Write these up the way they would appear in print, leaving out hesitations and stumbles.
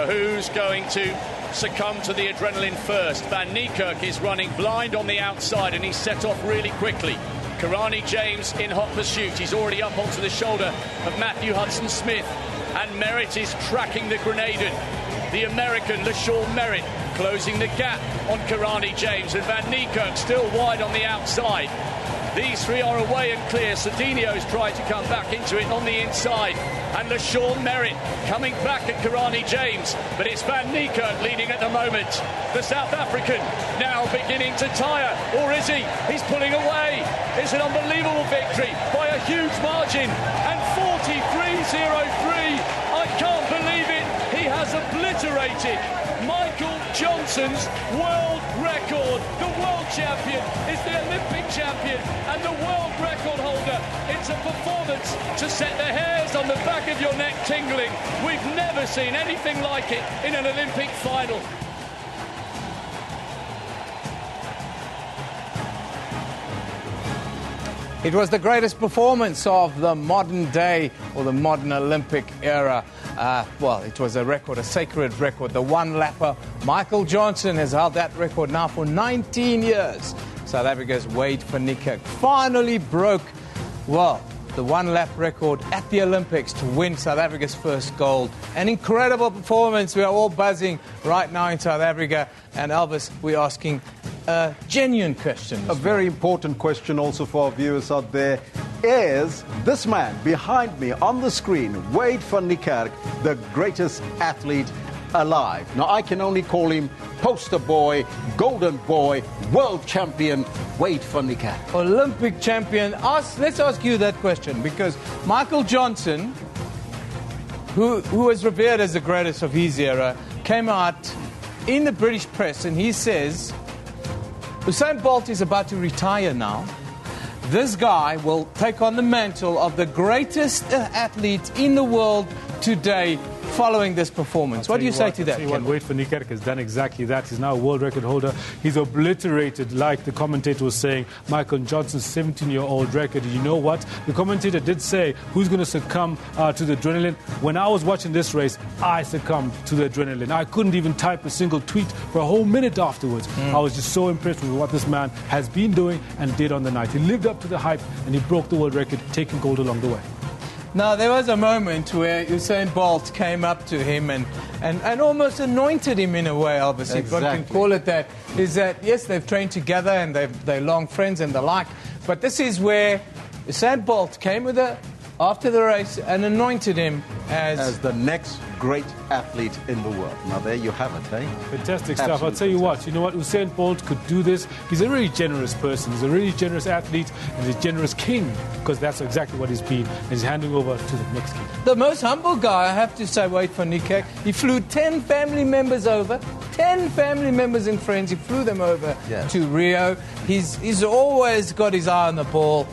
So who's going to succumb to the adrenaline first? Van Niekerk is running blind on the outside, and he's set off really quickly. Karani James in hot pursuit. He's already up onto the shoulder of Matthew Hudson-Smith. And Merritt is tracking the Grenadian. The American, LaShawn Merritt, closing the gap on Karani James. And Van Niekerk still wide on the outside. These three are away and clear. Cedinho's tried to come back into it on the inside. And LaShawn Merritt coming back at Karani James. But it's Van Niekerk leading at the moment. The South African now beginning to tire. Or is he? He's pulling away. It's an unbelievable victory by a huge margin. And 43.03. I can't believe it. He has obliterated Michael Johnson's world record. The world champion is the Olympic champion and the world record holder. It's a performance to set the hairs on the back of your neck tingling. We've never seen anything like it in an Olympic final. It was the greatest performance of the modern day or the modern Olympic era. Well, it was a record, a sacred record. The one-lapper. Michael Johnson has held that record now for 19 years. South Africa's Wade van Niekerk finally broke, well, the one-lap record at the Olympics to win South Africa's first gold. An incredible performance. We are all buzzing right now in South Africa. And Elvis, we're asking a genuine question. A very important question also for our viewers out there. Is this man behind me on the screen, Wade van Niekerk, the greatest athlete alive? Now, I can only call him poster boy, golden boy, world champion, Wade van Niekerk. Olympic champion. Let's ask you that question, because Michael Johnson, who was revered as the greatest of his era, came out in the British press and he says, Usain Bolt is about to retire now. This guy will take on the mantle of the greatest athlete in the world today following this performance. What do you say to that? Wade van Niekerk has done exactly that. He's now a world record holder. He's obliterated, like the commentator was saying, Michael Johnson's 17-year-old record. You know what? The commentator did say, who's going to succumb to the adrenaline? When I was watching this race, I succumbed to the adrenaline. I couldn't even type a single tweet for a whole minute afterwards. I was just so impressed with what this man has been doing and did on the night. He lived up to the hype and he broke the world record, taking gold along the way. Now, there was a moment where Usain Bolt came up to him and almost anointed him in a way, obviously, if one can call it that. Is that, yes, they've trained together and they're long friends and the like, but this is where Usain Bolt came after the race and anointed him as the next great athlete in the world. Now, there you have it, eh? Fantastic stuff. I'll tell you what, Usain Bolt could do this. He's a really generous person. He's a really generous athlete and he's a generous king, because that's exactly what he's been. And he's handing over to the next king. The most humble guy, I have to say, Wade van Niekerk. He flew 10 family members over, 10 family members and friends. He flew them over to Rio. He's always got his eye on the ball.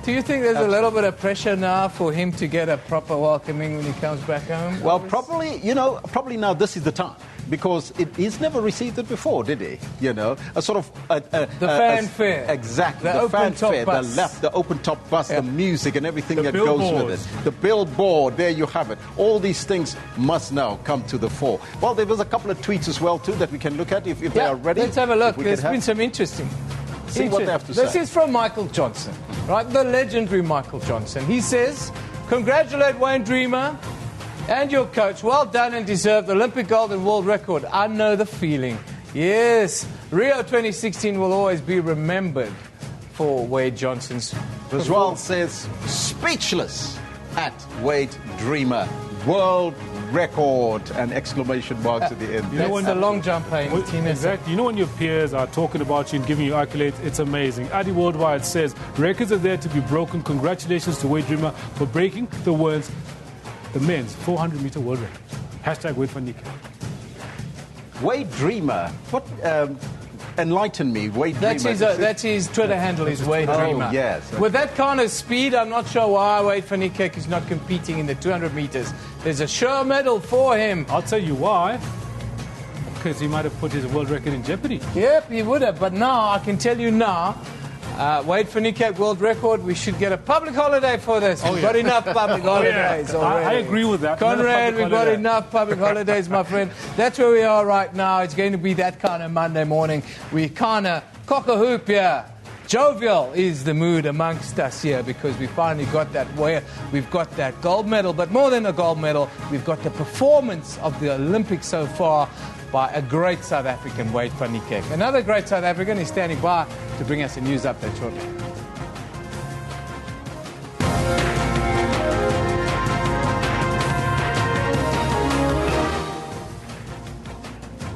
Do you think there's a little bit of pressure now for him to get a proper welcoming when he comes back home? Well, probably now this is the time. Because he's never received it before, did he? A sort of... the fanfare. Exactly. The fanfare, bus. the open-top bus, the music and everything that goes with it. The billboard, there you have it. All these things must now come to the fore. Well, there was a couple of tweets as well, too, that we can look at if they are ready. Let's have a look. There's been some interesting... See what they have to say. This is from Michael Johnson, right? The legendary Michael Johnson. He says, congratulate Wayne Dreamer and your coach. Well done and deserved Olympic gold and world record. I know the feeling. Yes, Rio 2016 will always be remembered for Wade Johnson's. Visual says, speechless at Wade Dreamer. World record and exclamation marks at the end. That's the long jump in team. Exactly. When your peers are talking about you and giving you accolades, it's amazing. Addy Worldwide says, records are there to be broken. Congratulations to Wade Dreamer for breaking the men's 400-meter world record. Hashtag Wade van Niekerk. Wade Dreamer. What? Enlighten me, Wade Dreamer. That's his Twitter handle, is Wade Dreamer. Yes. With that kind of speed, I'm not sure why Wade van Niekerk is not competing in the 200 meters. There's a sure medal for him. I'll tell you why. Because he might have put his world record in jeopardy. Yep, he would have. But now, I can tell you now, Wade van Niekerk world record. We should get a public holiday for this. We've got enough public holidays already. I agree with that. Conrad, we've got enough public holidays, my friend. That's where we are right now. It's going to be that kind of Monday morning. We kind of cock a hoop here. Jovial is the mood amongst us here because we finally got that where we've got that gold medal. But more than a gold medal, we've got the performance of the Olympics so far by a great South African, Wade van Niekerk. Another great South African is standing by to bring us a news update shortly.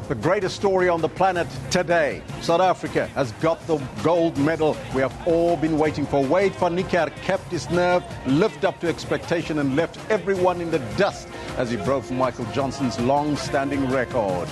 The greatest story on the planet today. South Africa has got the gold medal we have all been waiting for. Wade van Niekerk kept his nerve, lived up to expectation and left everyone in the dust as he broke Michael Johnson's long-standing record.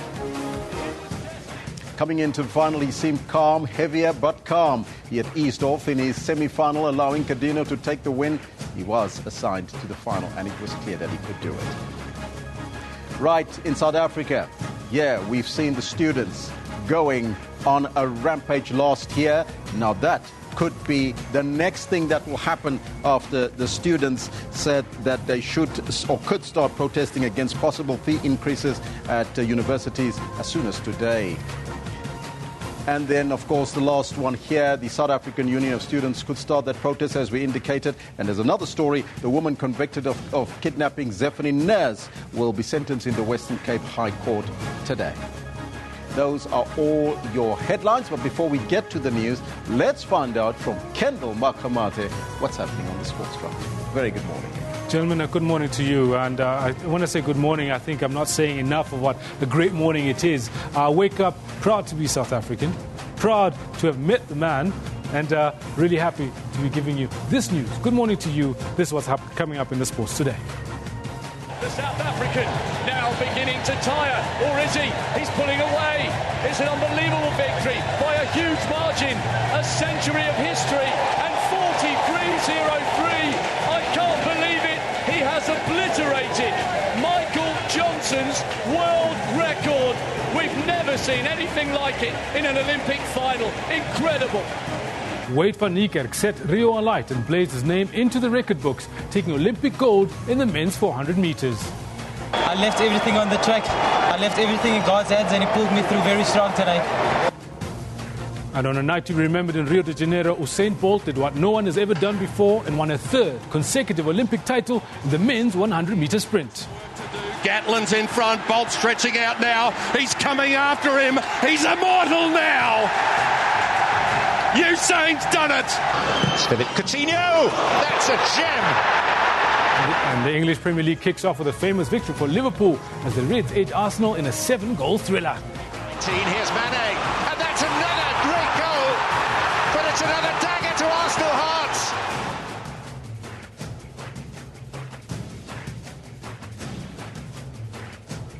Coming into the final, he seemed calm, heavier but calm. He had eased off in his semi-final, allowing Cadino to take the win. He was assigned to the final and it was clear that he could do it. Right in South Africa, yeah, we've seen the students going on a rampage last year. Now that could be the next thing that will happen after the students said that they should or could start protesting against possible fee increases at universities as soon as today. And then, of course, the last one here, the South African Union of Students could start that protest, as we indicated. And there's another story. The woman convicted of kidnapping Zephany Nurse will be sentenced in the Western Cape High Court today. Those are all your headlines. But before we get to the news, let's find out from Kendall Makamate what's happening on the sports front. Very good morning. Gentlemen, good morning to you. And when I say good morning, I think I'm not saying enough of what a great morning it is. I wake up proud to be South African, proud to have met the man, and really happy to be giving you this news. Good morning to you. This is what's coming up in the sports today. The South African now beginning to tire, or is he? He's pulling away. It's an unbelievable victory by a huge margin. A century of history and 43.03. I can't believe it. He has obliterated Michael Johnson's world record. We've never seen anything like it in an Olympic final. Incredible. Wade van Niekerk set Rio alight and blazed his name into the record books, taking Olympic gold in the men's 400 meters. I left everything on the track. I left everything in God's hands and he pulled me through very strong today. And on a night to be remembered in Rio de Janeiro, Usain Bolt did what no one has ever done before and won a third consecutive Olympic title in the men's 100-meter sprint. Gatlin's in front, Bolt stretching out now. He's coming after him. He's immortal now. Usain's done it. Philip Coutinho. That's a gem. And the English Premier League kicks off with a famous victory for Liverpool as the Reds edge Arsenal in a 7-goal thriller. Here's Mane. And that's another great goal. But it's another dagger to Arsenal hearts.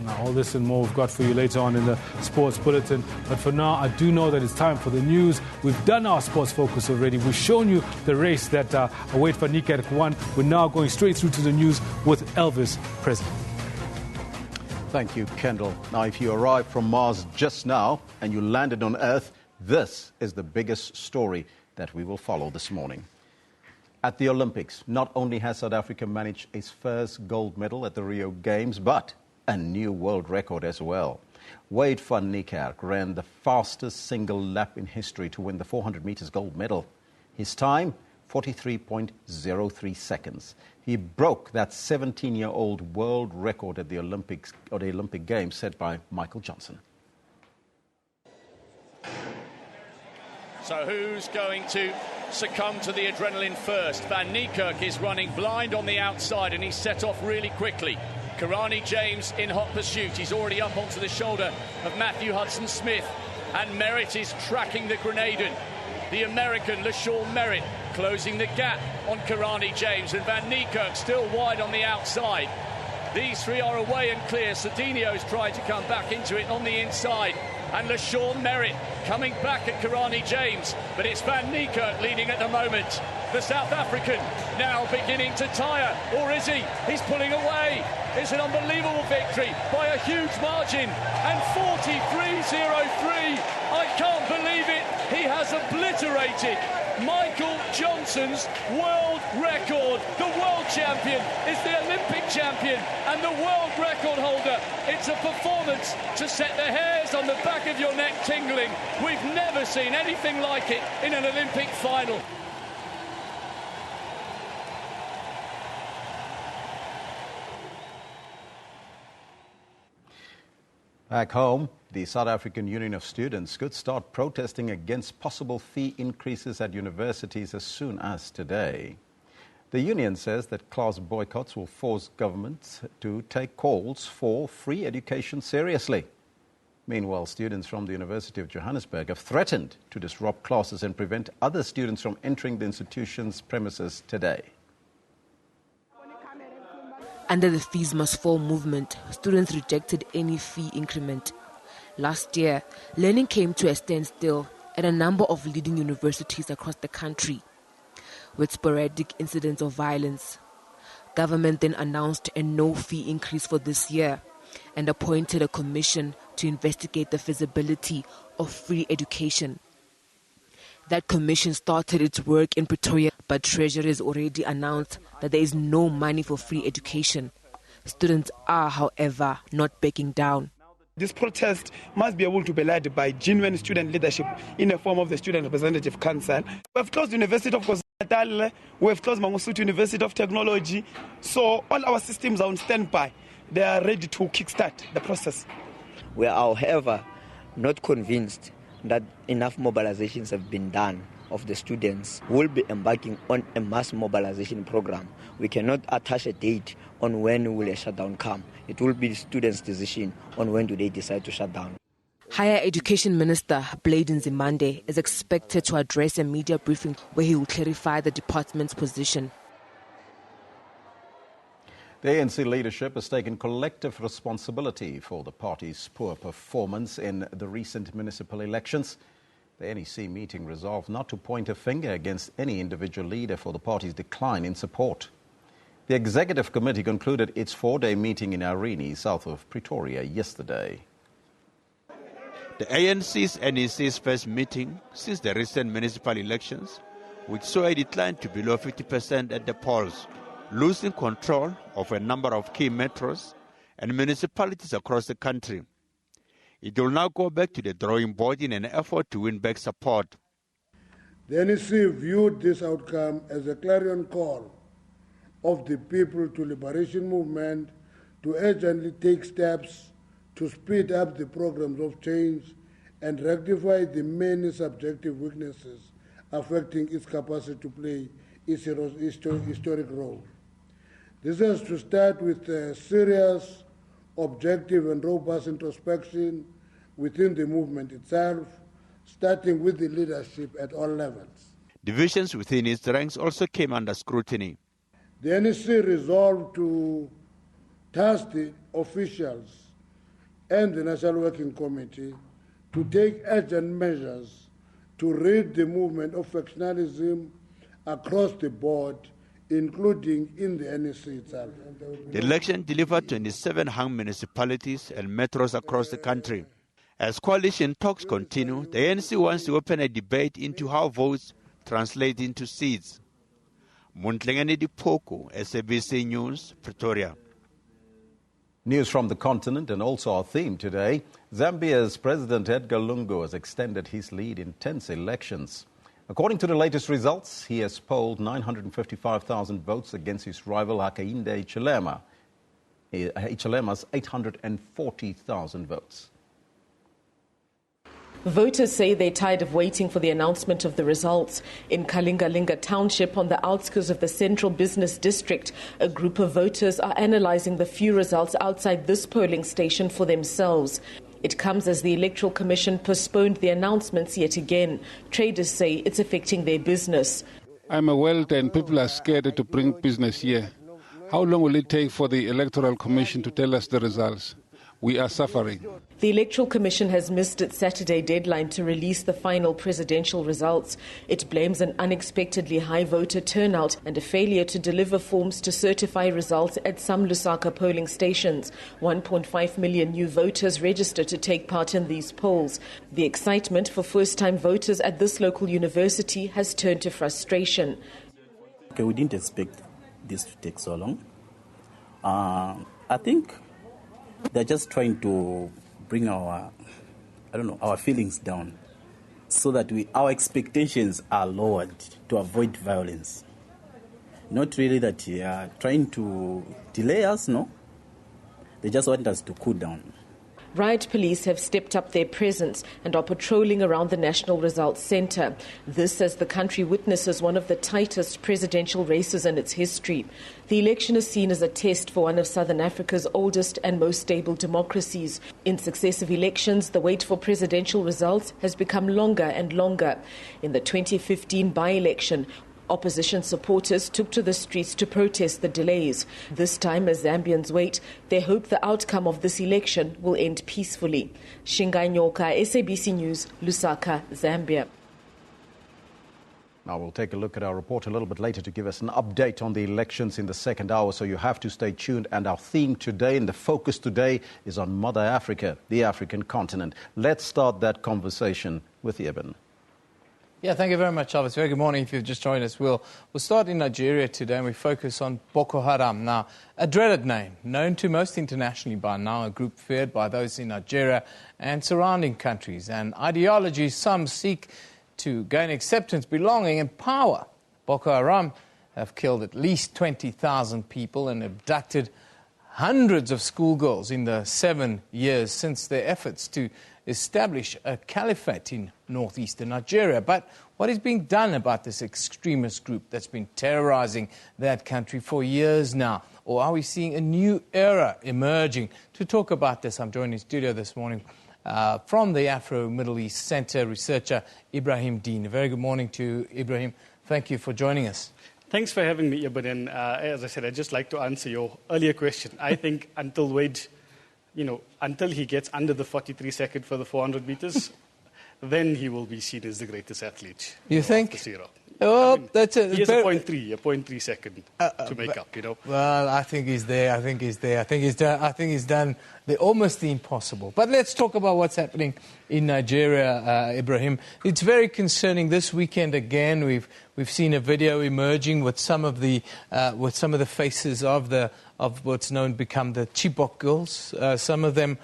Now, all this and more we've got for you later on in the Sports Bulletin. But for now, I do know that it's time for the news. We've done our sports focus already. We've shown you the race that Wade van Niekerk won. We're now going straight through to the news with Elvis present. Thank you, Kendall. Now, if you arrived from Mars just now and you landed on Earth, this is the biggest story that we will follow this morning. At the Olympics, not only has South Africa managed its first gold medal at the Rio Games, but a new world record as well. Wade van Niekerk ran the fastest single lap in history to win the 400 meters gold medal. His time, 43.03 seconds. He broke that 17-year-old world record at the Olympics or the Olympic Games set by Michael Johnson. So who's going to succumb to the adrenaline first? Van Niekerk is running blind on the outside and he's set off really quickly. Karani James in hot pursuit. He's already up onto the shoulder of Matthew Hudson-Smith. And Merritt is tracking the Grenadian. The American, LaShawn Merritt, closing the gap on Karani James. And Van Niekerk still wide on the outside. These three are away and clear. Cedinho's tried to come back into it on the inside. And LaShawn Merritt coming back at Karani James. But it's Van Niekerk leading at the moment. The South African now beginning to tire. Or is he? He's pulling away. It's an unbelievable victory by a huge margin. And 43.03. I can't believe it. He has obliterated Michael Johnson's world record. The world champion is the Olympic champion and the world record holder. It's a performance to set the hairs on the back of your neck tingling. We've never seen anything like it in an Olympic final. Back home, the South African Union of Students could start protesting against possible fee increases at universities as soon as today. The union says that class boycotts will force governments to take calls for free education seriously. Meanwhile, students from the University of Johannesburg have threatened to disrupt classes and prevent other students from entering the institution's premises today. Under the Fees Must Fall movement, students rejected any fee increment. Last year, learning came to a standstill at a number of leading universities across the country, with sporadic incidents of violence. Government then announced a no-fee increase for this year and appointed a commission to investigate the feasibility of free education. That commission started its work in Pretoria, but Treasury has already announced that there is no money for free education. Students are, however, not backing down. This protest must be able to be led by genuine student leadership in the form of the Student Representative Council. We have closed the University of KwaZulu-Natal, we have closed Mangosuthu University of Technology, so all our systems are on standby. They are ready to kickstart the process. We are, however, not convinced that enough mobilizations have been done of the students. We'll be embarking on a mass mobilization program. We cannot attach a date on when will a shutdown come. It will be the students' decision on when do they decide to shut down. Higher Education Minister Bladen Zimande is expected to address a media briefing where he will clarify the department's position. The ANC leadership has taken collective responsibility for the party's poor performance in the recent municipal elections. The NEC meeting resolved not to point a finger against any individual leader for the party's decline in support. The Executive Committee concluded its 4-day meeting in Arini, south of Pretoria, yesterday. The ANC's NEC's first meeting since the recent municipal elections, which saw a decline to below 50% at the polls, losing control of a number of key metros and municipalities across the country. It will now go back to the drawing board in an effort to win back support. The NEC viewed this outcome as a clarion call of the People to Liberation movement to urgently take steps to speed up the programs of change and rectify the many subjective weaknesses affecting its capacity to play its historic role. This has to start with a serious, objective and robust introspection within the movement itself, starting with the leadership at all levels. Divisions within its ranks also came under scrutiny. The NEC resolved to task the officials and the National Working Committee to take urgent measures to rid the movement of factionalism across the board, including in the NEC itself. The election delivered 27 hung municipalities and metros across the country. As coalition talks continue, the ANC wants to open a debate into how votes translate into seats. Muntlengani Dipoko, SABC News, Pretoria. News from the continent and also our theme today. Zambia's President Edgar Lungu has extended his lead in tense elections. According to the latest results, he has polled 955,000 votes against his rival Hakainde Hichilema's 840,000 votes. Voters say they're tired of waiting for the announcement of the results. In Kalingalinga Township, on the outskirts of the Central Business District, a group of voters are analysing the few results outside this polling station for themselves. It comes as the Electoral Commission postponed the announcements yet again. Traders say it's affecting their business. I'm a welder and people are scared to bring business here. How long will it take for the Electoral Commission to tell us the results? we are suffering. The Electoral Commission has missed its Saturday deadline to release the final presidential results. It blames an unexpectedly high voter turnout and a failure to deliver forms to certify results at some Lusaka polling stations. 1.5 million new voters registered to take part in these polls. The excitement for first-time voters at this local university has turned to frustration. Okay, we didn't expect this to take so long. I think they're just trying to bring our feelings down so that our expectations are lowered to avoid violence. Not really that they are trying to delay us, no. They just want us to cool down. Riot police have stepped up their presence and are patrolling around the National Results Centre. This as the country witnesses one of the tightest presidential races in its history. The election is seen as a test for one of Southern Africa's oldest and most stable democracies. In successive elections, the wait for presidential results has become longer and longer. In the 2015 by-election, opposition supporters took to the streets to protest the delays. This time, as Zambians wait, they hope the outcome of this election will end peacefully. Shingai Nyoka, SABC News, Lusaka, Zambia. Now we'll take a look at our report a little bit later to give us an update on the elections in the second hour, so you have to stay tuned. And our theme today and the focus today is on Mother Africa, the African continent. Let's start that conversation with Eben. Yeah, thank you very much, Elvis. Very good morning. If you've just joined us, we'll start in Nigeria today, and we focus on Boko Haram. Now, a dreaded name, known to most internationally by now, a group feared by those in Nigeria and surrounding countries. And ideology some seek to gain acceptance, belonging and power. Boko Haram have killed at least 20,000 people and abducted hundreds of schoolgirls in the 7 years since their efforts to establish a caliphate in northeastern Nigeria. But what is being done about this extremist group that's been terrorizing that country for years now? Or are we seeing a new era emerging? To talk about this, I'm joined in studio this morning from the Afro-Middle East Center, researcher Ibrahim Dean. A very good morning to Ibrahim. Thank you for joining us. Thanks for having me, Ibn. And as I said, I'd just like to answer your earlier question. I think until he gets under the 43 second for the 400 meters, then he will be seen as the greatest athlete. You think? Oh, that's it. He has a 0.3 second to make up, Well, I think he's there. I think he's done almost the impossible. But let's talk about what's happening in Nigeria, Ibrahim. It's very concerning. This weekend again, we've seen a video emerging with some of the faces of what's known become the Chibok girls. Some of them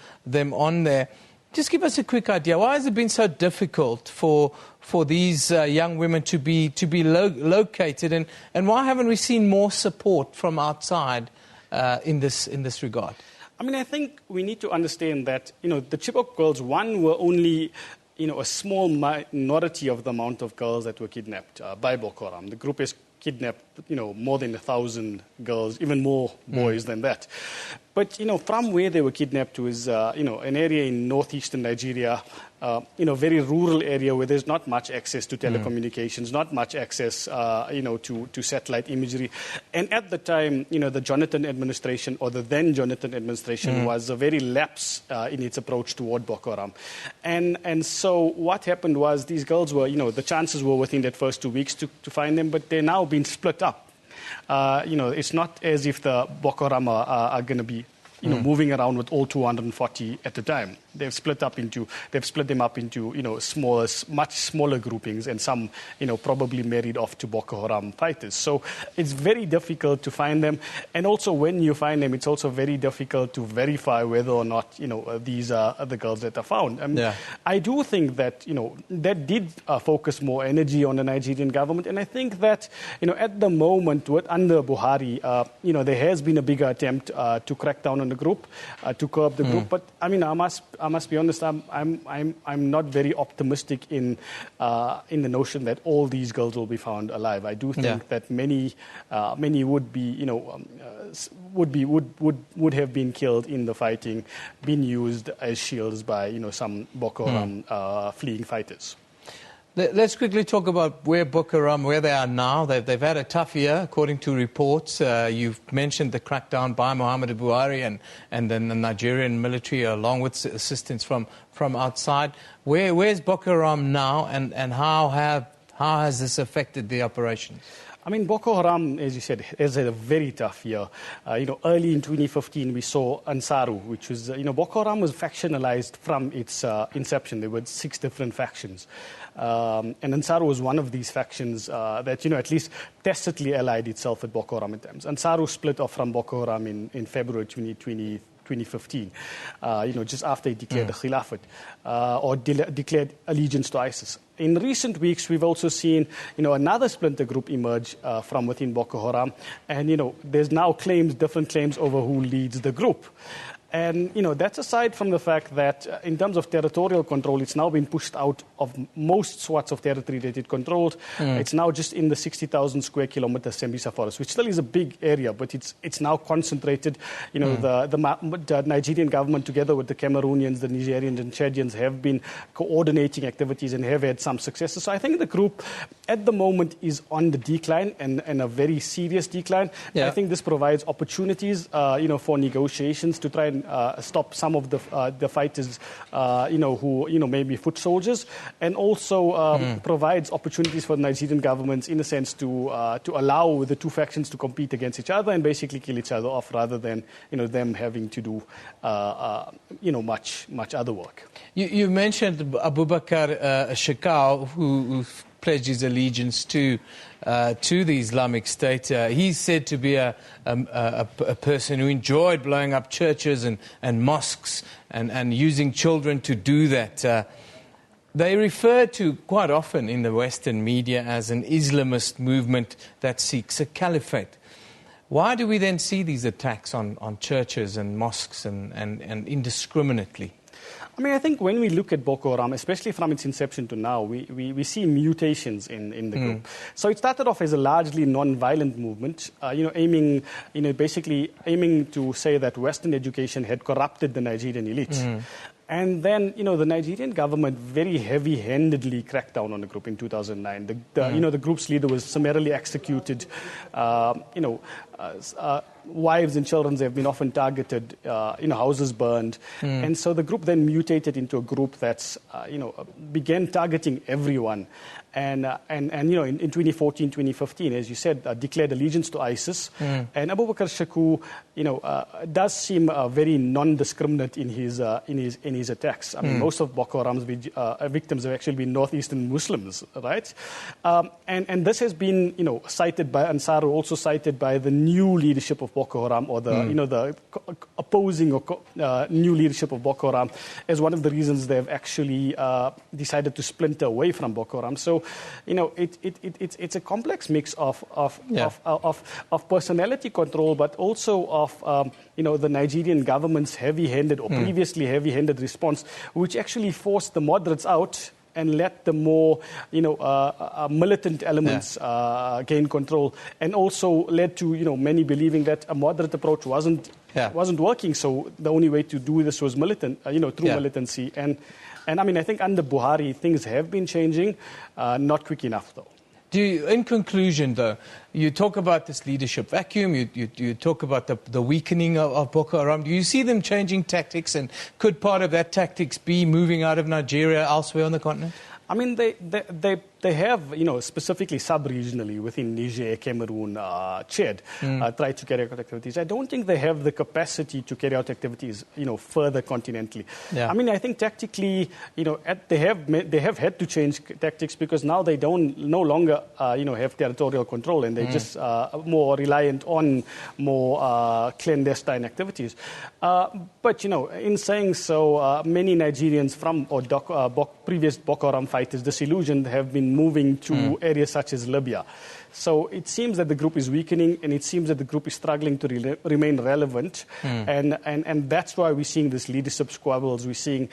on there. Just give us a quick idea. Why has it been so difficult for these young women to be located, and why haven't we seen more support from outside in this regard? I mean, I think we need to understand that the Chibok girls, were only a small minority of the amount of girls that were kidnapped by Boko Haram. The group has kidnapped more than 1,000 girls, even more boys than that. But from where they were kidnapped was an area in northeastern Nigeria, very rural area where there's not much access to telecommunications, not much access to satellite imagery. And at the time, the Jonathan administration, or the then Jonathan administration, was very lax in its approach toward Boko Haram. And so what happened was these girls were, the chances were within that first 2 weeks to find them, but they're now being split up. It's not as if the Boko Haram are going to be moving around with all 240 at a time. They've split them up into smaller, much smaller groupings, and some probably married off to Boko Haram fighters. So it's very difficult to find them, and also when you find them, it's also very difficult to verify whether or not these are the girls that are found. I do think that that did focus more energy on the Nigerian government, and I think that at the moment under Buhari, there has been a bigger attempt to crack down on the group, to curb the group. But I mean, I must be honest. I'm not very optimistic in the notion that all these girls will be found alive. I do think that many would be would have been killed in the fighting, been used as shields by some Boko Haram fleeing fighters. Let's quickly talk about where Boko Haram, where they are now. They've had a tough year, according to reports. You've mentioned the crackdown by Muhammadu Buhari and then the Nigerian military, along with assistance from outside. Where's Boko Haram now, and how has this affected the operations? I mean, Boko Haram, as you said, has had a very tough year. Early in 2015, we saw Ansaru, which was, Boko Haram was factionalized from its inception. There were 6 different factions. And Ansaru was one of these factions that, at least tacitly allied itself with Boko Haram at times. Ansaru split off from Boko Haram in February 2015, just after he declared the Khilafat, or declared allegiance to ISIS. In recent weeks, we've also seen, another splinter group emerge from within Boko Haram, and there's now different claims over who leads the group. And, that's aside from the fact that in terms of territorial control, it's now been pushed out of most swaths of territory that it controlled. It's now just in the 60,000 square kilometer Sambisa forest, which still is a big area, but it's now concentrated. The Nigerian government, together with the Cameroonians, the Nigerians and Chadians, have been coordinating activities and have had some successes. So I think the group at the moment is on the decline, and a very serious decline. Yeah. I think this provides opportunities, for negotiations to try and stop some of the fighters, who may be foot soldiers, and also provides opportunities for the Nigerian governments, in a sense, to allow the two factions to compete against each other and basically kill each other off, rather than them having to do much other work. You mentioned Abubakar Shekau, who pledged his allegiance to the Islamic State. He's said to be a person who enjoyed blowing up churches and mosques and using children to do that. They refer to quite often in the Western media as an Islamist movement that seeks a caliphate. Why do we then see these attacks on churches and mosques and indiscriminately? I mean, I think when we look at Boko Haram, especially from its inception to now, we see mutations in the group. So it started off as a largely non-violent movement, basically aiming to say that Western education had corrupted the Nigerian elite. And then, the Nigerian government very heavy-handedly cracked down on the group in 2009. The group's leader was summarily executed. Wives and children have been often targeted, houses burned. And so the group then mutated into a group that's, began targeting everyone. And in 2014, 2015, as you said, declared allegiance to ISIS. And Abubakar Shekau, does seem very non-discriminate in his attacks. I mean, most of Boko Haram's victims have actually been northeastern Muslims, right? And this has been, cited by Ansaru, also cited by the new leadership of Boko Haram, or the opposing or new leadership of Boko Haram, as one of the reasons they've actually decided to splinter away from Boko Haram. So, it's a complex mix of personality control, but also of the Nigerian government's heavy-handed or previously heavy-handed response, which actually forced the moderates out and let the more, militant elements gain control, and also led to, many believing that a moderate approach wasn't working. So the only way to do this was militant, through militancy. And I mean, I think under Buhari, things have been changing, not quick enough, though. In conclusion, though, you talk about this leadership vacuum, you talk about the weakening of Boko Haram. Do you see them changing tactics, and could part of that tactics be moving out of Nigeria elsewhere on the continent? I mean, they have, specifically sub-regionally within Niger, Cameroon, Chad, tried to carry out activities. I don't think they have the capacity to carry out activities, further continentally. Yeah. I mean, I think tactically, they have had to change tactics, because now they no longer, have territorial control, and they're just more reliant on more clandestine activities. But, in saying so, many Nigerians from previous Boko Haram fighters, disillusioned, have been moving to areas such as Libya. So it seems that the group is weakening, and it seems that the group is struggling to remain relevant, and that's why we're seeing this leadership squabbles. We're seeing,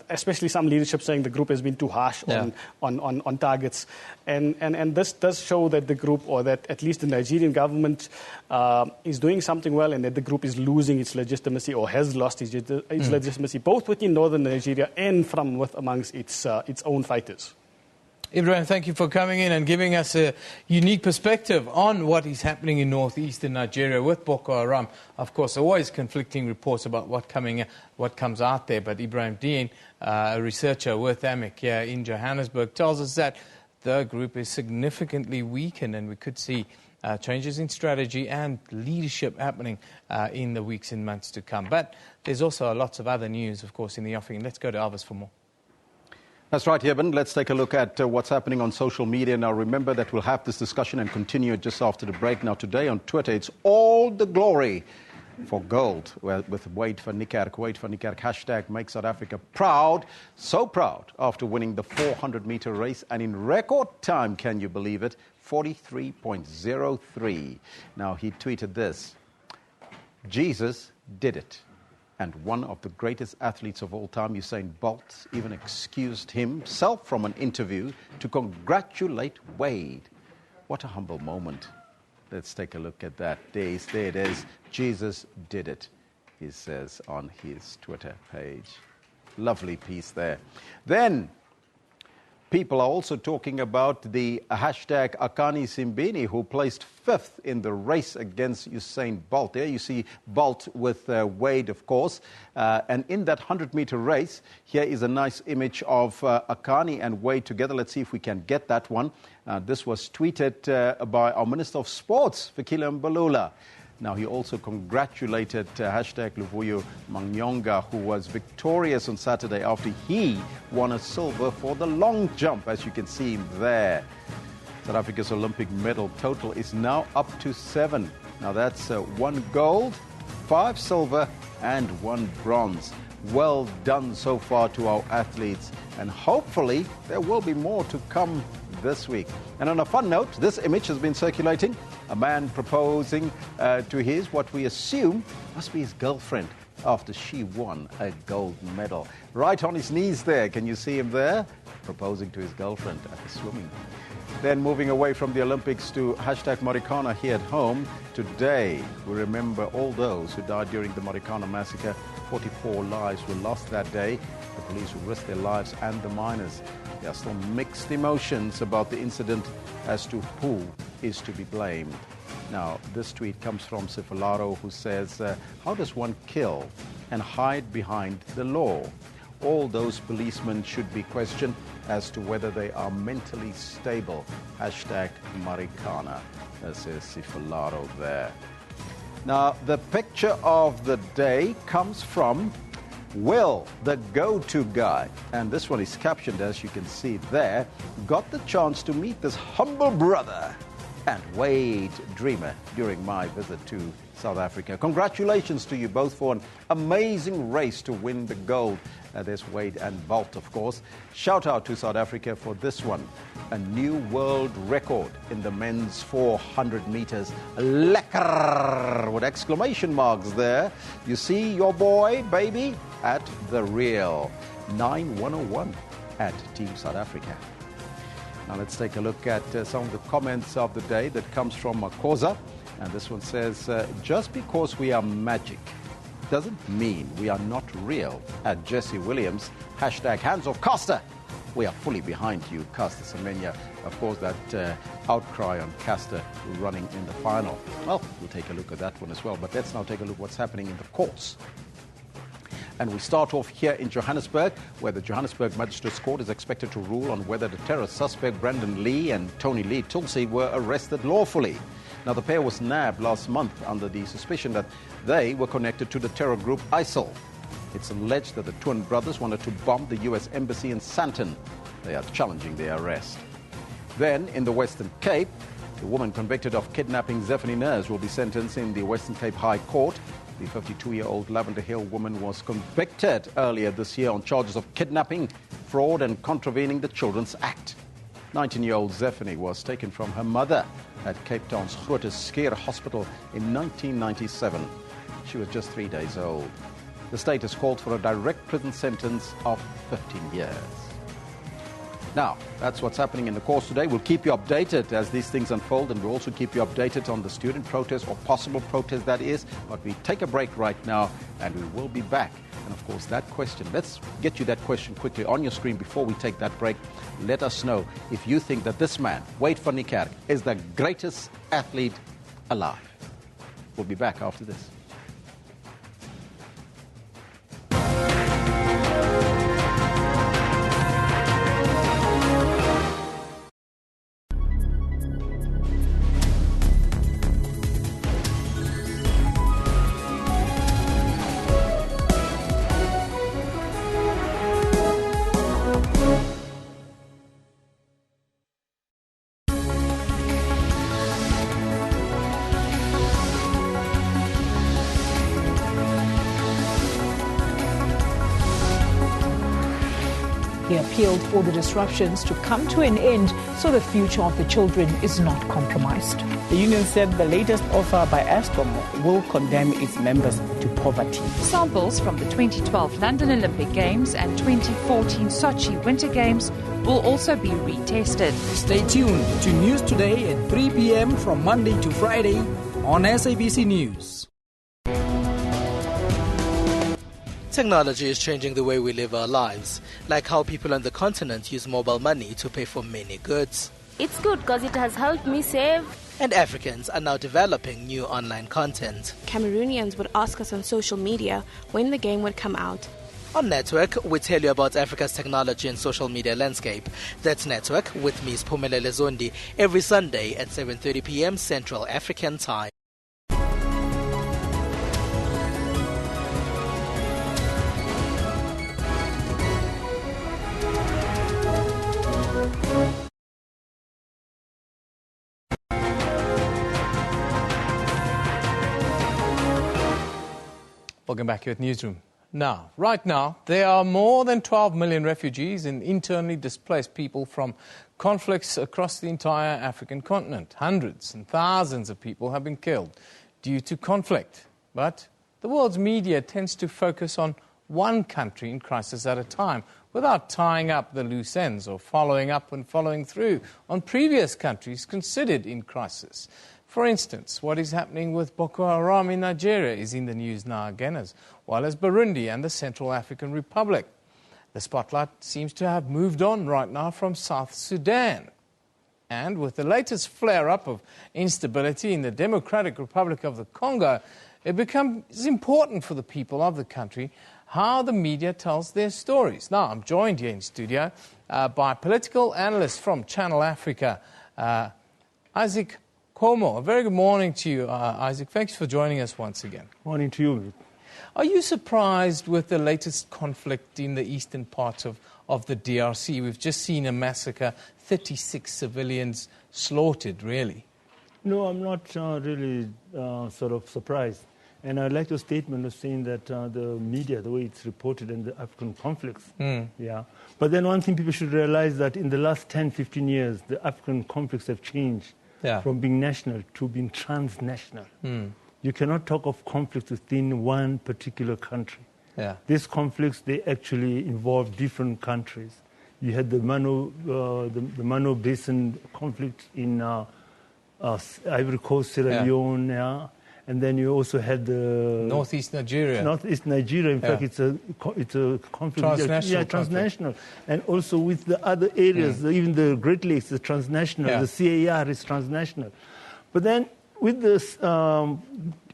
especially some leadership saying the group has been too harsh on targets, and this does show that the group, or that at least the Nigerian government, is doing something well, and that the group is losing its legitimacy, or has lost its legitimacy, both within northern Nigeria and from amongst its own fighters. Ibrahim, thank you for coming in and giving us a unique perspective on what is happening in northeastern Nigeria with Boko Haram. Of course, always conflicting reports about what comes out there. But Ibrahim Dean, a researcher with AMIC here in Johannesburg, tells us that the group is significantly weakened, and we could see changes in strategy and leadership happening in the weeks and months to come. But there's also lots of other news, of course, in the offing. Let's go to Alvis for more. That's right, Eben. Let's take a look at what's happening on social media. Now, remember that we'll have this discussion and continue it just after the break. Now, today on Twitter, it's all the glory for gold with Wait for Niekerk. Wait for Niekerk, hashtag Make South Africa Proud. So proud after winning the 400-meter race. And in record time, can you believe it, 43.03. Now, he tweeted this: Jesus did it. And one of the greatest athletes of all time, Usain Bolt, even excused himself from an interview to congratulate Wade. What a humble moment. Let's take a look at that. There it is. Jesus did it, he says on his Twitter page. Lovely piece there. Then, people are also talking about the hashtag Akani Simbini, who placed 5th in the race against Usain Bolt. There you see Bolt with Wade, of course. And in that 100-meter race, here is a nice image of Akani and Wade together. Let's see if we can get that one. This was tweeted by our Minister of Sports, Fikile Mbalula. Now, he also congratulated hashtag Luvuyo Manyonga, who was victorious on Saturday after he won a silver for the long jump, as you can see there. South Africa's Olympic medal total is now up to 7. Now, that's 1 gold, 5 silver, and 1 bronze. Well done so far to our athletes, and hopefully there will be more to come this week. And on a fun note, this image has been circulating. A man proposing to what we assume must be his girlfriend after she won a gold medal. Right on his knees there. Can you see him there? Proposing to his girlfriend at the swimming. Then moving away from the Olympics to hashtag Marikana here at home. Today, we remember all those who died during the Marikana massacre. 44 lives were lost that day. The police who risked their lives and the miners. There are still mixed emotions about the incident as to who is to be blamed. Now, this tweet comes from Sifalaro, who says, how does one kill and hide behind the law? All those policemen should be questioned as to whether they are mentally stable. Hashtag Marikana. This is Sifalaro there. Now, the picture of the day comes from Will, the go-to guy, and this one is captioned, as you can see there, got the chance to meet this humble brother and Wade Dreamer during my visit to South Africa. Congratulations to you both for an amazing race to win the gold. There's Wade and Bolt, of course. Shout out to South Africa for this one. A new world record in the men's 400 meters. Lekker! With exclamation marks there. You see your boy, baby, at the real 9101 at Team South Africa. Now let's take a look at some of the comments of the day that comes from Makosa. And this one says, just because we are magic doesn't mean we are not real. At Jesse Williams, hashtag hands off Caster. We are fully behind you, Caster Semenya. Of course, that outcry on Caster running in the final. Well, we'll take a look at that one as well. But let's now take a look at what's happening in the courts. And we start off here in Johannesburg, where the Johannesburg Magistrates Court is expected to rule on whether the terror suspect Brandon Lee and Tony Lee Tulsi were arrested lawfully. Now, the pair was nabbed last month under the suspicion that they were connected to the terror group ISIL. It's alleged that the twin brothers wanted to bomb the U.S. Embassy in Sandton. They are challenging their arrest. Then, in the Western Cape, the woman convicted of kidnapping Zephany Nurse will be sentenced in the Western Cape High Court. The 52-year-old Lavender Hill woman was convicted earlier this year on charges of kidnapping, fraud and contravening the Children's Act. 19-year-old Zephany was taken from her mother at Cape Town's Groote Schuur Hospital in 1997. She was just 3 days old. The state has called for a direct prison sentence of 15 years. Now, that's what's happening in the course today. We'll keep you updated as these things unfold, and we'll also keep you updated on the student protest, or possible protest that is. But we take a break right now, and we will be back. And of course, that question, let's get you that question quickly on your screen before we take that break. Let us know if you think that this man, Wade van Niekerk, is the greatest athlete alive. We'll be back after this. He appealed for the disruptions to come to an end so the future of the children is not compromised. The union said the latest offer by Eskom will condemn its members to poverty. Samples from the 2012 London Olympic Games and 2014 Sochi Winter Games will also be retested. Stay tuned to News Today at 3 p.m. from Monday to Friday on SABC News. Technology is changing the way we live our lives, like how people on the continent use mobile money to pay for many goods. It's good because it has helped me save. And Africans are now developing new online content. Cameroonians would ask us on social media when the game would come out. On Network, we tell you about Africa's technology and social media landscape. That's Network with Ms. Phumelele Zondi every Sunday at 7:30 p.m. Central African Time. Welcome back here at Newsroom. Right now, there are more than 12 million refugees and internally displaced people from conflicts across the entire African continent. Hundreds and thousands of people have been killed due to conflict. But the world's media tends to focus on one country in crisis at a time without tying up the loose ends or following up and following through on previous countries considered in crisis. For instance, what is happening with Boko Haram in Nigeria is in the news now again, as well as Burundi and the Central African Republic. The spotlight seems to have moved on right now from South Sudan. And with the latest flare-up of instability in the Democratic Republic of the Congo, it becomes important for the people of the country how the media tells their stories. Now, I'm joined here in studio by political analyst from Channel Africa, Isaac Como. A very good morning to you, Isaac. Thanks for joining us once again. Morning to you. Are you surprised with the latest conflict in the eastern parts of the DRC? We've just seen a massacre, 36 civilians slaughtered, really. No, I'm not really sort of surprised. And I like your statement of saying that the media, the way it's reported in the African conflicts. Yeah. But then one thing people should realize that in the last 10, 15 years, the African conflicts have changed. From being national to being transnational. You cannot talk of conflicts within one particular country. These conflicts, they actually involve different countries. You had the Mano Basin conflict in Ivory Coast, Sierra Leone, and then you also had the Northeast Nigeria. Northeast Nigeria, in fact, it's a conflict. Transnational. Transnational. And also with the other areas, even the Great Lakes is transnational, the CAR is transnational. But then with this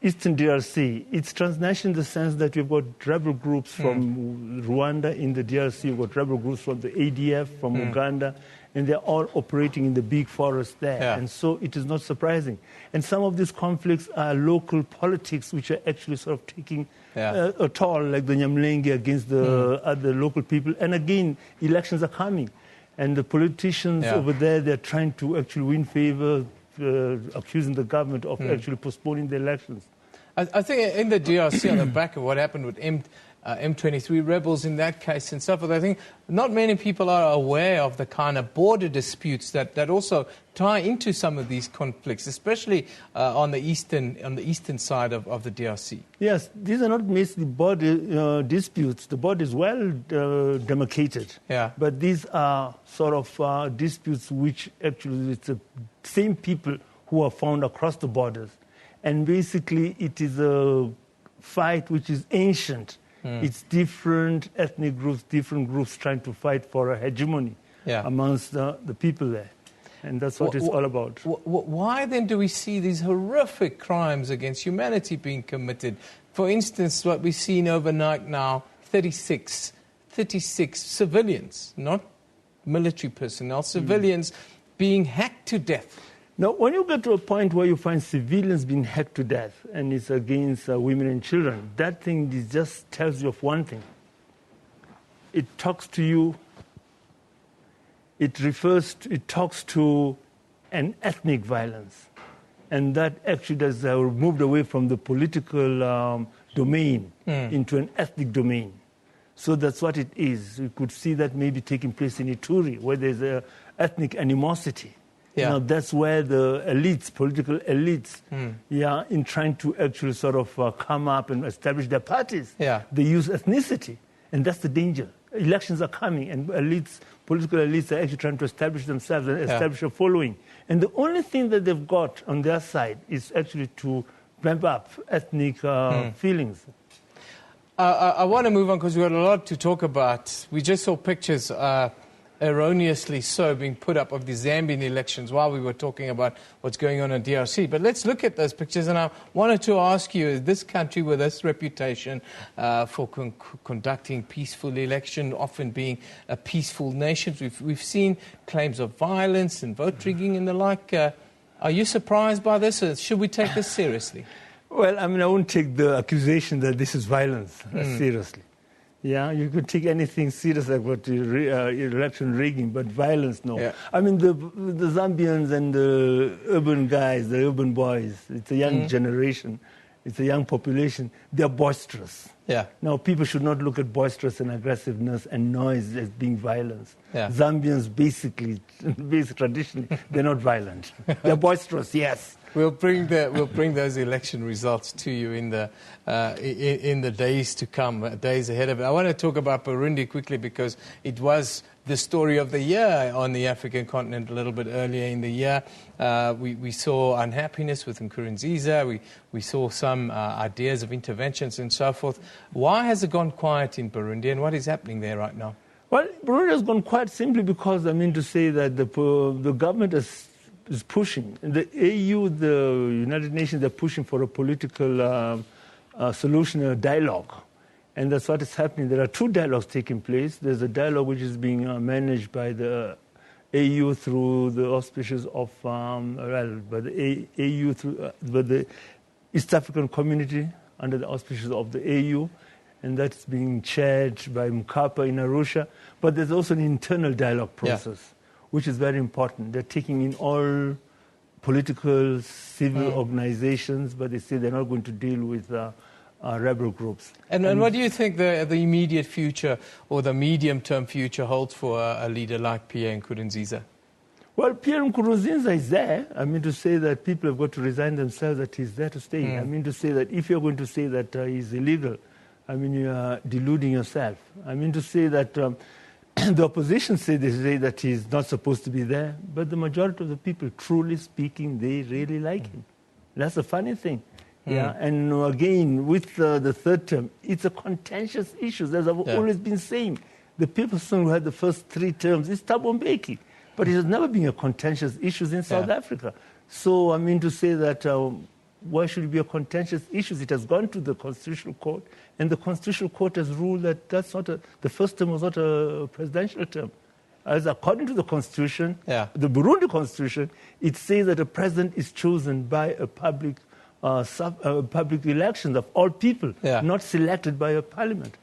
Eastern DRC, it's transnational in the sense that you've got rebel groups from Rwanda in the DRC, you've got rebel groups from the ADF, from Uganda, and they're all operating in the big forest there. And so it is not surprising. And some of these conflicts are local politics, which are actually sort of taking a toll, like the Nyamulenge against the other local people. And again, elections are coming. And the politicians over there, they're trying to actually win favor, accusing the government of actually postponing the elections. I think in the DRC, on the back of what happened with M23 rebels in that case and so forth. I think not many people are aware of the kind of border disputes that also tie into some of these conflicts, especially on the eastern side of the DRC. Yes, these are not mostly border disputes. The border is well demarcated. Yeah. But these are sort of disputes which actually it's the same people who are found across the borders. And basically it is a fight which is ancient. It's different ethnic groups, different groups trying to fight for a hegemony amongst the people there. And that's what it's all about. Why then do we see these horrific crimes against humanity being committed? For instance, what we've seen overnight now, 36 civilians, not military personnel, civilians being hacked to death. Now, when you get to a point where you find civilians being hacked to death and it's against women and children, that thing just tells you of one thing. It talks to you, it talks to an ethnic violence. And that actually has moved away from the political domain into an ethnic domain. So that's what it is. We could see that maybe taking place in Ituri, where there's an ethnic animosity. Yeah. Now, that's where the elites, political elites, in trying to actually sort of come up and establish their parties, they use ethnicity. And that's the danger. Elections are coming, and political elites are actually trying to establish themselves and establish a following. And the only thing that they've got on their side is actually to ramp up ethnic feelings. I want to move on because we've got a lot to talk about. We just saw pictures erroneously so being put up of the Zambian elections while we were talking about what's going on in DRC. But let's look at those pictures, and I wanted to ask you, this country with this reputation for conducting peaceful election, often being a peaceful nation, we've seen claims of violence and vote rigging and the like. Are you surprised by this, or should we take this seriously? Well, I mean, I won't take the accusation that this is violence seriously. Yeah, you could take anything serious like what election rigging, but violence, no. Yeah. I mean, the Zambians and the urban guys, the urban boys, it's a young generation, it's a young population, they're boisterous. Yeah. Now, people should not look at boisterous and aggressiveness and noise as being violence. Yeah. Zambians traditionally, they're not violent. They're boisterous, yes. We'll bring those election results to you in the days to come, days ahead of it. I want to talk about Burundi quickly because it was the story of the year on the African continent a little bit earlier in the year. We saw unhappiness with Nkurunziza. We saw some ideas of interventions and so forth. Why has it gone quiet in Burundi, and what is happening there right now? Well, Burundi has gone quiet simply because, I mean to say that the government is pushing. The AU, the United Nations, they're pushing for a political solution, a dialogue. And that's what is happening. There are two dialogues taking place. There's a dialogue which is being managed by the AU through the auspices of, by the AU through by the East African Community under the auspices of the AU. And that's being chaired by Mkapa in Arusha. But there's also an internal dialogue process, which is very important. They're taking in all political, civil organizations, but they say they're not going to deal with rebel groups. And what do you think the immediate future or the medium-term future holds for a leader like Pierre Nkurunziza? Well, Pierre Nkurunziza is there. I mean to say that people have got to resign themselves that he's there to stay. I mean to say that if you're going to say that he's illegal, I mean you are deluding yourself. I mean to say that the opposition say that he's not supposed to be there, but the majority of the people, truly speaking, they really like him. That's the funny thing. Yeah, and again, with the third term, it's a contentious issue. As I've always been saying, the people who had the first 3 terms is Thabo Mbeki, but it has never been a contentious issue in South Africa. So I mean to say that why should it be a contentious issue? It has gone to the Constitutional Court, and the Constitutional Court has ruled that the first term was not a presidential term. As according to the Constitution, the Burundi Constitution, it says that a president is chosen by a public elections of all people, not selected by a parliament.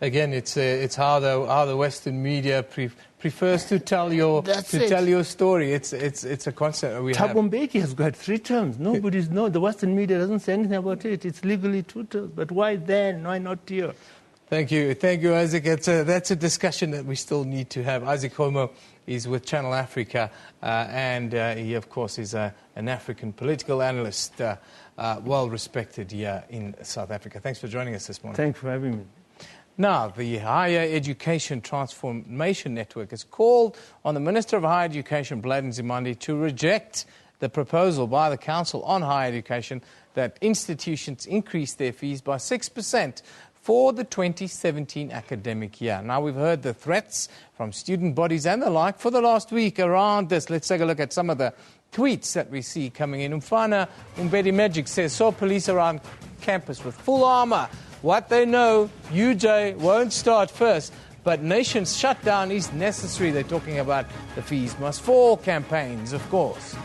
Again, it's how the Western media prefers to tell your story. It's a concept we have. Thabo Mbeki has got 3 terms. The Western media doesn't say anything about it. It's legally 2 terms. But why then? Why not here? Thank you, Isaac. That's a discussion that we still need to have. Isaac Homo is with Channel Africa, and he, of course, is an African political analyst, well respected here in South Africa. Thanks for joining us this morning. Thanks for having me. Now, the Higher Education Transformation Network has called on the Minister of Higher Education, Blade Nzimande, to reject the proposal by the Council on Higher Education that institutions increase their fees by 6% for the 2017 academic year. Now, we've heard the threats from student bodies and the like for the last week around this. Let's take a look at some of the tweets that we see coming in. Umfana Umbedi Magic says, saw police around campus with full armor. What they know, UJ won't start first, but nation's shutdown is necessary. They're talking about the fees must fall campaigns, of course.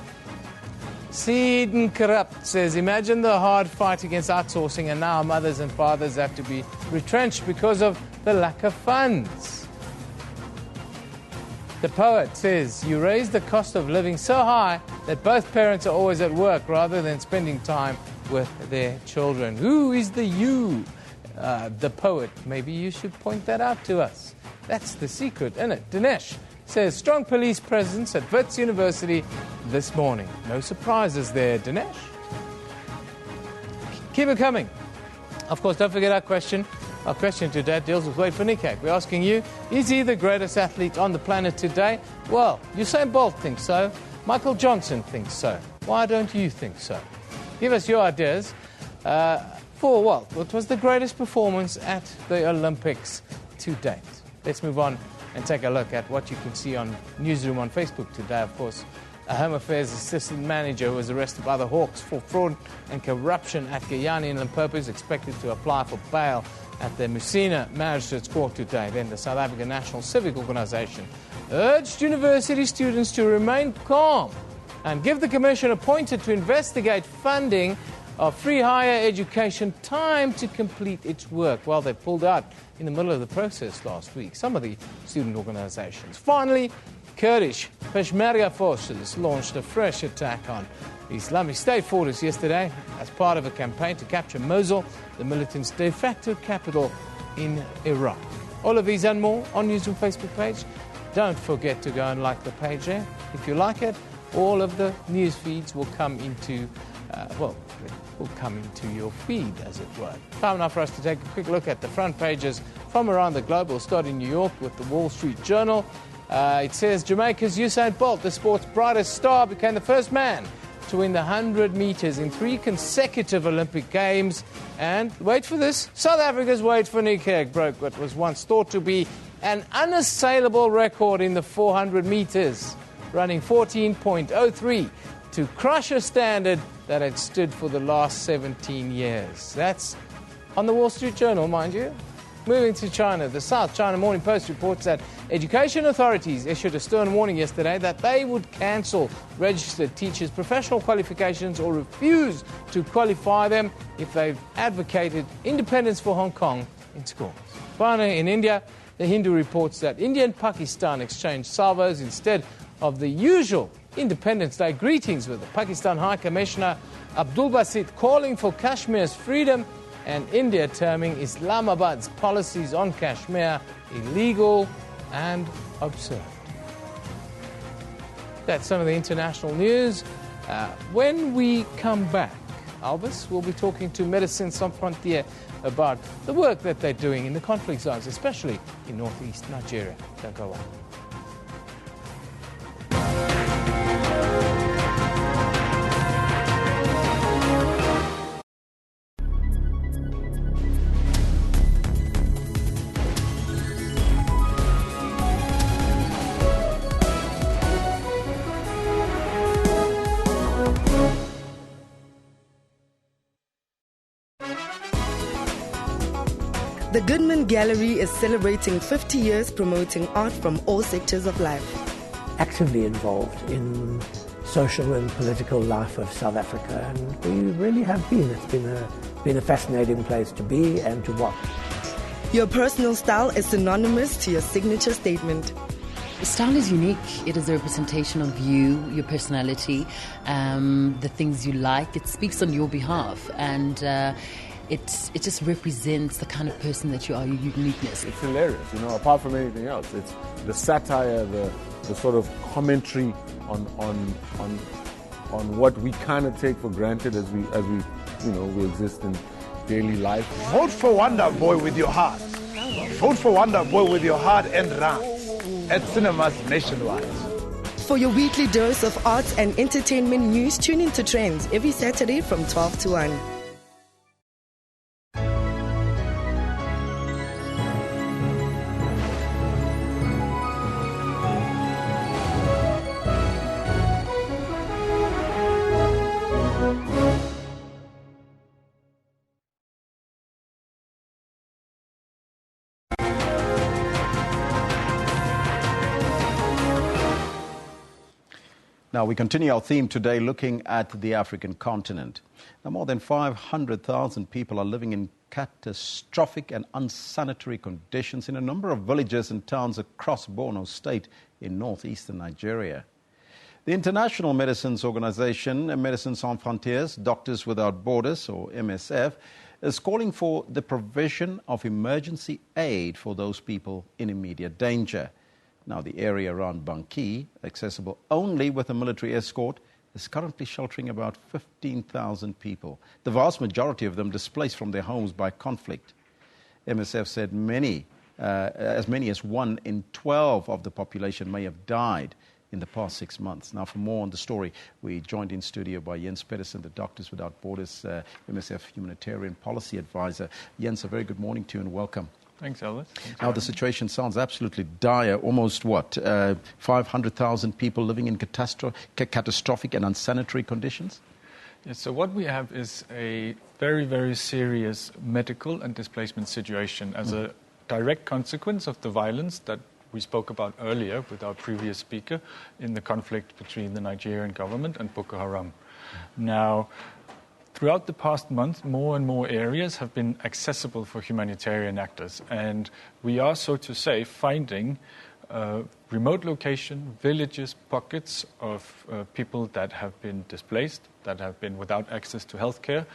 Seed and Corrupt says, imagine the hard fight against outsourcing, and now mothers and fathers have to be retrenched because of the lack of funds. The Poet says, you raise the cost of living so high that both parents are always at work rather than spending time with their children. Who is the you? The Poet. Maybe you should point that out to us. That's the secret, isn't it? Dinesh says, strong police presence at Wits University this morning. No surprises there, Dinesh. Keep it coming. Of course, don't forget our question. Our question today deals with Wade van Niekerk. We're asking you, is he the greatest athlete on the planet today? Well, Usain Bolt thinks so. Michael Johnson thinks so. Why don't you think so? Give us your ideas. What was the greatest performance at the Olympics to date? Let's move on and take a look at what you can see on Newsroom on Facebook today. Of course, a Home Affairs assistant manager who was arrested by the Hawks for fraud and corruption at Guyana in Limpopo is expected to apply for bail at the Musina Magistrates Court today. Then the South African National Civic Organisation urged university students to remain calm and give the commission appointed to investigate funding of free higher education time to complete its work. Well, they pulled out in the middle of the process last week, some of the student organisations. Finally, Kurdish Peshmerga forces launched a fresh attack on the Islamic State forces yesterday as part of a campaign to capture Mosul, the militants' de facto capital in Iraq. All of these and more on Newsroom Facebook page. Don't forget to go and like the page there. If you like it, all of the news feeds will come into your feed, as it were. Time now for us to take a quick look at the front pages from around the globe. We'll start in New York with the Wall Street Journal. It says, Jamaica's Usain Bolt, the sport's brightest star, became the first man to win the 100 metres in 3 consecutive Olympic Games. And, wait for this, South Africa's Wade van Niekerk broke what was once thought to be an unassailable record in the 400 metres, running 14.03 to crush a standard that had stood for the last 17 years. That's on the Wall Street Journal, mind you. Moving to China, the South China Morning Post reports that education authorities issued a stern warning yesterday that they would cancel registered teachers' professional qualifications or refuse to qualify them if they've advocated independence for Hong Kong in schools. Finally, in India, the Hindu reports that India and Pakistan exchanged salvos instead of the usual Independence Day greetings, with the Pakistan High Commissioner Abdul Basit calling for Kashmir's freedom and India terming Islamabad's policies on Kashmir illegal and absurd. That's some of the international news. When we come back, Albus will be talking to Médecins Sans Frontières about the work that they're doing in the conflict zones, especially in northeast Nigeria. Don't go away. The Goodman Gallery is celebrating 50 years promoting art from all sectors of life. Actively involved in social and political life of South Africa, and we really have been. It's been a fascinating place to be and to watch. Your personal style is synonymous to your signature statement. Style is unique. It is a representation of you, your personality, the things you like. It speaks on your behalf, and it just represents the kind of person that you are, your uniqueness. It's hilarious, apart from anything else. It's the satire, the sort of commentary on what we kind of take for granted as we we exist in daily life. Vote for Wonder Boy with your heart. Vote for Wonder Boy with your heart and run at cinemas nationwide. For your weekly dose of arts and entertainment news, tune into Trends every Saturday from 12 to 1. Now, we continue our theme today looking at the African continent. Now, more than 500,000 people are living in catastrophic and unsanitary conditions in a number of villages and towns across Borno State in northeastern Nigeria. The International Medicines Organization, Médecins Sans Frontières, Doctors Without Borders, or MSF, is calling for the provision of emergency aid for those people in immediate danger. Now, the area around Banki, accessible only with a military escort, is currently sheltering about 15,000 people, the vast majority of them displaced from their homes by conflict. MSF said as many as 1 in 12 of the population may have died in the past 6 months. Now, for more on the story, we joined in studio by Jens Pedersen, the Doctors Without Borders MSF humanitarian policy advisor. Jens, a very good morning to you and welcome. Thanks, Elvis. Now, the situation sounds absolutely dire. Almost, 500,000 people living in catastrophic and unsanitary conditions? Yes, so what we have is a very, very serious medical and displacement situation as a direct consequence of the violence that we spoke about earlier with our previous speaker in the conflict between the Nigerian government and Boko Haram. Now, throughout the past month, more and more areas have been accessible for humanitarian actors. And we are, so to say, finding remote location, villages, pockets of people that have been displaced, that have been without access to healthcare,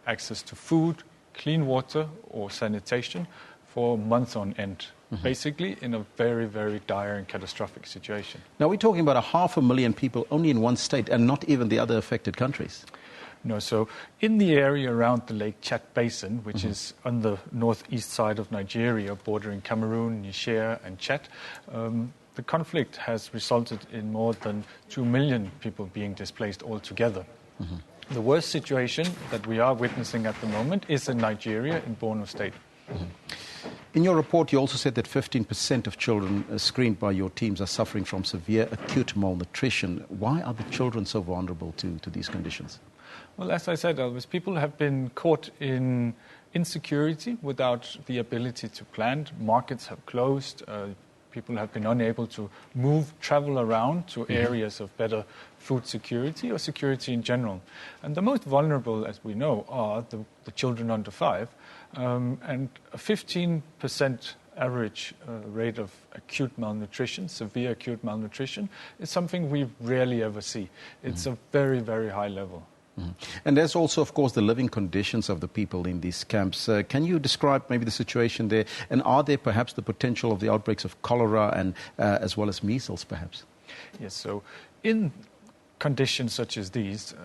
access to food, clean water or sanitation for months on end. Basically in a very, very dire and catastrophic situation. Now, we're talking about 500,000 people only in one state and not even the other affected countries. No, so in the area around the Lake Chad Basin, which is on the northeast side of Nigeria, bordering Cameroon, Niger and Chad, the conflict has resulted in more than 2 million people being displaced altogether. The worst situation that we are witnessing at the moment is in Nigeria, in Borno State. In your report, you also said that 15% of children screened by your teams are suffering from severe acute malnutrition. Why are the children so vulnerable to these conditions? Well, as I said, Elvis, people have been caught in insecurity without the ability to plan. Markets have closed. People have been unable to travel around to areas of better food security or security in general. And the most vulnerable, as we know, are the children under 5. And a 15% average rate of acute malnutrition, severe acute malnutrition, is something we rarely ever see. It's a very, very high level. And there's also, of course, the living conditions of the people in these camps. Can you describe maybe the situation there? And are there perhaps the potential of the outbreaks of cholera and as well as measles, perhaps? Yes, so in conditions such as these,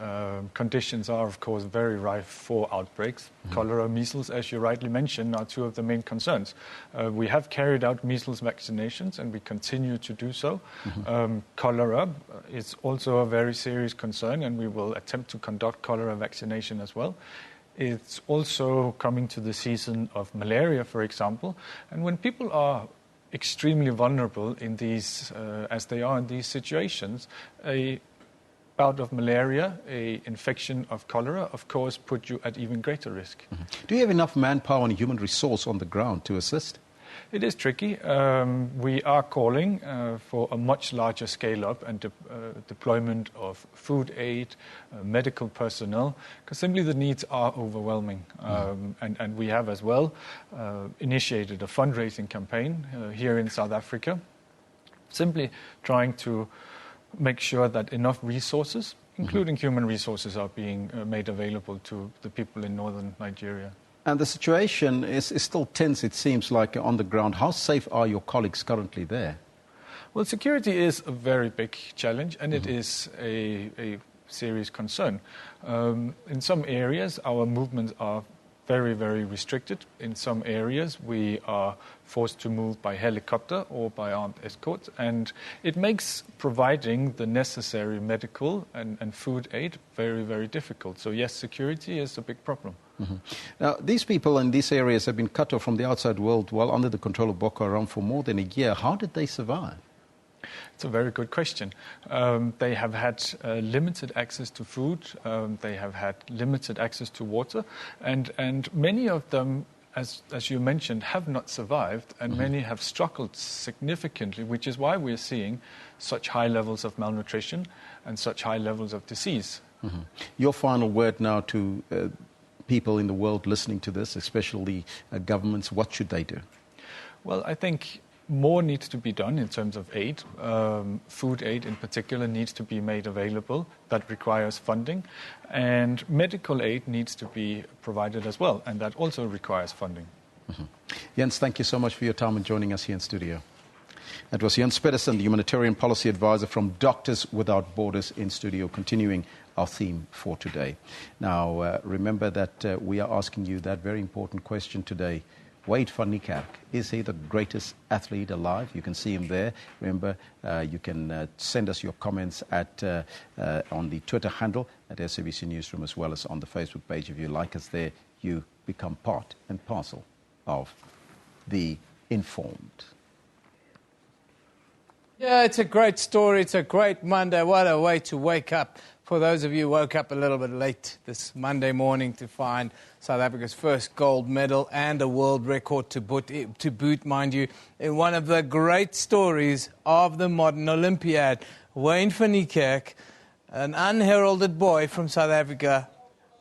conditions are, of course, very rife for outbreaks. Cholera, measles, as you rightly mentioned, are 2 of the main concerns. We have carried out measles vaccinations, and we continue to do so. Cholera is also a very serious concern, and we will attempt to conduct cholera vaccination as well. It's also coming to the season of malaria, for example. And when people are extremely vulnerable in these, as they are in these situations, a bout of malaria, an infection of cholera, of course, put you at even greater risk. Do you have enough manpower and human resource on the ground to assist? It is tricky. We are calling for a much larger scale-up and deployment of food aid, medical personnel, because simply the needs are overwhelming. And we have as well initiated a fundraising campaign here in South Africa, simply trying to make sure that enough resources, including human resources, are being made available to the people in northern Nigeria. And the situation is still tense, it seems like, on the ground. How safe are your colleagues currently there? Well, security is a very big challenge, and it is a serious concern. In some areas, our movements are very, very restricted. In some areas, we are forced to move by helicopter or by armed escorts, and it makes providing the necessary medical and food aid very, very difficult. So yes, security is a big problem. Now, these people in these areas have been cut off from the outside world while under the control of Boko Haram for more than a year. How did they survive? It's a very good question. They have had limited access to food. They have had limited access to water. And many of them, as you mentioned, have not survived, and many have struggled significantly, which is why we're seeing such high levels of malnutrition and such high levels of disease. Your final word now to people in the world listening to this, especially governments, what should they do? Well, I think more needs to be done in terms of aid. Food aid in particular needs to be made available. That requires funding. And medical aid needs to be provided as well, and that also requires funding. Jens, thank you so much for your time and joining us here in studio. That was Jens Pedersen, the Humanitarian Policy Advisor from Doctors Without Borders, in studio, continuing our theme for today. Now, remember that we are asking you that very important question today. Wade van Niekerk, is he the greatest athlete alive? You can see him there. Remember, you can send us your comments on the Twitter handle at SABC Newsroom, as well as on the Facebook page. If you like us there, you become part and parcel of the informed. Yeah, it's a great story. It's a great Monday. What a way to wake up. For those of you who woke up a little bit late this Monday morning to find South Africa's first gold medal and a world record to boot, mind you, in one of the great stories of the modern Olympiad. Wade van Niekerk, an unheralded boy from South Africa,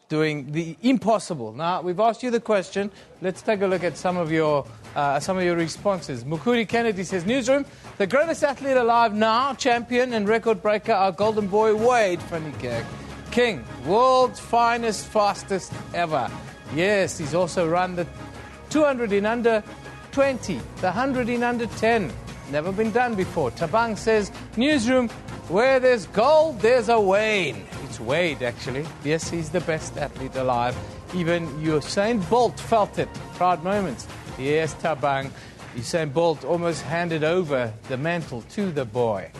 doing the impossible. Now, we've asked you the question. Let's take a look at some of your responses. Mukuri Kennedy says, Newsroom, the greatest athlete alive now, champion and record breaker, our golden boy, Wade van Niekerk. King, world's finest, fastest ever. Yes, he's also run the 200 in under 20, the 100 in under 10. Never been done before. Tabang says, Newsroom, where there's gold, there's a Wayne. It's Wade, actually. Yes, he's the best athlete alive. Even Usain Bolt felt it. Proud moments. Yes, Tabang. Usain Bolt almost handed over the mantle to the boy.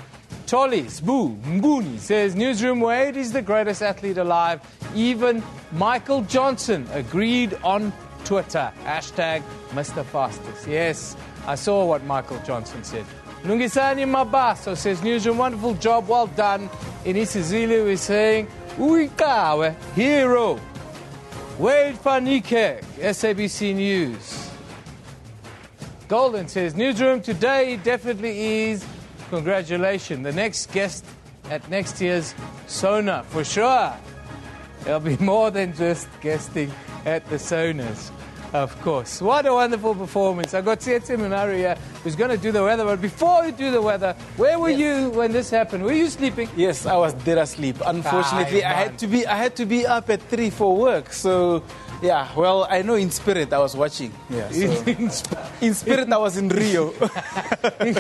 Tolly Sbu Mbuni says, Newsroom, Wade is the greatest athlete alive. Even Michael Johnson agreed on Twitter. Hashtag Mr. Fastest. Yes, I saw what Michael Johnson said. Lungisani Mabaso says, Newsroom, wonderful job, well done. In isiZulu is saying, Uikawe, hero. Wade van Niekerk, SABC News. Golden says, Newsroom, today definitely is. Congratulations. The next guest at next year's Sona, for sure. There'll be more than just guesting at the Sonas, of course. What a wonderful performance. I've got Zephany Nurse here who's going to do the weather. But before you do the weather, where were you when this happened? Were you sleeping? Yes, I was dead asleep. Unfortunately, I had to be up at 3 for work. So, yeah, well, I know in spirit I was watching. Yeah, so. In spirit I was in Rio. in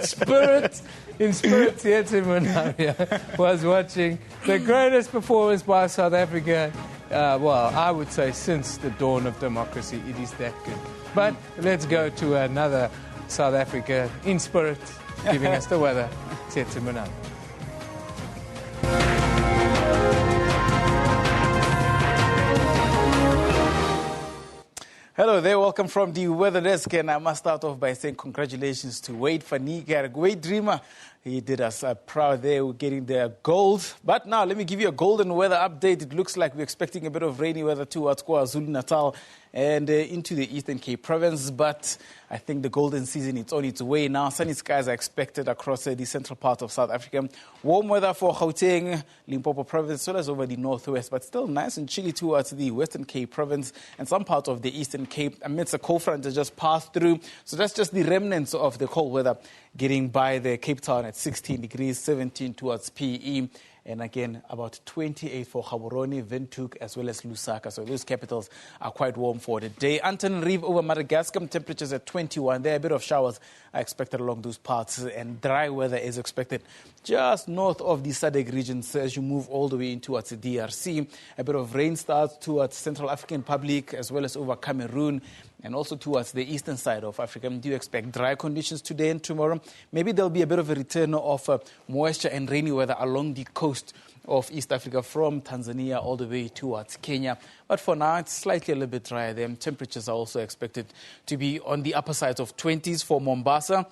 spirit, Zephany Nurse was watching the greatest performance by South Africa. Well, I would say since the dawn of democracy, it is that good. But let's go to another South Africa in spirit, giving us the weather. Zephany Nurse. Hello there, welcome from the weather desk, and I must start off by saying congratulations to Wade van Niekerk, Wade Dreamer. He did us proud there with getting the gold. But now let me give you a golden weather update. It looks like we're expecting a bit of rainy weather towards KwaZulu-Natal and into the Eastern Cape province. But I think the golden season is on its way now. Sunny skies are expected across the central part of South Africa. Warm weather for Gauteng, Limpopo province, as well as over the northwest, but still nice and chilly towards the Western Cape province and some parts of the Eastern Cape amidst a cold front that just passed through. So that's just the remnants of the cold weather getting by the Cape Town at 16 degrees, 17 towards PE. and again about 28 for Gaborone, Windhoek, as well as Lusaka. So those capitals are quite warm for the day. Antananarivo over Madagascar, temperatures at 21. There are a bit of showers are expected along those parts, and dry weather is expected just north of the SADC regions as you move all the way in towards the DRC. A bit of rain starts towards Central African Republic as well as over Cameroon and also towards the eastern side of Africa. Do you expect dry conditions today and tomorrow? Maybe there'll be a bit of a return of moisture and rainy weather along the coast of East Africa from Tanzania all the way towards Kenya. But for now, it's slightly a little bit drier there. Temperatures are also expected to be on the upper sides of 20s for Mombasa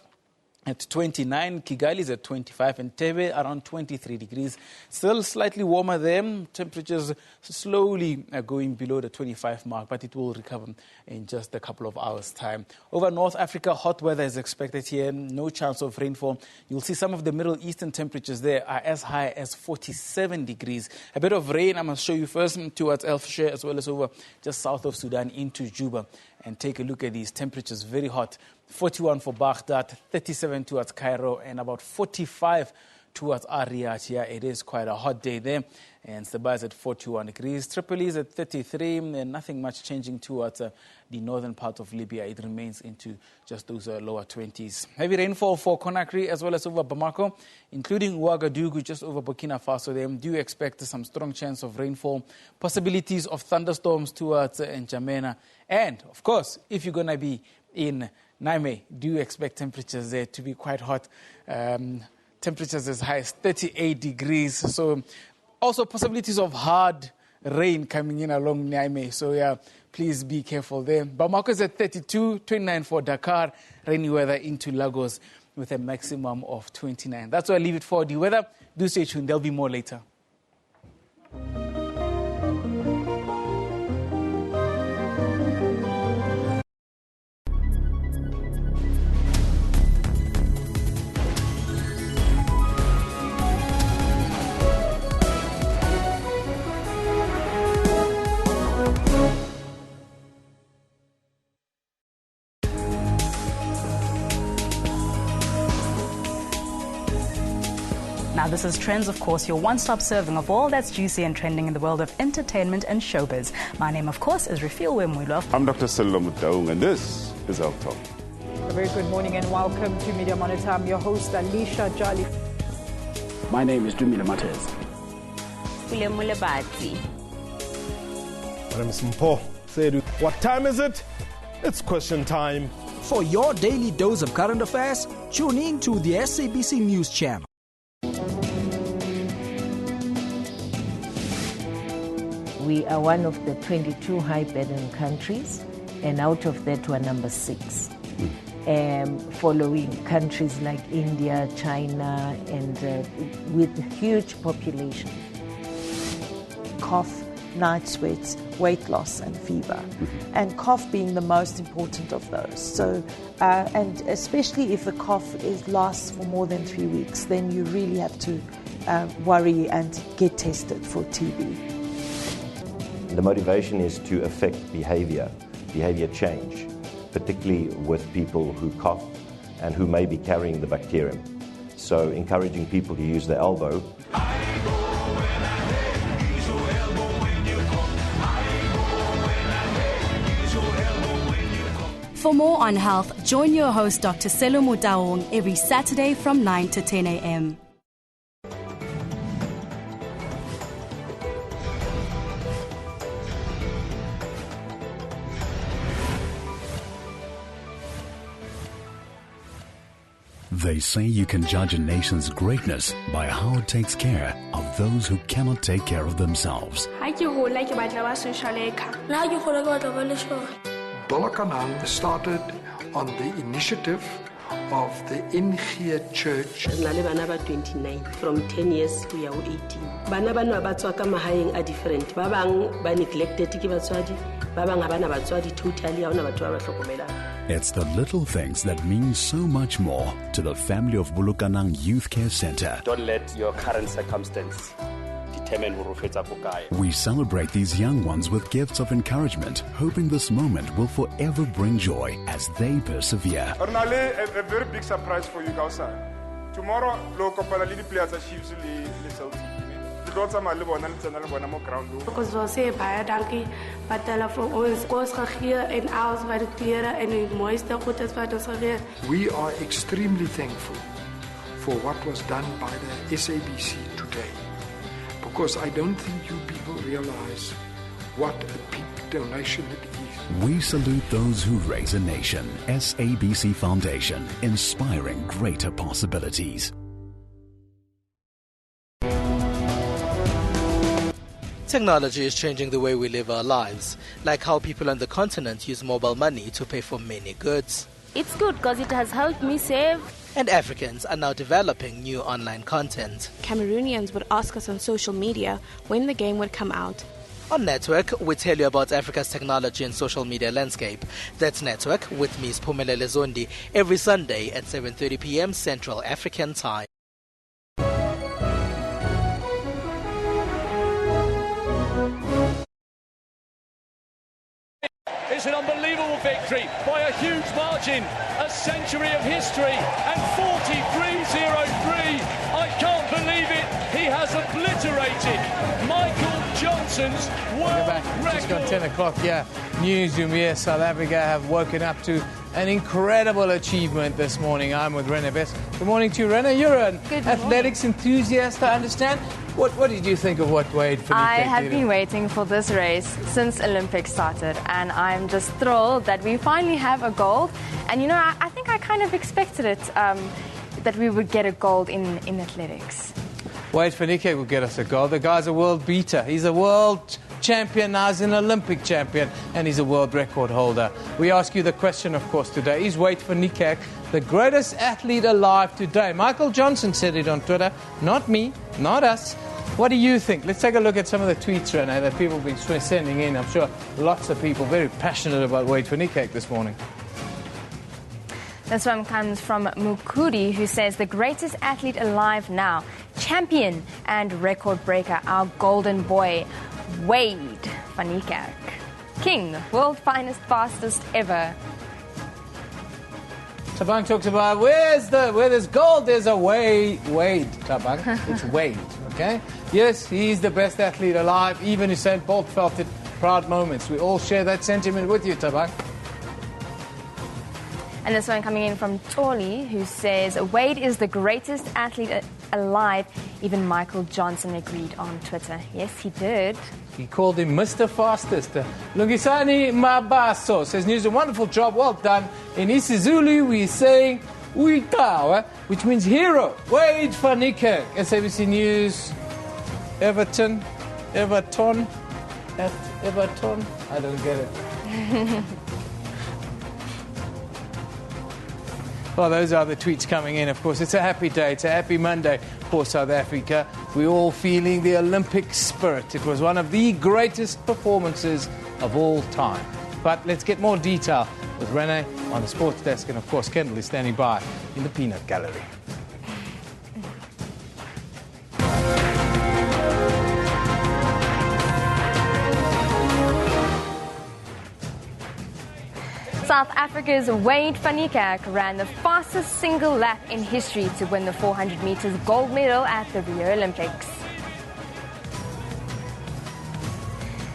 at 29, Kigali is at 25, and Tebe around 23 degrees. Still slightly warmer there. Temperatures slowly going below the 25 mark, but it will recover in just a couple of hours' time. Over North Africa, hot weather is expected here. No chance of rainfall. You'll see some of the Middle Eastern temperatures there are as high as 47 degrees. A bit of rain, I must show you first, towards El Fasher as well as over just south of Sudan into Juba. And take a look at these temperatures, very hot. 41 for Baghdad, 37 towards Cairo, and about 45 towards Riyadh. Yeah, it is quite a hot day there. And Sabah is at 41 degrees. Tripoli is at 33, and nothing much changing towards the northern part of Libya. It remains into just those lower 20s. Heavy rainfall for Conakry as well as over Bamako, including Ouagadougou, just over Burkina Faso. They do expect some strong chance of rainfall, possibilities of thunderstorms towards N'Djamena. And, of course, if you're going to be in Niamey, do expect temperatures there to be quite hot. Temperatures as high as 38 degrees. So also possibilities of hard rain coming in along Niamey. So, yeah, please be careful there. Bamako is at 32, 29 for Dakar. Rainy weather into Lagos with a maximum of 29. That's where I leave it for the weather. Do stay tuned. There'll be more later. Now, this is Trends, of course, your one-stop serving of all that's juicy and trending in the world of entertainment and showbiz. My name, of course, is Refiel Wemwilo. I'm Dr. Sello Mutaung, and this is our talk. A very good morning and welcome to Media Monitor. I'm your host, Alicia Jolly. My name is Dumile Matez. My name is Mpo. What time is it? It's question time. For your daily dose of current affairs, tune in to the SABC News Channel. We are one of the 22 high-burden countries, and out of that, we're number 6, following countries like India, China, and with huge population. Cough, night sweats, weight loss, and fever, and cough being the most important of those. So, and especially if the cough lasts for more than 3 weeks, then you really have to worry and get tested for TB. The motivation is to affect behavior change, particularly with people who cough and who may be carrying the bacterium. So encouraging people to use the elbow. For more on health, join your host Dr. Sello Mutaung every Saturday from 9 to 10 a.m. They say you can judge a nation's greatness by how it takes care of those who cannot take care of themselves. Boko Haram started on the initiative of the Ingia Church. 29 from 10 years to 18. Bana bana batswa ka mahaeng a different. Ba bang ba neglected ke batswadi, ba bang ha bana batswadi totally ha ona batho ba ba hlokomelang. It's the little things that mean so much more to the family of Bulukanang Youth Care Center. Don't let your current circumstance determine who fetsa bokae. We celebrate these young ones with gifts of encouragement, hoping this moment will forever bring joy as they persevere. A very big surprise for you guys. Tomorrow, local players are Chiefs. Ons wil sê baie dankie wat hulle vir ons kos gegee en alles wat die klere en die mooiste goed is wat ons gegee. We are extremely thankful for what was done by the SABC today, because I don't think you people realize what a big donation it is. We salute those who raise a nation. SABC Foundation, inspiring greater possibilities. Technology is changing the way we live our lives, like how people on the continent use mobile money to pay for many goods. It's good because it has helped me save. And Africans are now developing new online content. Cameroonians would ask us on social media when the game would come out. On Network, we tell you about Africa's technology and social media landscape. That's Network with Ms. Phumelele Zondi every Sunday at 7:30 p.m. Central African Time. It's an unbelievable victory by a huge margin, a century of history, and 43.03. I can't believe it. He has obliterated Michael Johnson's world record. Just gone 10 o'clock here. Newsroom here. South Africa have woken up to an incredible achievement this morning. I'm with Rene Best. Good morning to you, Rene. You're an athletics enthusiast, I understand. What did you think of what Wade Van Niekerk I have been waiting for this race since Olympics started, and I'm just thrilled that we finally have a gold. And you know, I think I kind of expected it, that we would get a gold in athletics. Wade Van Niekerk will get us a gold. The guy's a world beater. He's a world champion now, he's an Olympic champion, and he's a world record holder. We ask you the question, of course, today. Is Wade Van Niekerk the greatest athlete alive today? Michael Johnson said it on Twitter. Not me, not us. What do you think? Let's take a look at some of the tweets, Rene, that people have been sending in. I'm sure lots of people very passionate about Wade Van Niekerk this morning. This one comes from Mukudi, who says, the greatest athlete alive now, champion and record breaker, our golden boy, Wade Van Niekerk. King, world finest, fastest ever. Tabang talks about where there's gold, there's a Wade, Tabang. It's Wade, okay? Yes, he's the best athlete alive. Even Usain Bolt felt it. Proud moments. We all share that sentiment with you, Tabang. And this one coming in from Toli, who says, Wade is the greatest athlete alive. Even Michael Johnson agreed on Twitter. Yes, he did. He called him Mr. Fastest. Lungisani Mabaso says, News, a wonderful job, well done. In IsiZulu, we're saying Uitawa, which means hero. Wade Van Niekerk, SABC News, Everton. I don't get it. Well, those are the tweets coming in, of course. It's a happy day. It's a happy Monday for South Africa. We're all feeling the Olympic spirit. It was one of the greatest performances of all time. But let's get more detail with Rene on the sports desk. And, of course, Kendall is standing by in the peanut gallery. South Africa's Wade Van Niekerk ran the fastest single lap in history to win the 400 meters gold medal at the Rio Olympics.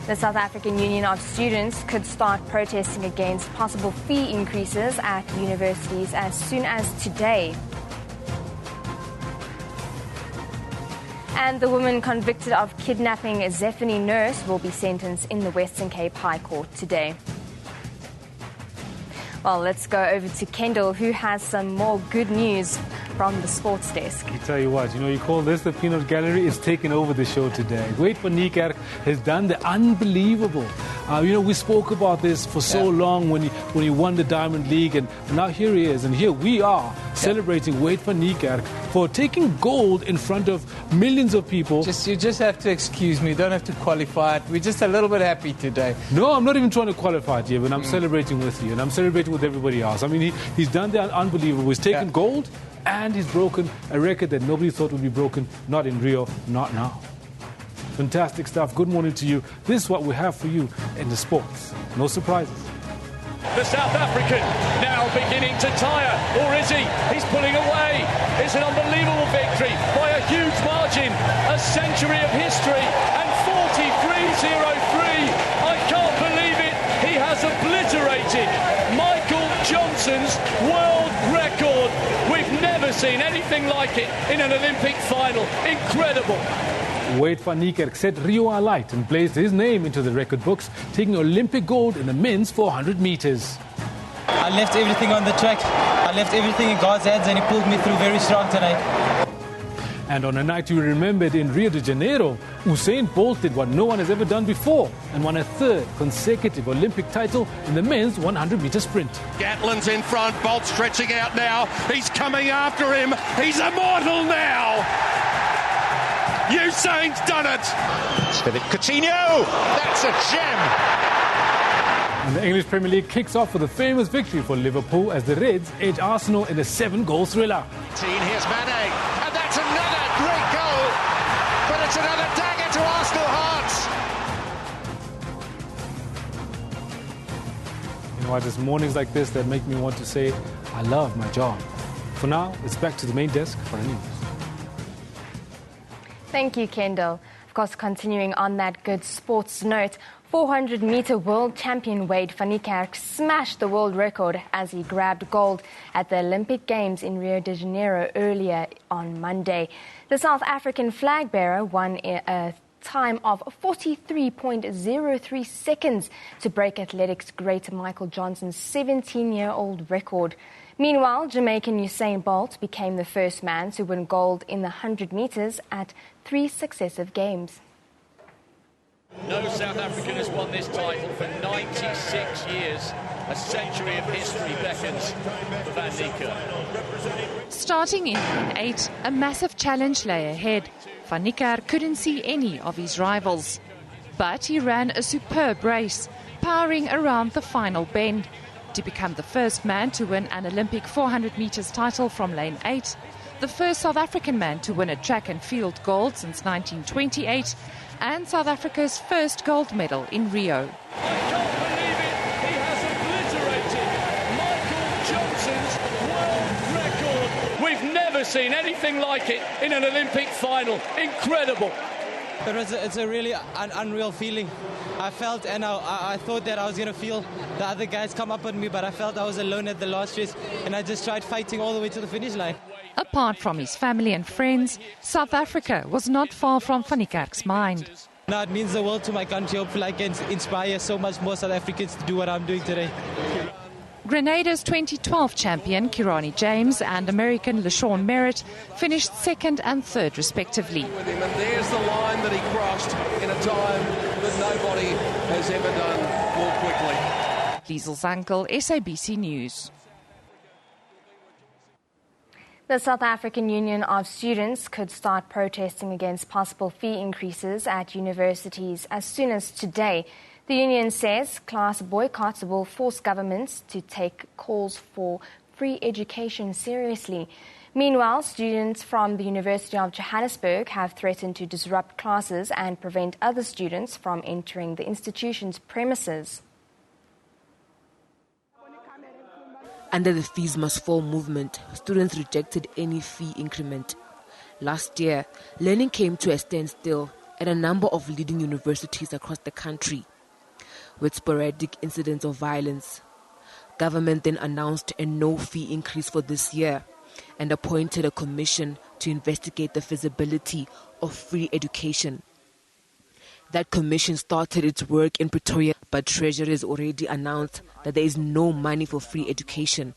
The South African Union of Students could start protesting against possible fee increases at universities as soon as today. And the woman convicted of kidnapping Zephany Nurse will be sentenced in the Western Cape High Court today. Well, let's go over to Kendall, who has some more good news from the sports desk. I tell you what, you call this the peanut gallery. It's taken over the show today. Wade Van Niekerk has done the unbelievable. We spoke about this for so long when he won the Diamond League, and now here he is, and here we are celebrating Wade Van Niekerk for taking gold in front of millions of people. You just have to excuse me. You don't have to qualify it. We're just a little bit happy today. No, I'm not even trying to qualify it here, but I'm celebrating with you, and I'm celebrating with everybody else. I mean, he's done the unbelievable. He's taken gold, and he's broken a record that nobody thought would be broken. Not in Rio, not now. Fantastic stuff. Good morning to you. This is what we have for you in the sports. No surprises. The South African now beginning to tire, or is he? He's pulling away. It's an unbelievable victory by a huge margin, a century of history, and 43.03. I can't believe it. He has obliterated Michael Johnson's world record. We've never seen anything like it in an Olympic final. Incredible. Wade van Niekerk set Rio alight and placed his name into the record books, taking Olympic gold in the men's 400 meters. I left everything on the track. I left everything in God's hands, and He pulled me through very strong tonight. And on a night you remembered in Rio de Janeiro, Usain Bolt did what no one has ever done before and won a third consecutive Olympic title in the men's 100-meter sprint. Gatlin's in front, Bolt stretching out now. He's coming after him. He's immortal now. Usain's done it. Philip Coutinho, that's a gem. And the English Premier League kicks off with a famous victory for Liverpool as the Reds edge Arsenal in a 7-goal thriller. Here's Mane, and that's another great goal, but it's another dagger to Arsenal hearts. You know what, it's mornings like this that make me want to say, I love my job. For now, it's back to the main desk for the news. Thank you, Kendall. Of course, continuing on that good sports note, 400-meter world champion Wade van Niekerk smashed the world record as he grabbed gold at the Olympic Games in Rio de Janeiro earlier on Monday. The South African flag bearer won a time of 43.03 seconds to break athletics great Michael Johnson's 17-year-old record. Meanwhile, Jamaican Usain Bolt became the first man to win gold in the 100 meters at 3 successive games. No South African has won this title for 96 years. A century of history beckons for Van Niekerk. Starting in lane 8, a massive challenge lay ahead. Van Niekerk couldn't see any of his rivals. But he ran a superb race, powering around the final bend to become the first man to win an Olympic 400 meters title from lane 8, the first South African man to win a track and field gold since 1928, and South Africa's first gold medal in Rio. I can't believe it. He has obliterated Michael Johnson's world record. We've never seen anything like it in an Olympic final. Incredible. It's a really unreal feeling. I felt, and I thought that I was going to feel the other guys come up on me, but I felt I was alone at the last race, and I just tried fighting all the way to the finish line. Apart from his family and friends, South Africa was not far from Van Niekerk's mind. Now it means the world to my country. Hopefully I can inspire so much more South Africans to do what I'm doing today. Grenada's 2012 champion Kirani James and American LaShawn Merritt finished second and third respectively. And there's the line that he crossed in a time that nobody has ever done more quickly. Liesel's uncle, SABC News. The South African Union of Students could start protesting against possible fee increases at universities as soon as today. The union says class boycotts will force governments to take calls for free education seriously. Meanwhile, students from the University of Johannesburg have threatened to disrupt classes and prevent other students from entering the institution's premises. Under the Fees Must Fall movement, students rejected any fee increment. Last year, learning came to a standstill at a number of leading universities across the country, with sporadic incidents of violence. Government then announced a no-fee increase for this year and appointed a commission to investigate the feasibility of free education. That commission started its work in Pretoria, but Treasury has already announced that there is no money for free education.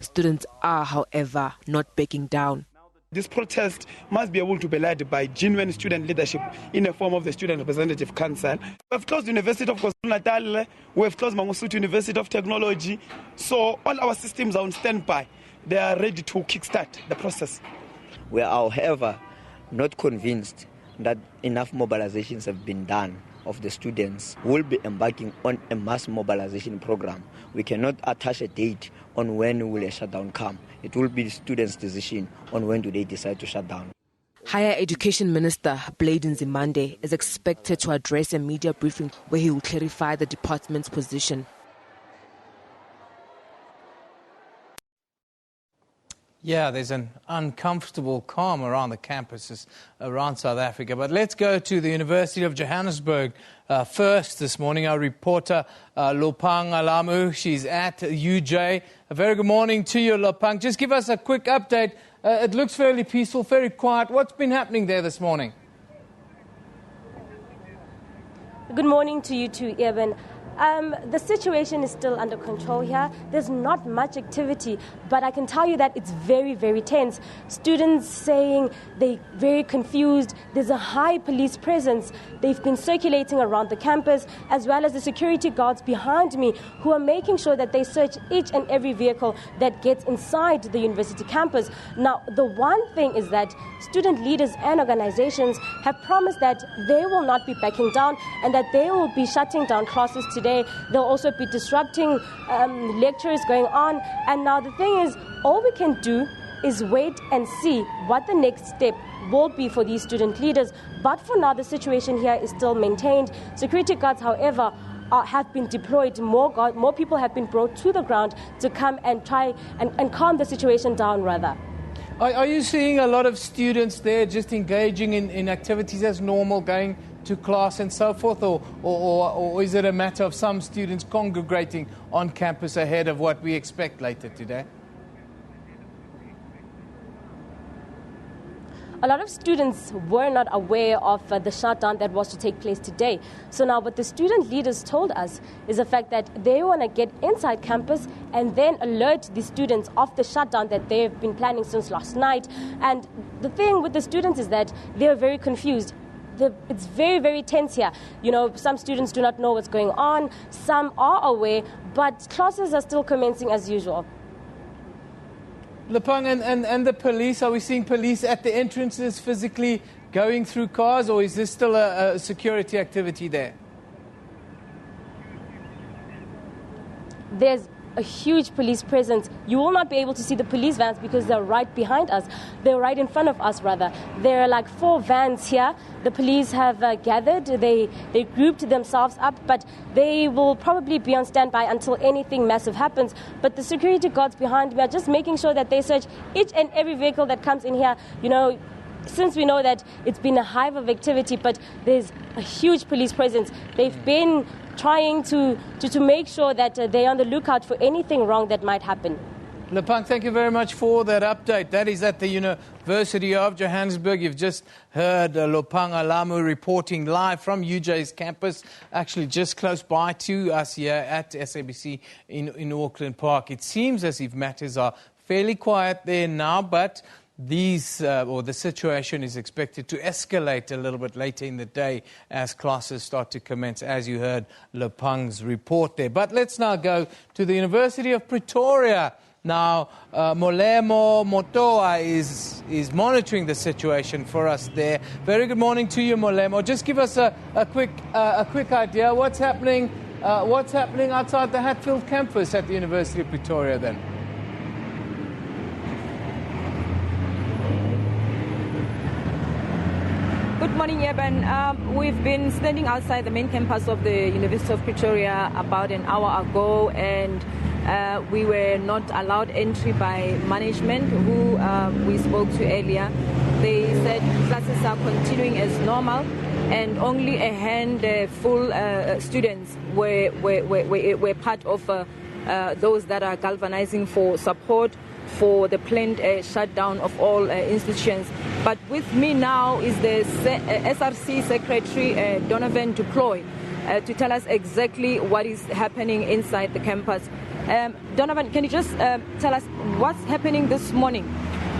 Students are, however, not backing down. This protest must be able to be led by genuine student leadership in the form of the Student Representative Council. We have closed the University of KwaZulu-Natal, we have closed Mangosuthu University of Technology, so all our systems are on standby. They are ready to kickstart the process. We are, however, not convinced that enough mobilizations have been done of the students. We'll be embarking on a mass mobilization program. We cannot attach a date on when will a shutdown come. It will be the students' decision on when do they decide to shut down. Higher Education Minister Bladen Zimande is expected to address a media briefing where he will clarify the department's position. Yeah, there's an uncomfortable calm around the campuses around South Africa. But let's go to the University of Johannesburg first this morning. Our reporter, Lopang Alamu, she's at UJ. A very good morning to you, Lopang. Just give us a quick update. It looks fairly peaceful, very quiet. What's been happening there this morning? Good morning to you too, Eben. The situation is still under control here. There's not much activity, but I can tell you that it's very, very tense. Students saying they're very confused. There's a high police presence. They've been circulating around the campus, as well as the security guards behind me, who are making sure that they search each and every vehicle that gets inside the university campus. Now, the one thing is that student leaders and organizations have promised that they will not be backing down and that they will be shutting down classes today. They'll also be disrupting lectures going on. And now the thing is, all we can do is wait and see what the next step will be for these student leaders. But for now, the situation here is still maintained. Security guards, however, have been deployed. More people have been brought to the ground to come and try and calm the situation down, rather. Are you seeing a lot of students there just engaging in activities as normal, going to class and so forth, or is it a matter of some students congregating on campus ahead of what we expect later today? A lot of students were not aware of the shutdown that was to take place today. So now what the student leaders told us is the fact that they want to get inside campus and then alert the students of the shutdown that they've been planning since last night. And the thing with the students is that they're very confused. It's very, very tense here. You know, some students do not know what's going on. Some are aware, but classes are still commencing as usual. Lepang, and the police, are we seeing police at the entrances physically going through cars, or is this still a security activity there? There's a huge police presence. You will not be able to see the police vans because they're right behind us. They're right in front of us, rather. There are like 4 vans here. The police have gathered. They grouped themselves up, but they will probably be on standby until anything massive happens. But the security guards behind me are just making sure that they search each and every vehicle that comes in here. You know, since we know that it's been a hive of activity, but there's a huge police presence. They've been trying to make sure that they're on the lookout for anything wrong that might happen. Lepang, thank you very much for that update. That is at the University of Johannesburg. You've just heard Lopang Alamu reporting live from UJ's campus, actually just close by to us here at SABC in Auckland Park. It seems as if matters are fairly quiet there now, but the situation is expected to escalate a little bit later in the day as classes start to commence, as you heard Lepang's report there. But let's now go to the University of Pretoria. Now, Molemo Motoa is monitoring the situation for us there. Very good morning to you, Molemo. Just give us a quick idea. What's happening outside the Hatfield campus at the University of Pretoria then? Good morning, Eben. We've been standing outside the main campus of the University of Pretoria about an hour ago, and we were not allowed entry by management, who we spoke to earlier. They said classes are continuing as normal, and only a handful students were part of those that are galvanizing for support for the planned shutdown of all institutions. But with me now is the SRC Secretary Donovan Duploy to tell us exactly what is happening inside the campus. Donovan, can you just tell us what's happening this morning?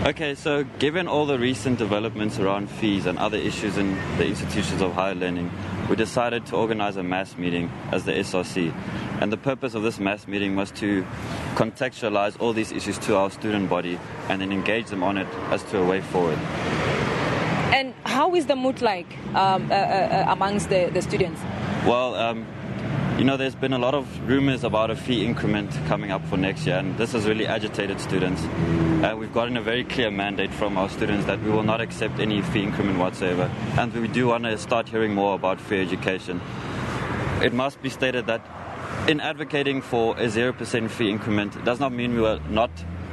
Okay, so given all the recent developments around fees and other issues in the institutions of higher learning, we decided to organize a mass meeting as the SRC. And the purpose of this mass meeting was to contextualize all these issues to our student body and then engage them on it as to a way forward. And how is the mood like amongst the students? Well, there's been a lot of rumors about a fee increment coming up for next year, and this has really agitated students. We've gotten a very clear mandate from our students that we will not accept any fee increment whatsoever, and we do want to start hearing more about fair education. It must be stated that in advocating for a 0% fee increment, it does not mean we are not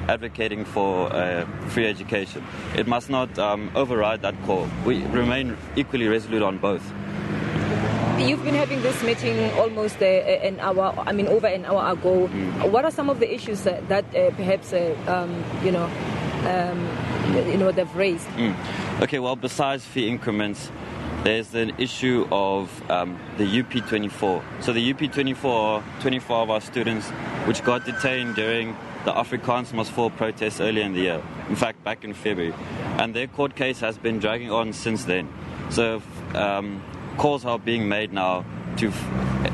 advocating for free education. It must not override that call. We remain equally resolute on both. You've been having this meeting almost an hour, over an hour ago. What are some of the issues that perhaps, they've raised? Okay, well, besides fee increments, there's an issue of the UP24. So the UP24 are 24 of our students which got detained during the Afrikaans Must Fall protests earlier in the year. In fact, back in February. And their court case has been dragging on since then. So calls are being made now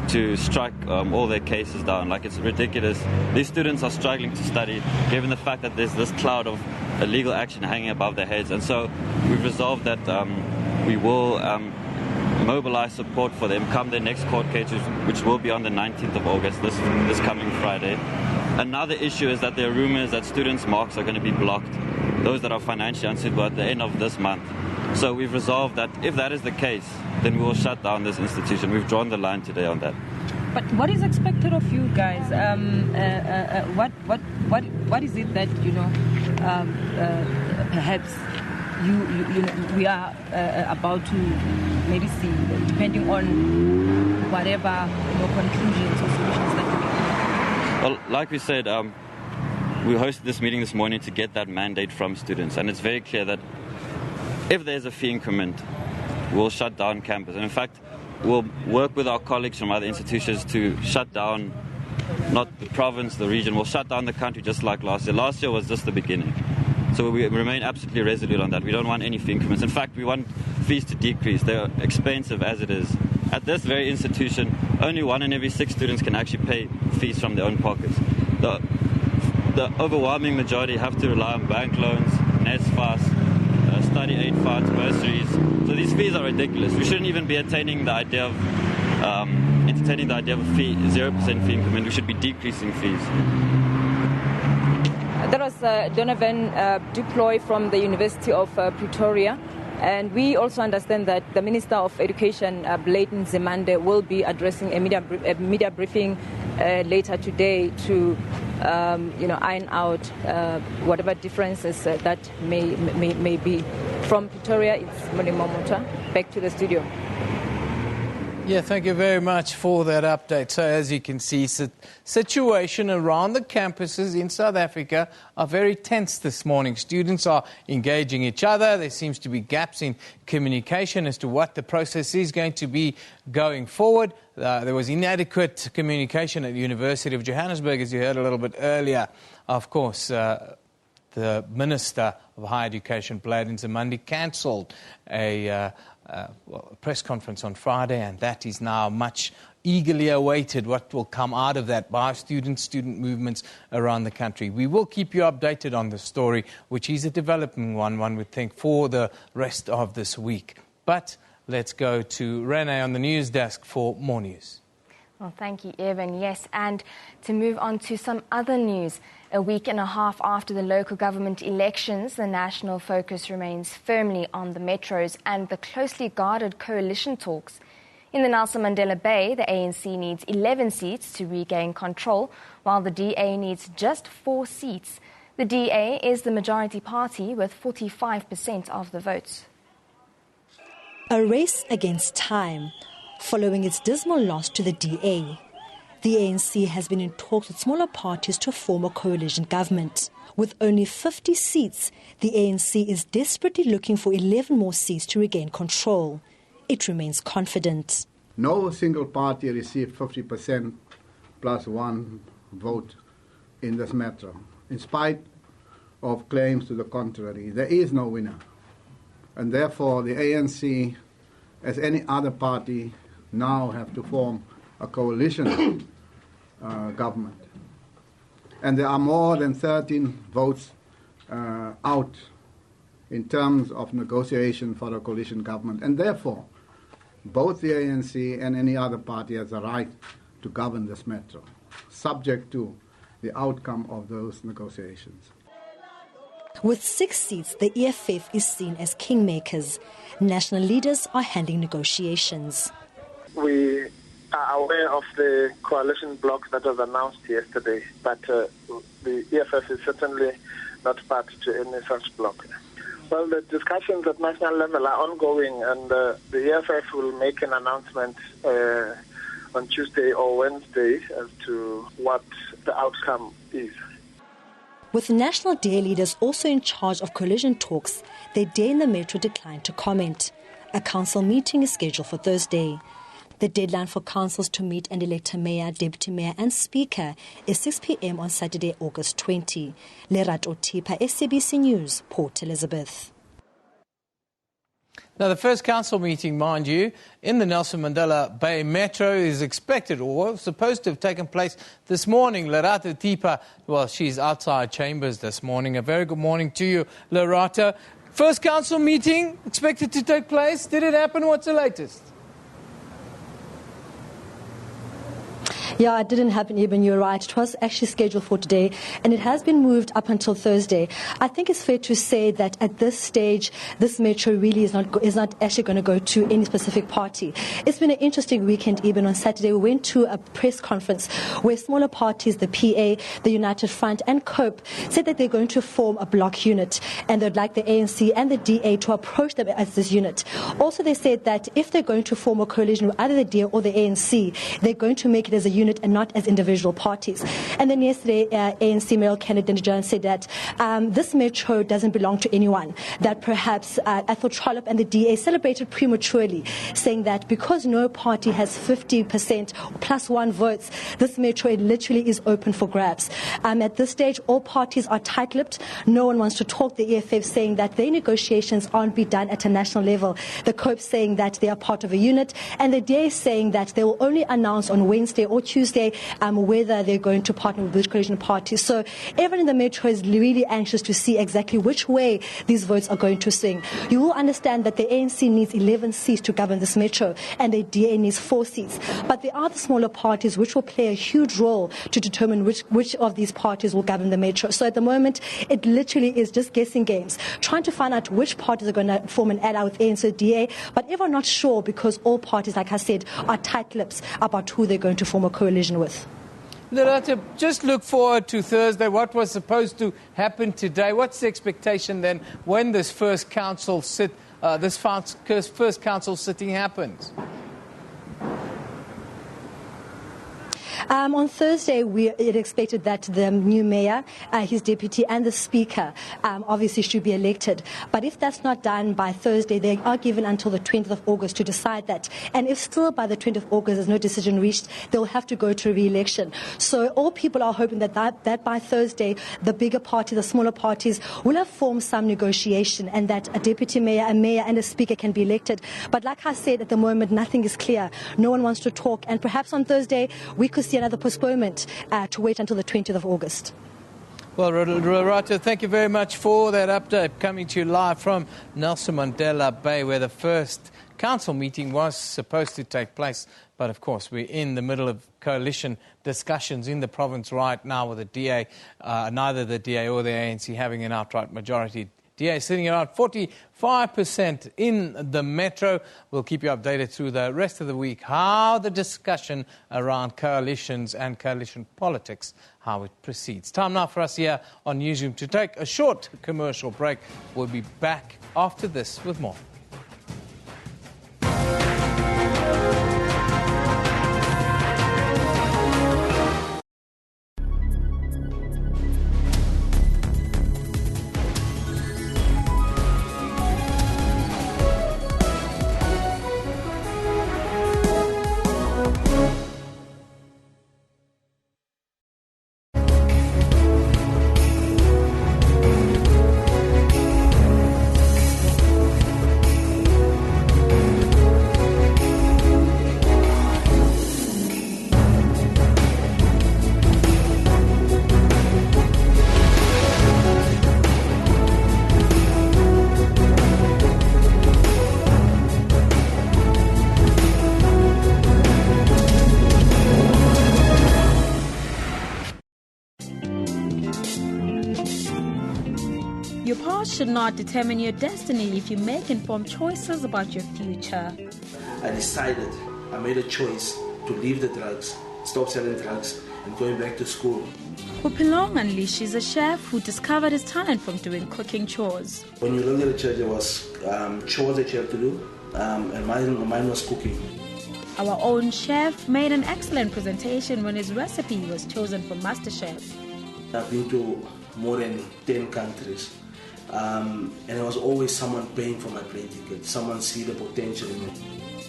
to strike all their cases down. Like, it's ridiculous. These students are struggling to study given the fact that there's this cloud of illegal action hanging above their heads. And so we've resolved that we will mobilize support for them come their next court case, which will be on the 19th of August, this coming Friday. Another issue is that there are rumors that students' marks are going to be blocked, those that are financially unsuitable, at the end of this month. So we've resolved that if that is the case, then we will shut down this institution. We've drawn the line today on that. But what is expected of you guys? What is it that perhaps we are about to maybe see, depending on whatever conclusions or solutions that you make? Well, like we said, we hosted this meeting this morning to get that mandate from students, and it's very clear that if there's a fee increment, we'll shut down campus. And in fact, we'll work with our colleagues from other institutions to shut down, not the province, the region, we'll shut down the country just like last year. Last year was just the beginning. So we remain absolutely resolute on that. We don't want any fee increments. In fact, we want fees to decrease. They're expensive as it is. At this very institution, only 1 in every 6 students can actually pay fees from their own pockets. The overwhelming majority have to rely on bank loans, NSFAS, study aid funds, bursaries. So these fees are ridiculous. We shouldn't even be entertaining the idea of a fee, 0% fee increment. We should be decreasing fees. That was Donovan Duploy from the University of Pretoria. And we also understand that the Minister of Education, Bladen Zemande, will be addressing a media briefing later today to iron out whatever differences that may be. From Pretoria, it's Moni Momota. Back to the studio. Yeah, thank you very much for that update. So as you can see, situation around the campuses in South Africa are very tense this morning. Students are engaging each other. There seems to be gaps in communication as to what the process is going to be going forward. There was inadequate communication at the University of Johannesburg, as you heard a little bit earlier. Of course, the Minister of Higher Education, Bladen Zemande, cancelled a press conference on Friday, and that is now much eagerly awaited, what will come out of that by student movements around the country. We will keep you updated on the story, which is a developing one would think, for the rest of this week. But let's go to Renee on the news desk for more news. Well, thank you, Evan. Yes, and to move on to some other news. A week and a half after the local government elections, the national focus remains firmly on the metros and the closely guarded coalition talks. In the Nelson Mandela Bay, the ANC needs 11 seats to regain control, while the DA needs just 4 seats. The DA is the majority party with 45% of the votes. A race against time, following its dismal loss to the DA. The ANC has been in talks with smaller parties to form a coalition government. With only 50 seats, the ANC is desperately looking for 11 more seats to regain control. It remains confident. No single party received 50% plus 1 vote in this matter. In spite of claims to the contrary, there is no winner. And therefore, the ANC, as any other party, now have to form a coalition government. And there are more than 13 votes out in terms of negotiation for a coalition government. And therefore, both the ANC and any other party has a right to govern this matter, subject to the outcome of those negotiations. With 6 seats, the EFF is seen as kingmakers. National leaders are handling negotiations. We are aware of the coalition bloc that was announced yesterday, but the EFF is certainly not part to any such bloc. Well, the discussions at national level are ongoing, and the EFF will make an announcement on Tuesday or Wednesday as to what the outcome is. With national DA leaders also in charge of coalition talks, the DA in the Metro declined to comment. A council meeting is scheduled for Thursday. The deadline for councils to meet and elect a mayor, deputy mayor and speaker is 6 p.m. on Saturday, August 20. Lerato Tipa, SABC News, Port Elizabeth. Now, the first council meeting, mind you, in the Nelson Mandela Bay Metro is expected or was supposed to have taken place this morning. Lerato Tipa, well, she's outside chambers this morning. A very good morning to you, Lerato. First council meeting expected to take place. Did it happen? What's the latest? Yeah, it didn't happen, Eben, you're right. It was actually scheduled for today, and it has been moved up until Thursday. I think it's fair to say that at this stage, this metro really is not actually going to go to any specific party. It's been an interesting weekend, Eben. On Saturday, we went to a press conference where smaller parties, the PA, the United Front, and COPE, said that they're going to form a bloc unit, and they'd like the ANC and the DA to approach them as this unit. Also, they said that if they're going to form a coalition with either the DA or the ANC, they're going to make it as a unit and not as individual parties. And then yesterday, ANC mayoral candidate Jones said that this metro doesn't belong to anyone, that perhaps Ethel Trollop and the DA celebrated prematurely, saying that because no party has 50% plus one votes, this metro literally is open for grabs. At this stage, all parties are tight-lipped. No one wants to talk. The EFF saying that their negotiations aren't be done at a national level. The COPE saying that they are part of a unit, and the DA saying that they will only announce on Wednesday or Tuesday whether they're going to partner with which coalition parties. So everyone in the metro is really anxious to see exactly which way these votes are going to swing. You will understand that the ANC needs 11 seats to govern this metro, and the DA needs 4 seats. But there are the smaller parties which will play a huge role to determine which of these parties will govern the metro. So at the moment, it literally is just guessing games, trying to find out which parties are going to form an ally with ANC or DA, but everyone not sure because all parties, like I said, are tight-lipped about who they're going to form a coalition with. Lerato, just look forward to Thursday. What was supposed to happen today? What's the expectation then when this first council sitting happens? On Thursday, it expected that the new mayor, his deputy and the speaker obviously should be elected. But if that's not done by Thursday, they are given until the 20th of August to decide that. And if still by the 20th of August there's no decision reached, they'll have to go to a re-election. So all people are hoping that by Thursday, the bigger parties, the smaller parties, will have formed some negotiation and that a deputy mayor, a mayor and a speaker can be elected. But like I said, at the moment, nothing is clear. No one wants to talk. And perhaps on Thursday, we could see another postponement to wait until the 20th of August. Well, Lerato, thank you very much for that update, coming to you live from Nelson Mandela Bay, where the first council meeting was supposed to take place. But, of course, we're in the middle of coalition discussions in the province right now with the DA, neither the DA or the ANC having an outright majority. DA sitting around 45% in the metro. We'll keep you updated through the rest of the week how the discussion around coalitions and coalition politics, how it proceeds. Time now for us here on Newsroom to take a short commercial break. We'll be back after this with more. Your past should not determine your destiny if you make informed choices about your future. I made a choice to leave the drugs, stop selling drugs, and going back to school. Pupilong unleashes a chef who discovered his talent from doing cooking chores. When you learn at the church, there was chores that you have to do, and mine was cooking. Our own chef made an excellent presentation when his recipe was chosen for MasterChef. I've been to more than 10 countries, and there was always someone paying for my plane ticket, someone see the potential in it.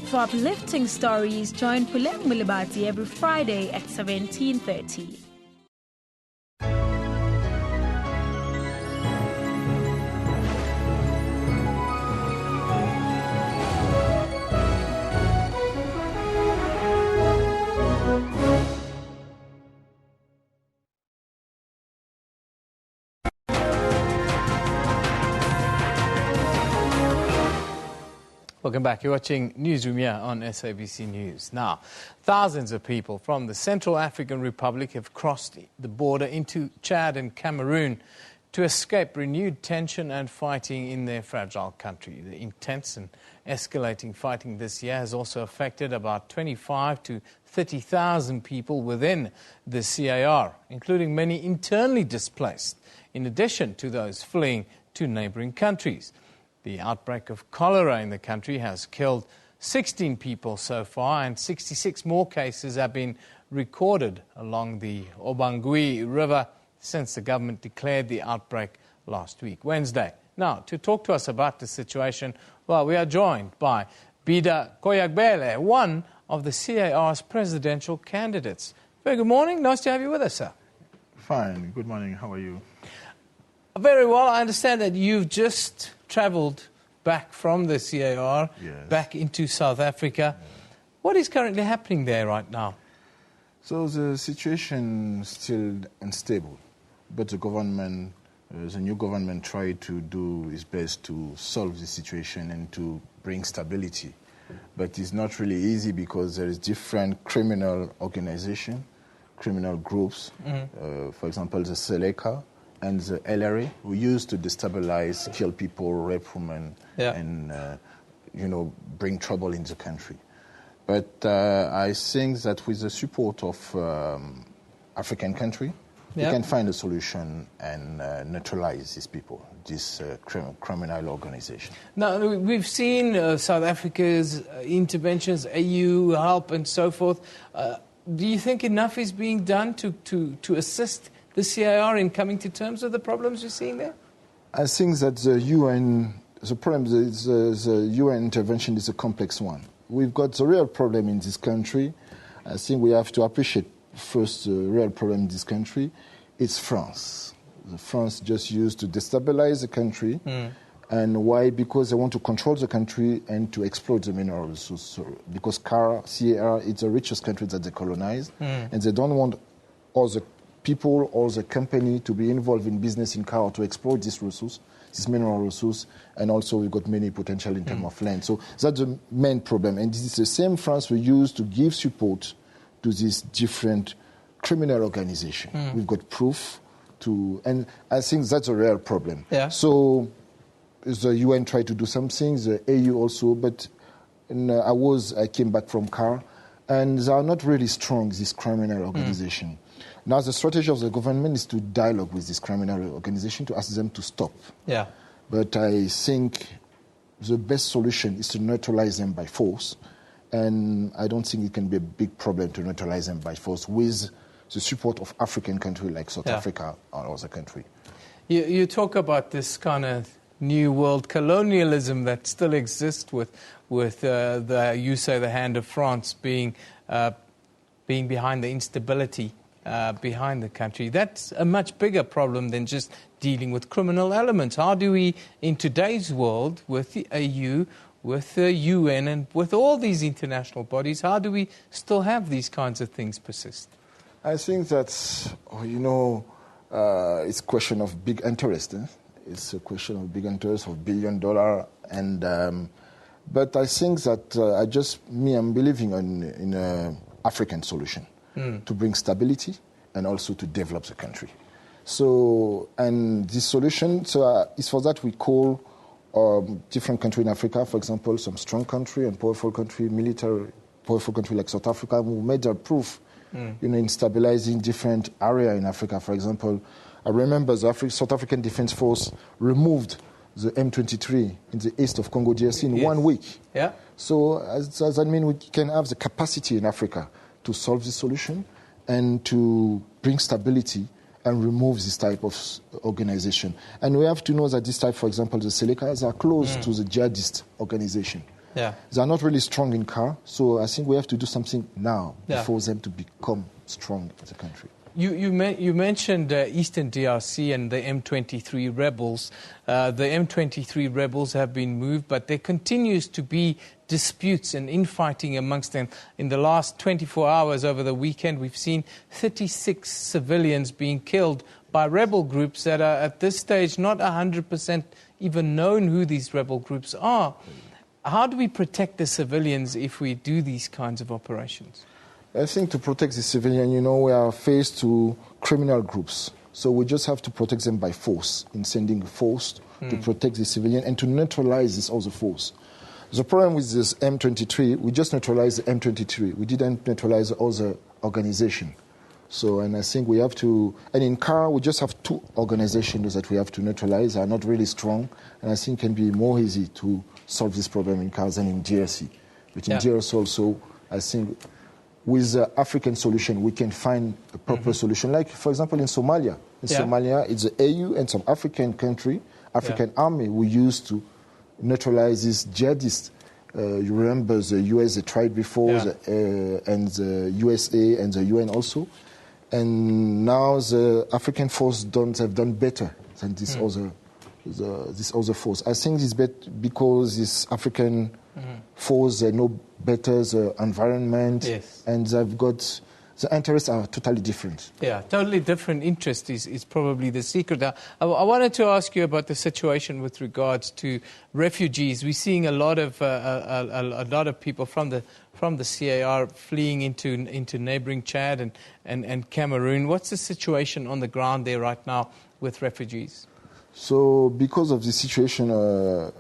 For uplifting stories, join Puleng Mulibati every Friday at 17:30. Welcome back. You're watching Newsroom here on SABC News. Now, thousands of people from the Central African Republic have crossed the border into Chad and Cameroon to escape renewed tension and fighting in their fragile country. The intense and escalating fighting this year has also affected about 25 to 30,000 people within the CAR, including many internally displaced, in addition to those fleeing to neighboring countries. The outbreak of cholera in the country has killed 16 people so far, and 66 more cases have been recorded along the Obangui River since the government declared the outbreak last week, Wednesday. Now, to talk to us about the situation, well, we are joined by Bida Koyagbele, one of the CAR's presidential candidates. Very good morning. Nice to have you with us, sir. Fine. Good morning. How are you? Very well. I understand that you've just travelled back from the CAR, back into South Africa. What is currently happening there right now? So the situation is still unstable, but the government, the new government, tried to do its best to solve the situation and to bring stability. But it's not really easy because there is different criminal organizations, criminal groups. For example, the Seleka and the LRA, who used to destabilize, kill people, rape women, and bring trouble in the country. But I think that with the support of African country, we can find a solution and neutralize these people, this criminal organization. Now, we've seen South Africa's interventions, AU help and so forth. Do you think enough is being done to assist the CAR in coming to terms with the problems you're seeing there? I think that the UN intervention is a complex one. We've got the real problem in this country. I think we have to appreciate first the real problem in this country. It's France. France just used to destabilize the country. And why? Because they want to control the country and to exploit the mineral resources. Because CAR is the richest country that they colonized, and they don't want all the people or the company to be involved in business in CAR to exploit this resource, this mineral resource, and also we've got many potential in terms of land. So that's the main problem. And this is the same France we use to give support to these different criminal organizations. We've got proof and I think that's a real problem. So the UN tried to do something, the AU also, but I came back from CAR, and they are not really strong, this criminal organization. Now the strategy of the government is to dialogue with this criminal organization to ask them to stop. But I think the best solution is to neutralize them by force, and I don't think it can be a big problem to neutralize them by force with the support of African countries like South Africa or other countries. You talk about this kind of new world colonialism that still exists with the hand of France being behind the instability behind the country. That's a much bigger problem than just dealing with criminal elements. How do we, in today's world, with the AU, with the UN, and with all these international bodies, how do we still have these kinds of things persist? I think that's, it's a question of big interest. It's a question of big interest of $1 billion. And but I think that I'm believing in an African solution to bring stability and also to develop the country. So, and this solution, is for that we call different countries in Africa, for example, some strong country and powerful country, military powerful country like South Africa, we made our proof, in stabilizing different areas in Africa. For example, I remember the South African Defense Force removed the M23 in the east of Congo DRC in 1 week. Yeah. So does that mean we can have the capacity in Africa to solve this solution and to bring stability and remove this type of organization? And we have to know that this type, for example, the Selekas are close to the jihadist organization. Yeah. They are not really strong in car, so I think we have to do something now before them to become strong in the country. You mentioned Eastern DRC and the M23 rebels. The M23 rebels have been moved, but there continues to be disputes and infighting amongst them. In the last 24 hours over the weekend, we've seen 36 civilians being killed by rebel groups that are at this stage not 100% even known who these rebel groups are. How do we protect the civilians if we do these kinds of operations? I think to protect the civilian, we are faced to criminal groups. So we just have to protect them by force, in sending force to protect the civilian and to neutralize this other force. The problem with this M23, we just neutralized the M23. We didn't neutralize the other organization. So, and I think we have to, and in CAR, we just have 2 organizations that we have to neutralize. They are not really strong, and I think it can be more easy to solve this problem in CAR than in DRC. But in DRC also, I think with the African solution, we can find a proper solution. Like, for example, in Somalia. In Somalia, it's the AU and some African country, African army, we used to neutralize these jihadists. You remember the US, they tried before, and the USA and the UN also. And now the African force have done better than this other force. I think it's better because this African force, they know better the environment, and they've got, the interests are totally different. Yeah, totally different interest is probably the secret. I wanted to ask you about the situation with regards to refugees. We're seeing a lot of people from the CAR fleeing into neighboring Chad and Cameroon. What's the situation on the ground there right now with refugees? So because of the situation,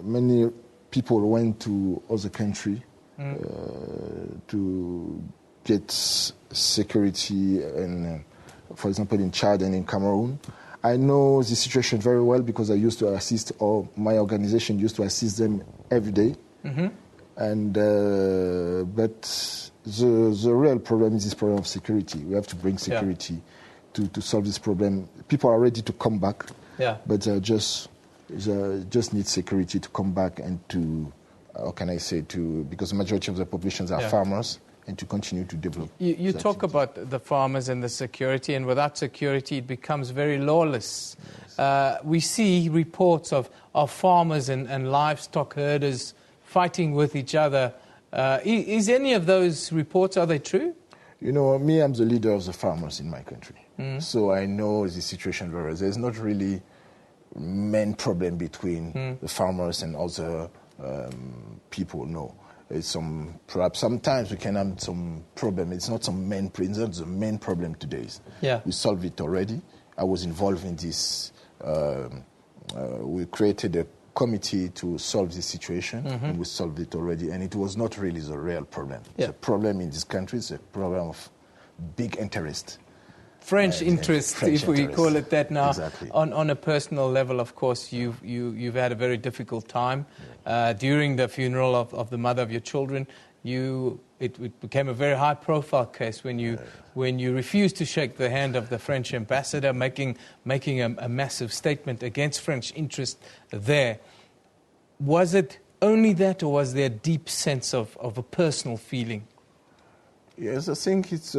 many people went to other countries to get security, and for example in Chad and in Cameroon. I know the situation very well because I used to assist, or my organization used to assist them every day. And but the real problem is this problem of security. We have to bring security to solve this problem. People are ready to come back, but just need security to come back and to, how can I say, because the majority of the populations are farmers, and to continue to develop. You talk about the farmers and the security, and without security it becomes very lawless. We see reports of farmers and livestock herders fighting with each other. Is any of those reports, are they true? Me, I'm the leader of the farmers in my country. So I know the situation very well. There's not really main problem between the farmers and other people, no. It's perhaps sometimes we can have some problem. It's not the main problem today. We solved it already. I was involved in this. We created a committee to solve this situation, and we solved it already. And it was not really the real problem. The problem in this country is a problem of big interest. French interest, if we call it that now. Exactly. On a personal level, of course, you've had a very difficult time. During the funeral of the mother of your children, it became a very high-profile case when you refused to shake the hand of the French ambassador, making a massive statement against French interest there. Was it only that, or was there a deep sense of a personal feeling? Yes, I think it's...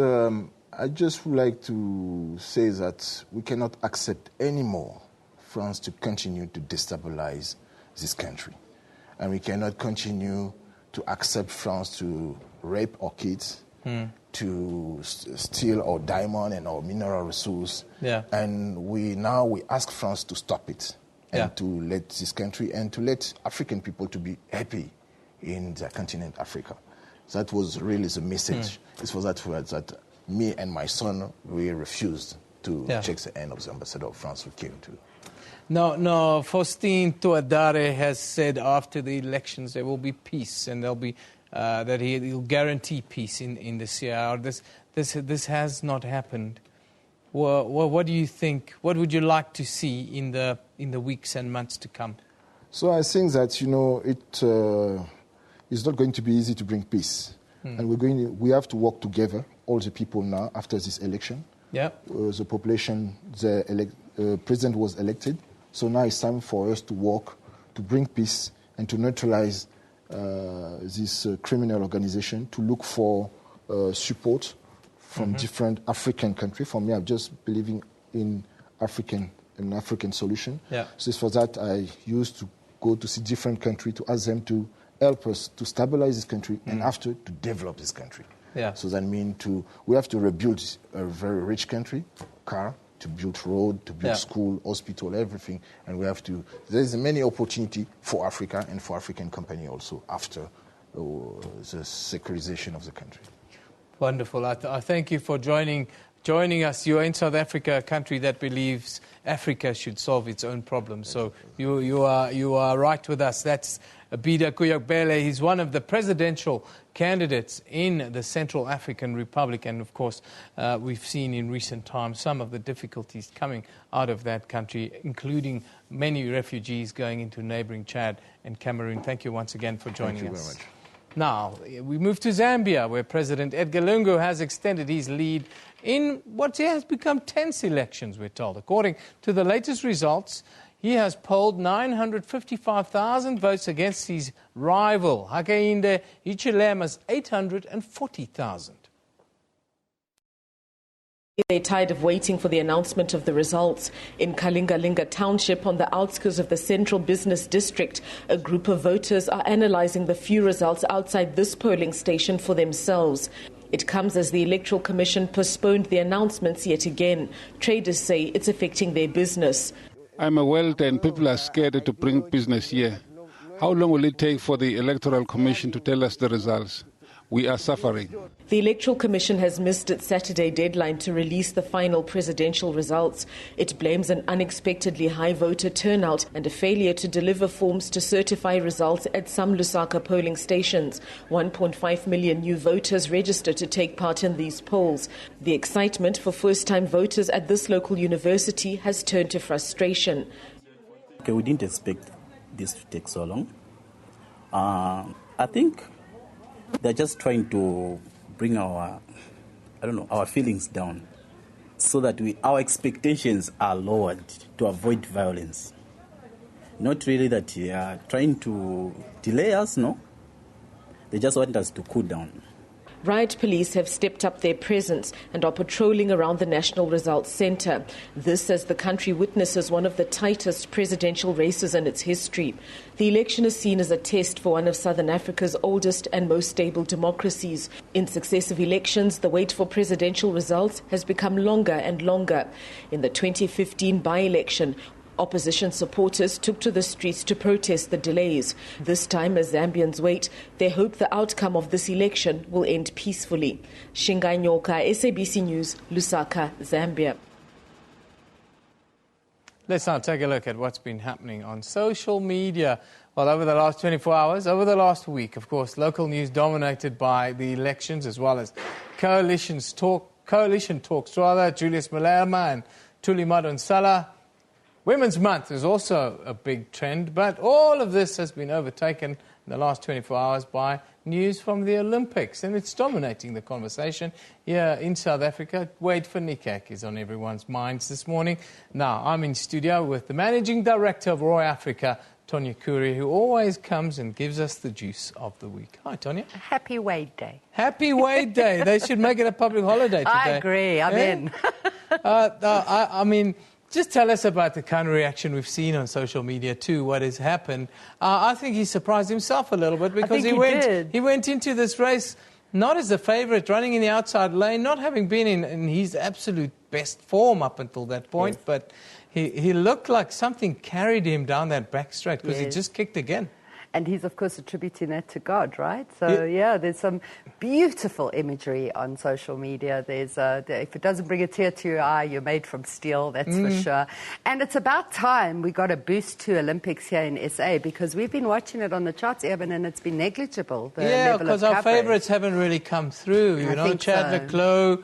I just would like to say that we cannot accept anymore France to continue to destabilize this country. And we cannot continue to accept France to rape our kids, to steal our diamond and our mineral resource. And we ask France to stop it and to let this country and to let African people to be happy in their continent, Africa. That was really the message. It was that me and my son, we refused to check the hand of the ambassador of France who came to. No, Faustin Touadéra has said after the elections there will be peace and there'll be that he'll guarantee peace in the CIR. This has not happened. Well, what do you think? What would you like to see in the weeks and months to come? So I think that it's not going to be easy to bring peace, and we have to work together, all the people now after this election. Yeah. The population, the president was elected, so now it's time for us to work to bring peace and to neutralize this criminal organization, to look for support from different African countries. For me, I'm just believing in an African solution. Yeah. So for that, I used to go to see different countries to ask them to help us to stabilize this country and after to develop this country. Yeah. So that means we have to rebuild a very rich country, to build road, to build school, hospital, everything. And there's many opportunity for Africa and for African company also after the securitization of the country. Wonderful. I thank you for joining us. You're in South Africa, a country that believes Africa should solve its own problems. So you are right with us. That's Bida Kuyakbele. He's one of the presidential candidates in the Central African Republic. And, of course, we've seen in recent times some of the difficulties coming out of that country, including many refugees going into neighboring Chad and Cameroon. Thank you once again for joining us. Thank you very much. Now, we move to Zambia, where President Edgar Lungu has extended his lead in what has become tense elections, we're told. According to the latest results, he has polled 955,000 votes against his rival, Hakainde Hichilema's 840,000. They're tired of waiting for the announcement of the results. In Kalingalinga Township, on the outskirts of the Central Business District, a group of voters are analysing the few results outside this polling station for themselves. It comes as the Electoral Commission postponed the announcements yet again. Traders say it's affecting their business. I'm a welder and people are scared to bring business here. How long will it take for the Electoral Commission to tell us the results? We are suffering. The Electoral Commission has missed its Saturday deadline to release the final presidential results. It blames an unexpectedly high voter turnout and a failure to deliver forms to certify results at some Lusaka polling stations. 1.5 million new voters registered to take part in these polls. The excitement for first-time voters at this local university has turned to frustration. Okay, we didn't expect this to take so long. I think they're just trying to bring our feelings down so that our expectations are lowered to avoid violence. Not really that they are trying to delay us, no. They just want us to cool down. Riot police have stepped up their presence and are patrolling around the National Results Centre. This as the country witnesses one of the tightest presidential races in its history. The election is seen as a test for one of Southern Africa's oldest and most stable democracies. In successive elections, the wait for presidential results has become longer and longer. In the 2015 by-election, opposition supporters took to the streets to protest the delays. This time, as Zambians wait, they hope the outcome of this election will end peacefully. Shingai Nyoka, SABC News, Lusaka, Zambia. Let's now take a look at what's been happening on social media. Well, over the last 24 hours, over the last week, of course, local news dominated by the elections as well as coalition talks. Julius Malema and Thuli Madonsela. Women's Month is also a big trend, but all of this has been overtaken in the last 24 hours by news from the Olympics, and it's dominating the conversation here in South Africa. Wade van Niekerk is on everyone's minds this morning. Now, I'm in studio with the Managing Director of Roy Africa, Tonya Kuri, who always comes and gives us the juice of the week. Hi, Tonya. Happy Wade Day. Happy Wade Day. They should make it a public holiday today. I agree. I'm in. I mean, just tell us about the kind of reaction we've seen on social media to what has happened. I think he surprised himself a little bit because he went into this race not as a favourite, running in the outside lane, not having been in his absolute best form up until that point, but he looked like something carried him down that back straight because he just kicked again. And he's, of course, attributing that to God, right? So, yeah, there's some beautiful imagery on social media. There's if it doesn't bring a tear to your eye, you're made from steel, that's for sure. And it's about time we got a boost to Olympics here in SA, because we've been watching it on the charts, Evan, and it's been negligible. Yeah, because our favourites haven't really come through. You know, Chad Leclos,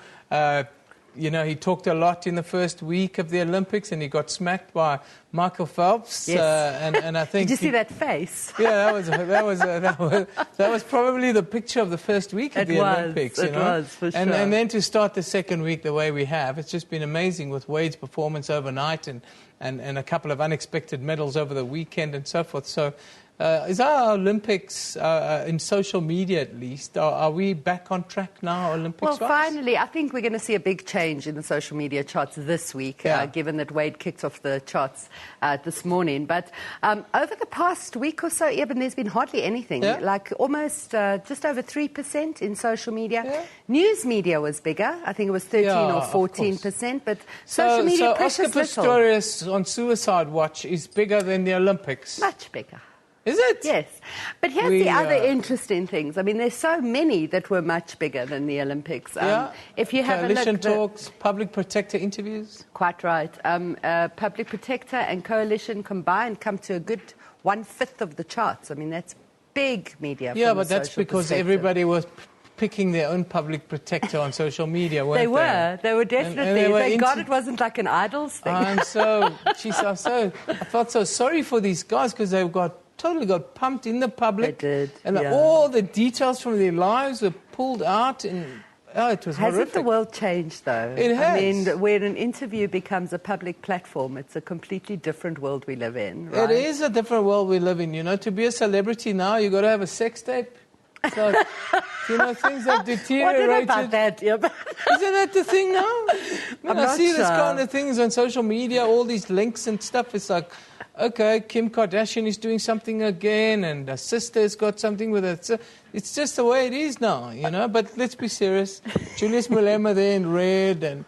you know, he talked a lot in the first week of the Olympics, and he got smacked by Michael Phelps. Yes. And I think did you see that face? Yeah, that was probably the picture of the first week of the Olympics. It was, for sure. And then to start the second week the way we have, it's just been amazing with Wade's performance overnight and a couple of unexpected medals over the weekend and so forth. So. Is our Olympics, in social media at least, are we back on track now, Olympics-wise? Well, finally, I think we're going to see a big change in the social media charts this week, given that Wade kicked off the charts this morning. But over the past week or so, Eben, there's been hardly anything, like almost just over 3% in social media. Yeah. News media was bigger. I think it was 13 or 14%, but social media, precious Oscar Pistorius on Suicide Watch is bigger than the Olympics. Much bigger. Is it? Yes. But here's the other interesting things. I mean, there's so many that were much bigger than the Olympics. If you have Coalition talks, public protector interviews. Quite right. Public protector and coalition combined come to a good 1/5 of the charts. I mean, that's big media. Yeah, but that's because everybody was picking their own public protector on social media, weren't they? They were definitely. Thank God it wasn't like an idols thing. I felt so sorry for these guys, because they've totally got pumped in the public. They did. And all the details from their lives were pulled out, and it was horrific. Hasn't the world changed, though? It has. I mean, when an interview becomes a public platform, it's a completely different world we live in, right? It is a different world we live in. You know, to be a celebrity now, you've got to have a sex tape. So, you know, things have deteriorated. What about that? Isn't that the thing now? I see this kind of things on social media, all these links and stuff. It's like, okay, Kim Kardashian is doing something again, and her sister's got something with her. So it's just the way it is now, you know. But let's be serious. Julius Malema there in red, and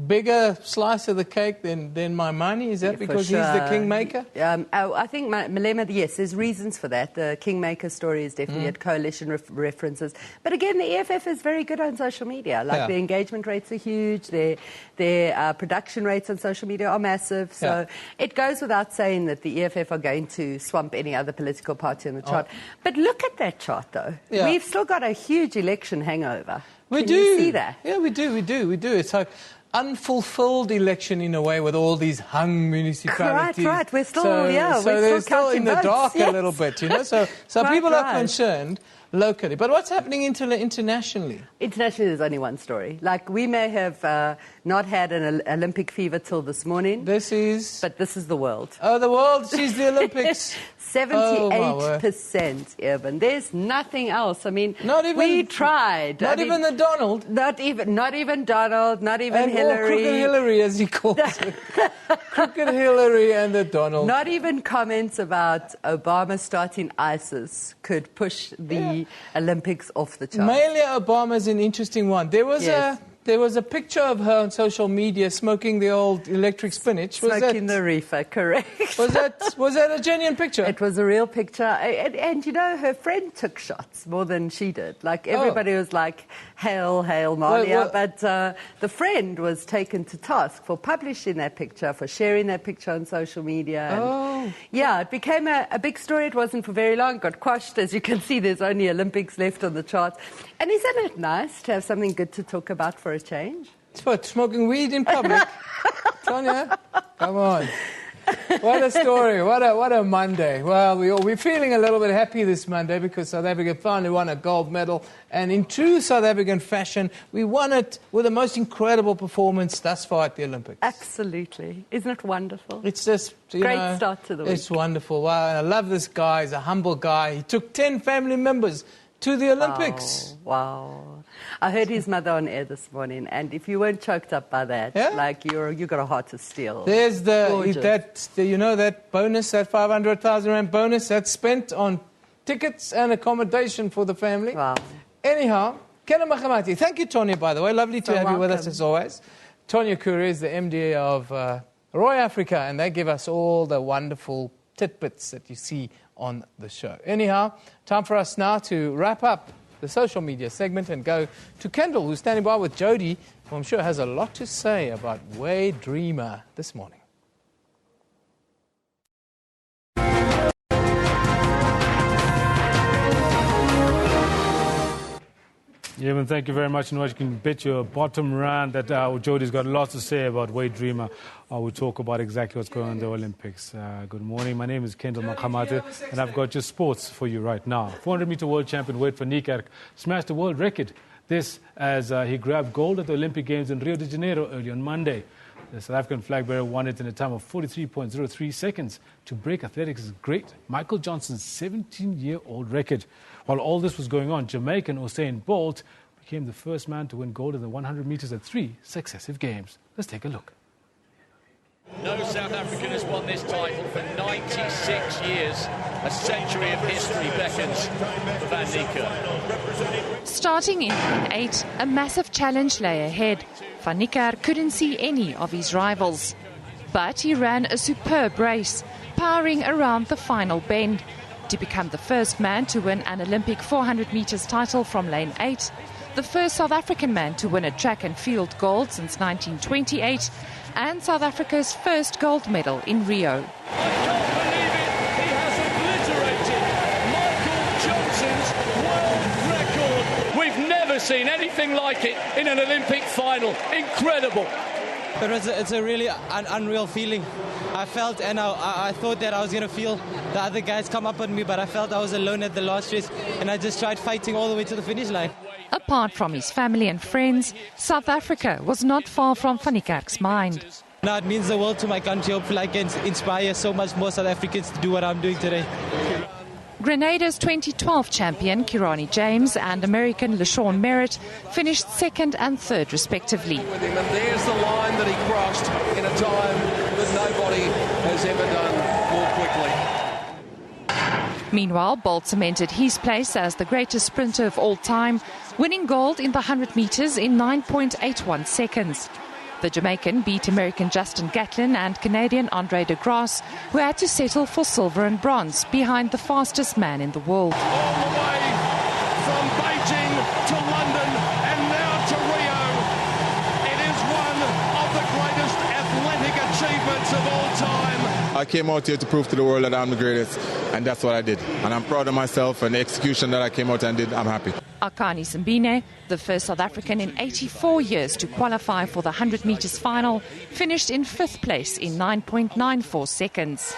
bigger slice of the cake than my money. Is that because he's the kingmaker? I think Malema, yes, there's reasons for that. The kingmaker story is definitely at coalition references. But again, the EFF is very good on social media. Like, the engagement rates are huge. Their production rates on social media are massive. So it goes without saying that the EFF are going to swamp any other political party on the chart. But look at that chart, though. Yeah. We've still got a huge election hangover. Can you see that? Yeah, we do. It's like unfulfilled election in a way, with all these hung municipalities. Right. We're still, so we're still in the dark a little bit, you know. So people are concerned locally. But what's happening internationally? Internationally, there's only one story. Like, we may have not had an Olympic fever till this morning. But this is the world. Oh, the world sees the Olympics. 78%, Evan. There's nothing else. I mean, we tried. Not even the Donald. Not even Donald. Not even Hillary. Crooked Hillary, as he calls it. Crooked Hillary and the Donald. Not even comments about Obama starting ISIS could push the Olympics off the charts. Malia Obama is an interesting one. There was a picture of her on social media smoking the old electric spinach. Smoking the reefer, correct. Was that a genuine picture? It was a real picture. And you know, her friend took shots more than she did. Like, everybody was like, hail, hail, Malia. But the friend was taken to task for publishing that picture, for sharing that picture on social media. And it became a big story. It wasn't for very long. It got quashed. As you can see, there's only Olympics left on the charts. And isn't it nice to have something good to talk about for a change? It's what, smoking weed in public? Tonya, come on. What a story. What a Monday. Well, we're feeling a little bit happy this Monday because South Africa finally won a gold medal. And in true South African fashion, we won it with the most incredible performance thus far at the Olympics. Absolutely. Isn't it wonderful? It's just, great start to the week. It's wonderful. Wow, and I love this guy. He's a humble guy. He took 10 family members to the Olympics. Wow. I heard his mother on air this morning, and if you weren't choked up by that, like, you got a heart of steel. There's that bonus, that 500,000 rand bonus that's spent on tickets and accommodation for the family. Wow. Anyhow, Kena Mahamati. Thank you, Tonya, by the way. Lovely to have you with us as always. Tonya Kure is the MD of Roy Africa, and they give us all the wonderful tidbits that you see on the show. Anyhow, time for us now to wrap up the social media segment and go to Kendall, who's standing by with Jody, who I'm sure has a lot to say about Wade Dreamer this morning. Evan, thank you very much. And you can bet your bottom rand that Jody's got lots to say about Wade Dreamer. We'll talk about exactly what's going on in the Olympics. Good morning. My name is Kendall Makamate, and I've got your sports for you right now. 400-meter world champion Wade van Niekerk smashed a world record. This as he grabbed gold at the Olympic Games in Rio de Janeiro early on Monday. The South African flag bearer won it in a time of 43.03 seconds to break athletics' great Michael Johnson's 17-year-old record. While all this was going on, Jamaican Usain Bolt became the first man to win gold in the 100 meters at 3 successive games. Let's take a look. No South African has won this title for 96 years. A century of history beckons for Van Niekerk. Starting in lane 8, a massive challenge lay ahead. Van Niekerk couldn't see any of his rivals. But he ran a superb race, powering around the final bend to become the first man to win an Olympic 400 meters title from lane 8, the first South African man to win a track and field gold since 1928, and South Africa's first gold medal in Rio. I can't believe it. He has obliterated Michael Johnson's world record. We've never seen anything like it in an Olympic final. Incredible. It's a really unreal feeling. I felt and I thought that I was going to feel the other guys come up on me, but I felt I was alone at the last race, and I just tried fighting all the way to the finish line. Apart from his family and friends, South Africa was not far from Van Niekerk's mind. Now it means the world to my country. Hopefully I can inspire so much more South Africans to do what I'm doing today. Grenada's 2012 champion Kirani James and American LaShawn Merritt finished second and third respectively. With him, and there's the line that he crossed in a time that nobody has ever done more quickly. Meanwhile, Bolt cemented his place as the greatest sprinter of all time, winning gold in the 100 meters in 9.81 seconds. The Jamaican beat American Justin Gatlin and Canadian Andre de Grasse, who had to settle for silver and bronze behind the fastest man in the world. All the way from Beijing to London and now to Rio. It is one of the greatest athletic achievements of all time. I came out here to prove to the world that I'm the greatest, and that's what I did. And I'm proud of myself and the execution that I came out and did. I'm happy. Akani Simbine, the first South African in 84 years to qualify for the 100 meters final, finished in 5th place in 9.94 seconds.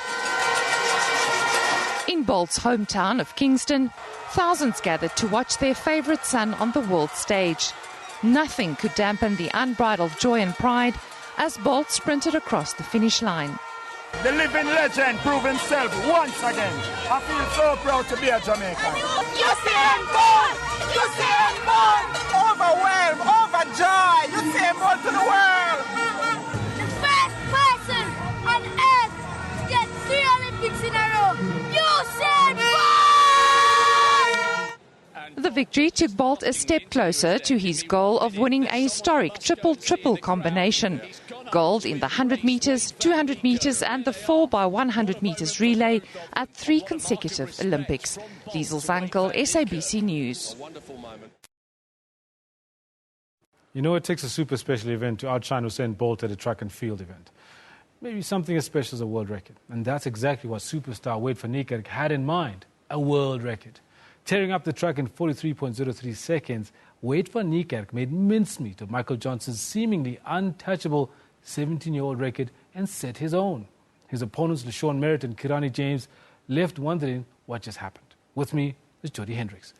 In Bolt's hometown of Kingston, thousands gathered to watch their favourite son on the world stage. Nothing could dampen the unbridled joy and pride as Bolt sprinted across the finish line. The living legend proved himself once again. I feel so proud to be a Jamaican. Usain Bolt! Usain Bolt! Overwhelmed, overjoyed! Usain Bolt to the world! The first person on earth to get 3 Olympics in a row. Usain Bolt! The victory took Bolt a step closer to his goal of winning a historic triple-triple combination. Gold in the 100 metres, 200 metres and the 4x100 metres relay at 3 consecutive Olympics. Liesel's uncle, SABC News. You know, it takes a super special event to outshine Usain Bolt at a track and field event. Maybe something as special as a world record. And that's exactly what superstar Wade van Niekerk had in mind, a world record. Tearing up the track in 43.03 seconds, Wade van Niekerk made mincemeat of Michael Johnson's seemingly untouchable 17-year-old record and set his own. His opponents, LaShawn Merritt and Kirani James, left wondering what just happened. With me is Jody Hendricks.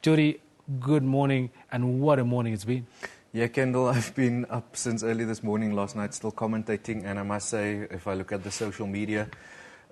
Jody, good morning, and what a morning it's been. Yeah, Kendall, I've been up since early this morning, last night, still commentating, and I must say, if I look at the social media,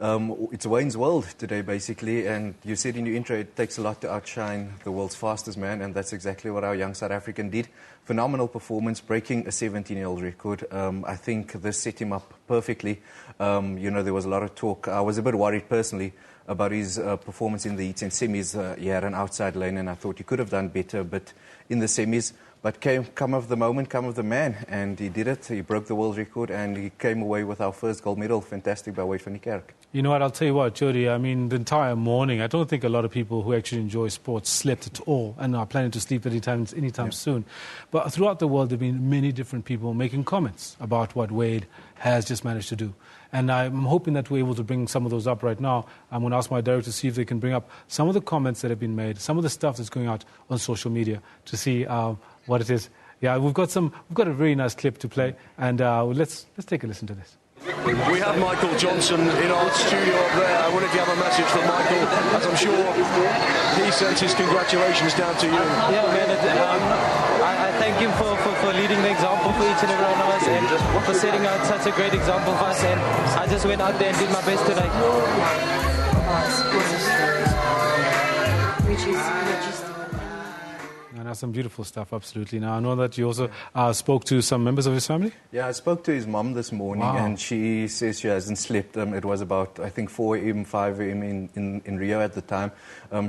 it's Wayne's world today, basically, and you said in your intro it takes a lot to outshine the world's fastest man, and that's exactly what our young South African did. Phenomenal performance, breaking a 17-year-old record. I think this set him up perfectly. You know, there was a lot of talk. I was a bit worried personally about his performance in the heats and semis. He had an outside lane, and I thought he could have done better, but in the semis. But come of the moment, come of the man, and he did it. He broke the world record, and he came away with our first gold medal. Fantastic by Wade van Niekerk. You know what, I'll tell you what, Jody, I mean, the entire morning, I don't think a lot of people who actually enjoy sports slept at all and are planning to sleep anytime soon. But throughout the world, there have been many different people making comments about what Wade has just managed to do. And I'm hoping that we're able to bring some of those up right now. I'm going to ask my director to see if they can bring up some of the comments that have been made, some of the stuff that's going out on social media to see what it is. Yeah, we've got a very nice clip to play, and let's take a listen to this. We have Michael Johnson in our studio up there. I wonder if you have a message for Michael, as I'm sure he sends his congratulations down to you. Yeah, man, I thank him for leading the example for each and every one of us and for setting out such a great example for us. And I just went out there and did my best today. And that's some beautiful stuff, absolutely. Now, I know that you also spoke to some members of his family? Yeah, I spoke to his mum this morning, and she says she hasn't slept. It was about, I think, 4 a.m., 5 a.m. in Rio at the time.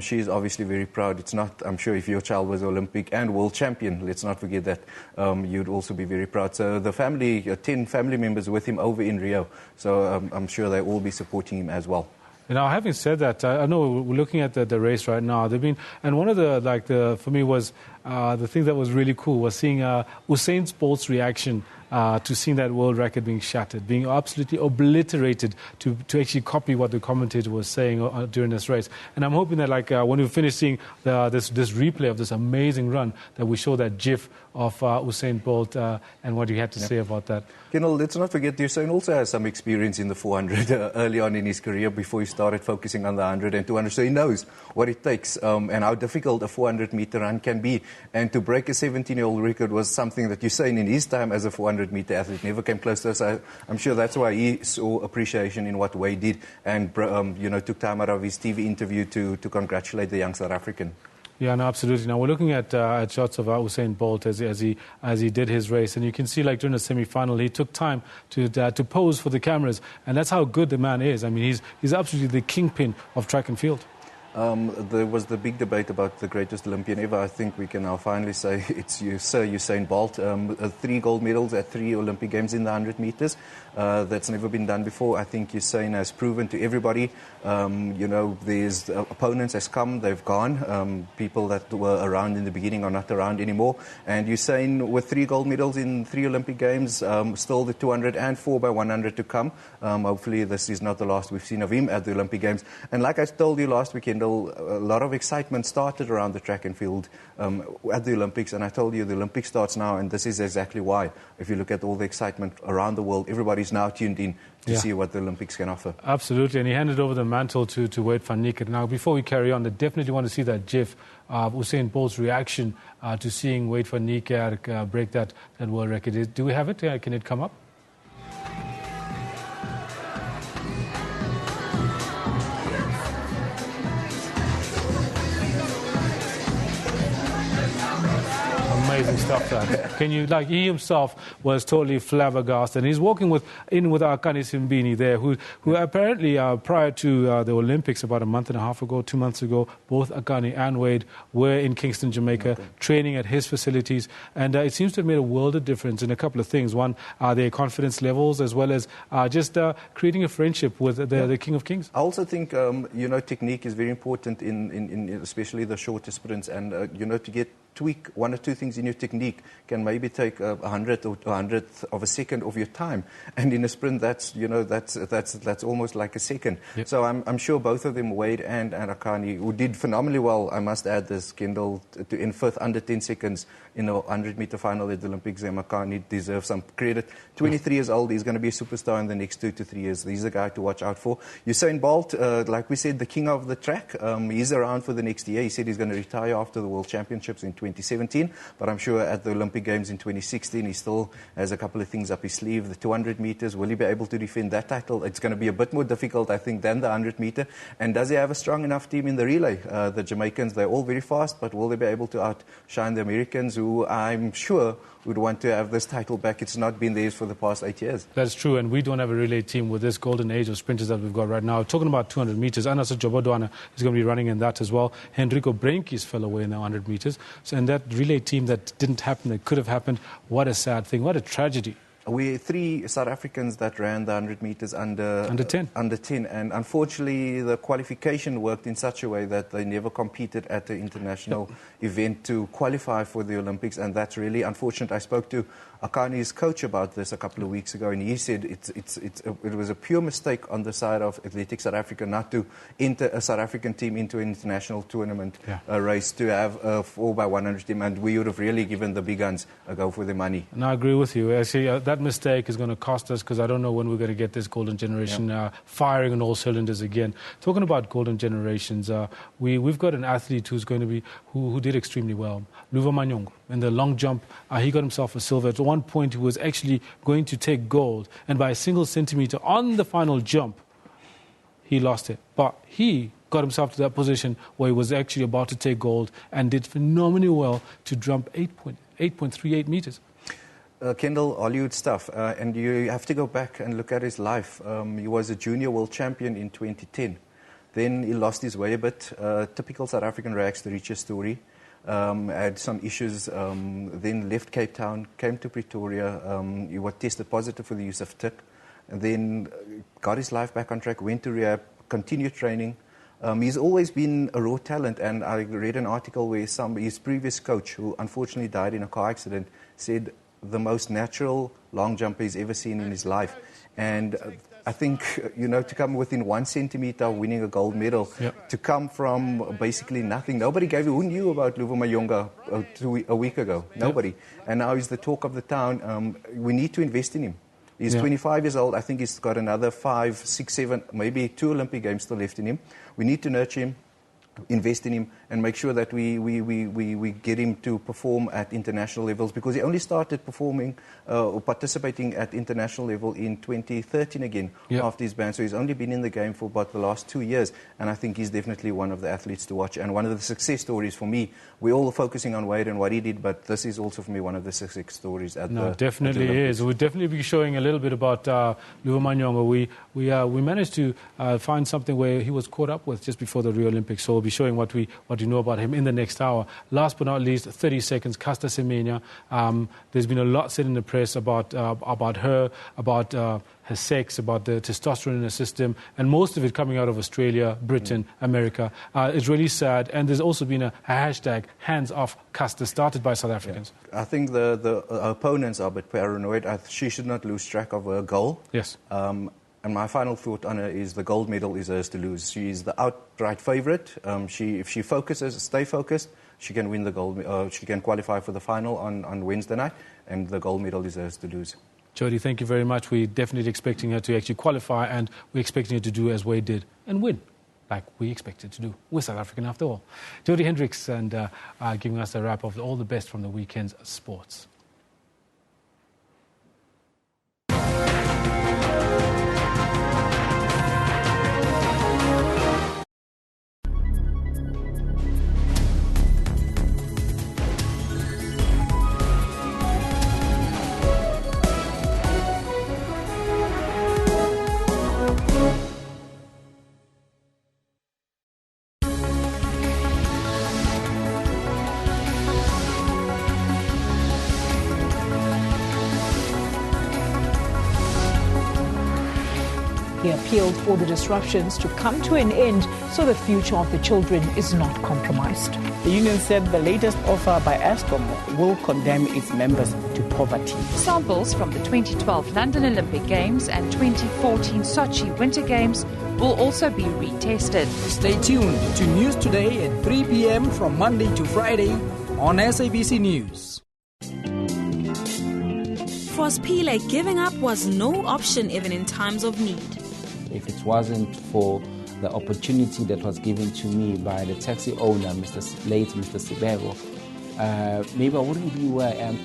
She's obviously very proud. It's not, I'm sure if your child was Olympic and world champion, let's not forget that, you'd also be very proud. So the family, 10 family members with him over in Rio, so I'm sure they'll all be supporting him as well. Now, having said that, I know we're looking at the race right now. And one of for me was the thing that was really cool was seeing Usain Bolt's reaction to seeing that world record being shattered, being absolutely obliterated to actually copy what the commentator was saying during this race. And I'm hoping that when we finish seeing this replay of this amazing run, that we show that GIF of Usain Bolt and what he had to say about that. Kendall, let's not forget Usain also has some experience in the 400 early on in his career before he started focusing on the 100 and 200. So he knows what it takes and how difficult a 400-meter run can be. And to break a 17-year-old record was something that Usain in his time as a 400-meter athlete never came close to us. I'm sure that's why he saw appreciation in what Wade did and took time out of his TV interview to congratulate the young South African. Yeah, no, absolutely. Now we're looking at shots of Usain Bolt as he did his race, and you can see during the semi-final he took time to pose for the cameras, and that's how good the man is. I mean, he's absolutely the kingpin of track and field. There was the big debate about the greatest Olympian ever. I think we can now finally say it's Sir Usain Bolt. 3 gold medals at 3 Olympic Games in the 100 meters. That's never been done before. I think Usain has proven to everybody, there's opponents has come, they've gone. People that were around in the beginning are not around anymore. And Usain, with 3 gold medals in 3 Olympic Games, still the 200 and 4x100 to come. Hopefully this is not the last we've seen of him at the Olympic Games. And like I told you last weekend, a lot of excitement started around the track and field at the Olympics, and I told you the Olympics starts now, and this is exactly why. If you look at all the excitement around the world, everybody's now tuned in to see what the Olympics can offer. Absolutely, and he handed over the mantle to Wade van Niekerk. Now, before we carry on, I definitely want to see that GIF of Usain Bolt's reaction to seeing Wade van Niekerk break that world record. Do we have it? Can it come up? Amazing stuff, that. Can you, he himself was totally flabbergasted. And he's walking in with Akani Simbini there, who apparently prior to the Olympics about a month and a half ago, 2 months ago, both Akani and Wade were in Kingston, Jamaica, training at his facilities. And it seems to have made a world of difference in a couple of things. One, their confidence levels, as well as just creating a friendship with the King of Kings. I also think, technique is very important in especially the shorter sprints. And, to tweak 1 or 2 things in your technique can maybe take 100th or 100th of a second of your time, and in a sprint that's almost like a second. Yep. So I'm sure both of them, Wade and Akani, who did phenomenally well, I must add this, Kendall, to in 5th under 10 seconds in a 100-meter final at the Olympics. Akani deserves some credit. 23 years old, he's going to be a superstar in the next 2 to 3 years. He's a guy to watch out for. Usain Bolt, like we said, the king of the track. He's around for the next year. He said he's going to retire after the World Championships in 2017, but I'm sure at the Olympic Games in 2016 he still has a couple of things up his sleeve. The 200 meters, will he be able to defend that title? It's going to be a bit more difficult, I think, than the 100 meter. And does he have a strong enough team in the relay? The Jamaicans, they're all very fast, but will they be able to outshine the Americans, who I'm sure would want to have this title back? It's not been theirs for the past 8 years. That's true, and we don't have a relay team with this golden age of sprinters that we've got right now. Talking about 200 meters, Anasa Jobodwana is going to be running in that as well. Henrico Brenkis fell away in the 100 meters. So, and that relay team that didn't happen, that could have happened, what a sad thing, what a tragedy. We're 3 South Africans that ran the 100 meters under 10. And unfortunately, the qualification worked in such a way that they never competed at the international event to qualify for the Olympics, and that's really unfortunate. I spoke to Akani's coach about this a couple of weeks ago, and he said it was a pure mistake on the side of Athletics South Africa not to enter a South African team into an international tournament race, to have a 4x100 team, and we would have really given the big guns a go for their money. And I agree with you. Actually, that mistake is going to cost us, because I don't know when we're going to get this golden generation firing on all cylinders again. Talking about golden generations, we've got an athlete who's going to be who did extremely well. Luva Manyongo, in the long jump, he got himself a silver. At one point, he was actually going to take gold, and by a single centimeter on the final jump, he lost it. But he got himself to that position where he was actually about to take gold and did phenomenally well to jump 8.38 meters. Kendall, Hollywood stuff, and you have to go back and look at his life. He was a junior world champion in 2010. Then he lost his way a bit. Typical South African rags to reach a story. Had some issues, then left Cape Town, came to Pretoria. He was tested positive for the use of TIC, and then got his life back on track, went to rehab, continued training. He's always been a raw talent, and I read an article where his previous coach, who unfortunately died in a car accident, said the most natural long jumper he's ever seen in his life. And I think, to come within 1 centimeter of winning a gold medal, to come from basically nothing. Nobody who knew about Luva Manyongo a week ago? Nobody. And now he's the talk of the town. We need to invest in him. He's 25 years old. I think he's got another 5, 6, 7, maybe 2 Olympic Games still left in him. We need to nurture him, invest in him, and make sure that we get him to perform at international levels, because he only started performing or participating at international level in 2013 again after his ban. So he's only been in the game for about the last 2 years, and I think he's definitely one of the athletes to watch and one of the success stories for me. We're all focusing on Wade and what he did, but this is also for me one of the success stories at definitely is. We'll definitely be showing a little bit about Luva Manyongo. We managed to find something where he was caught up with just before the Rio Olympics, so we'll be showing what we know about him in the next hour. Last but not least, 30 seconds, Caster Semenya. There's been a lot said in the press about her, about her sex, about the testosterone in her system, and most of it coming out of Australia, Britain, America. It's really sad, and there's also been a hashtag, hands off Caster, started by South Africans. I think the opponents are a bit paranoid. She should not lose track of her goal. Yes. And my final thought on her is the gold medal is hers to lose. She is the outright favourite. If she focuses, stay focused, she can win the gold. She can qualify for the final on Wednesday night, and the gold medal is hers to lose. Jody, thank you very much. We're definitely expecting her to actually qualify, and we're expecting her to do as Wade did and win, like we expected to do. We're South African after all. Jody Hendricks and giving us a wrap of all the best from the weekend's sports. He appealed for the disruptions to come to an end so the future of the children is not compromised. The union said the latest offer by Eskom will condemn its members to poverty. Samples from the 2012 London Olympic Games and 2014 Sochi Winter Games will also be retested. Stay tuned to News Today at 3 p.m. from Monday to Friday on SABC News. For Spile, giving up was no option even in times of need. If it wasn't for the opportunity that was given to me by the taxi owner, late Mr. Sibego, maybe I wouldn't be where I am.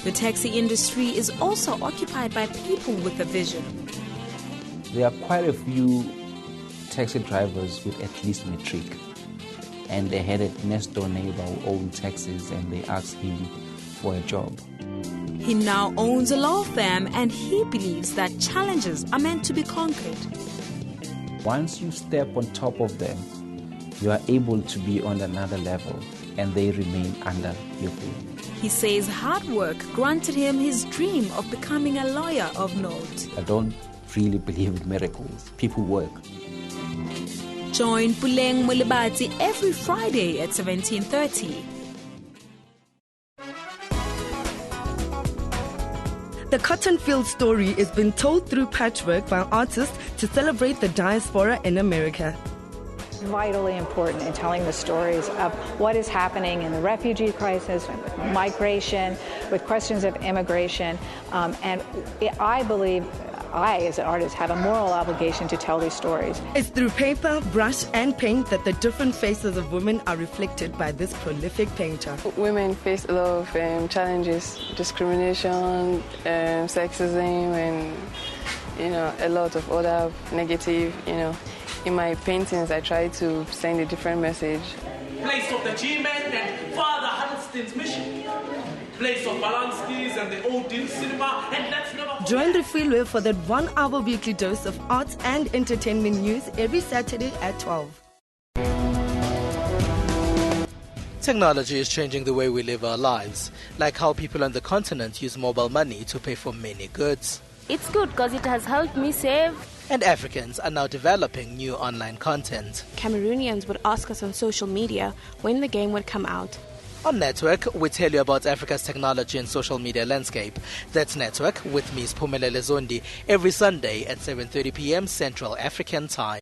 The taxi industry is also occupied by people with a vision. There are quite a few taxi drivers with at least matric. And they had a next door neighbor who owned taxis, and they asked him for a job. He now owns a law firm, and he believes that challenges are meant to be conquered. Once you step on top of them, you are able to be on another level. and they remain under your care. He says hard work granted him his dream of becoming a lawyer of note. I don't really believe in miracles. People work. Join Puleng Mulibati every Friday at 17:30. The cotton field story is being told through patchwork by artists to celebrate the diaspora in America. Vitally important in telling the stories of what is happening in the refugee crisis, migration, with questions of immigration. And I believe I, as an artist, have a moral obligation to tell these stories. It's through paper, brush, and paint that the different faces of women are reflected by this prolific painter. Women face a lot of challenges, discrimination, sexism, and a lot of other negative. In my paintings, I try to send a different message. Place of the G-Men and Father Huddleston's mission. Place of Balanski's and the Odeon cinema, and let's never... Join the Freeway for that 1 hour weekly dose of arts and entertainment news every Saturday at 12. Technology is changing the way we live our lives, like how people on the continent use mobile money to pay for many goods. It's good because it has helped me save. And Africans are now developing new online content. Cameroonians would ask us on social media when the game would come out. On Network, we tell you about Africa's technology and social media landscape. That's Network with Ms. Phumelele Zondi every Sunday at 7:30 p.m. Central African Time.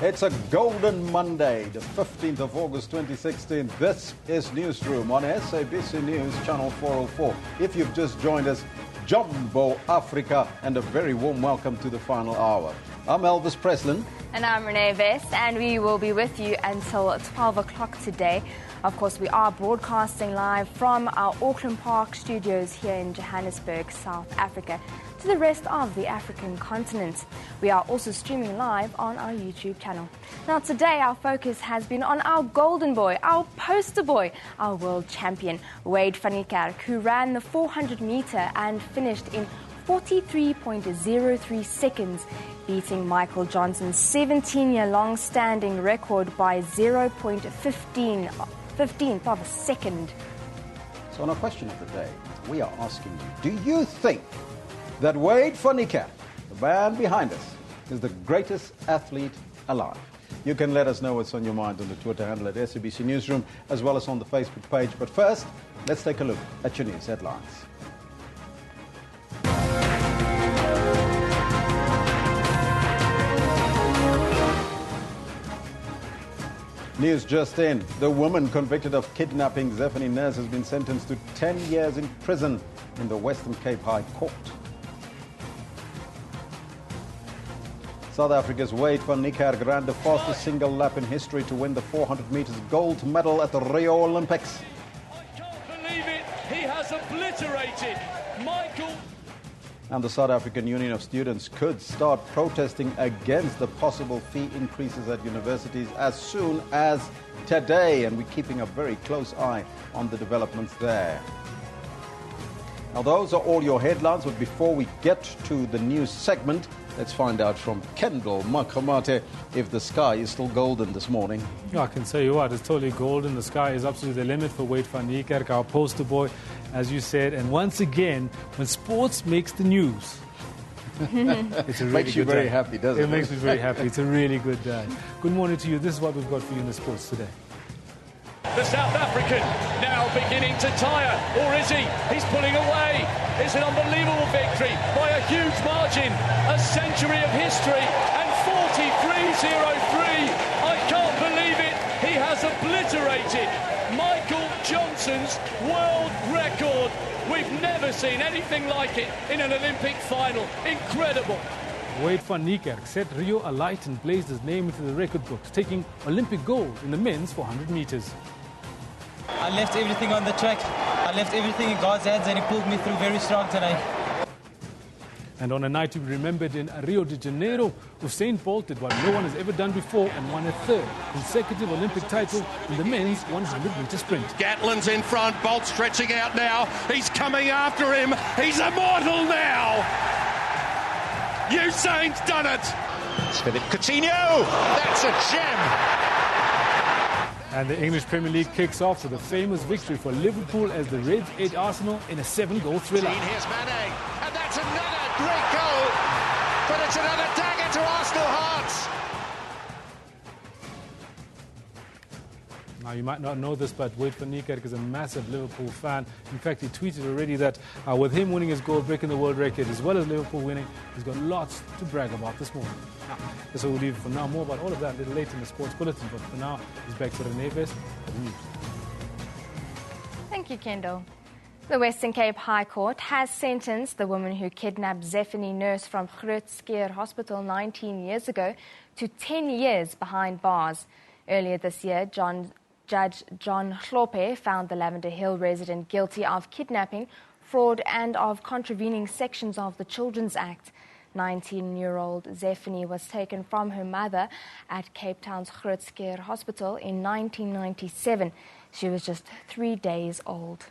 It's a golden Monday, the 15th of August 2016. This is Newsroom on SABC News, Channel 404. If you've just joined us, Jumbo Africa, and a very warm welcome to the final hour. I'm Elvis Preslin. And I'm Renee Vest, and we will be with you until 12 o'clock today. Of course, we are broadcasting live from our Auckland Park studios here in Johannesburg, South Africa, to the rest of the African continent. We are also streaming live on our YouTube channel. Now today our focus has been on our golden boy, our poster boy, our world champion, Wade van Niekerk, who ran the 400 meter and finished in 43.03 seconds, beating Michael Johnson's 17-year long-standing record by 0.15th of a second. So on our question of the day, we are asking you, do you think that Wade van Niekerk, the man behind us, is the greatest athlete alive? You can let us know what's on your mind on the Twitter handle at SABC Newsroom, as well as on the Facebook page. But first, let's take a look at your news headlines. News just in. The woman convicted of kidnapping Zephany Nurse has been sentenced to 10 years in prison in the Western Cape High Court. South Africa's Wade van Niekerk ran the fastest single lap in history to win the 400 meters gold medal at the Rio Olympics. I can't believe it. He has obliterated Michael. And the South African Union of Students could start protesting against the possible fee increases at universities as soon as today. And we're keeping a very close eye on the developments there. Now, those are all your headlines, but before we get to the news segment, let's find out from Kendall Makamate if the sky is still golden this morning. I can tell you what, it's totally golden. The sky is absolutely the limit for Wade van Niekerk, our poster boy, as you said. And once again, when sports makes the news, it's a really makes you good very day. happy, doesn't it? It makes me very happy. It's a really good day. Good morning to you. This is what we've got for you in the sports today. The South African now beginning to tire, or is he? He's pulling away. It's an unbelievable victory by a huge margin. A century of history and 43.03. I can't believe it. He has obliterated Michael Johnson's world record. We've never seen anything like it in an Olympic final. Incredible. Wade van Niekerk set Rio alight and blazed his name into the record books, taking Olympic gold in the men's 400 meters. I left everything on the track. I left everything in God's hands, and He pulled me through very strong tonight. And on a night to be remembered in Rio de Janeiro, Usain Bolt did what no one has ever done before and won a third consecutive Olympic title in the men's 100-meter sprint. Gatlin's in front, Bolt stretching out now. He's coming after him. He's immortal now. Usain's done it. It's Philip Coutinho. That's a gem. And the English Premier League kicks off with a famous victory for Liverpool as the Reds ate Arsenal in a 7-goal thriller. Here's Mane, and that's another great goal, but it's another dagger to Arsenal hearts. Now, you might not know this, but Wade van Niekerk is a massive Liverpool fan. In fact, he tweeted already that with him winning his goal, breaking the world record, as well as Liverpool winning, he's got lots to brag about this morning. Now, that's what we'll leave for now. More about all of that a little later in the sports bulletin. But for now, he's back to Renee Best for the news. Thank you, Kendall. The Western Cape High Court has sentenced the woman who kidnapped Zephany Nurse from Groot Schuur Hospital 19 years ago to 10 years behind bars. Earlier this year, Judge John Hlophe found the Lavender Hill resident guilty of kidnapping, fraud and of contravening sections of the Children's Act. 19-year-old Zephany was taken from her mother at Cape Town's Groot Schuur Hospital in 1997. She was just 3 days old.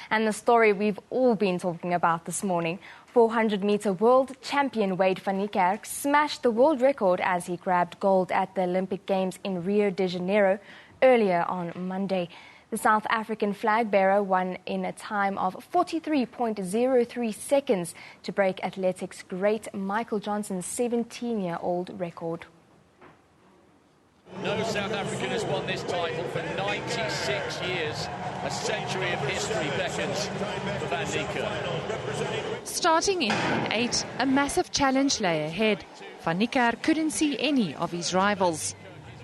And the story we've all been talking about this morning, 400-meter world champion Wade van Niekerk smashed the world record as he grabbed gold at the Olympic Games in Rio de Janeiro earlier on Monday. The South African flag bearer won in a time of 43.03 seconds to break athletics great Michael Johnson's 17-year-old record. No South African has won this title for 96 years. A century of history beckons for Van Niekerk. Starting in 8, a massive challenge lay ahead. Van Niekerk couldn't see any of his rivals.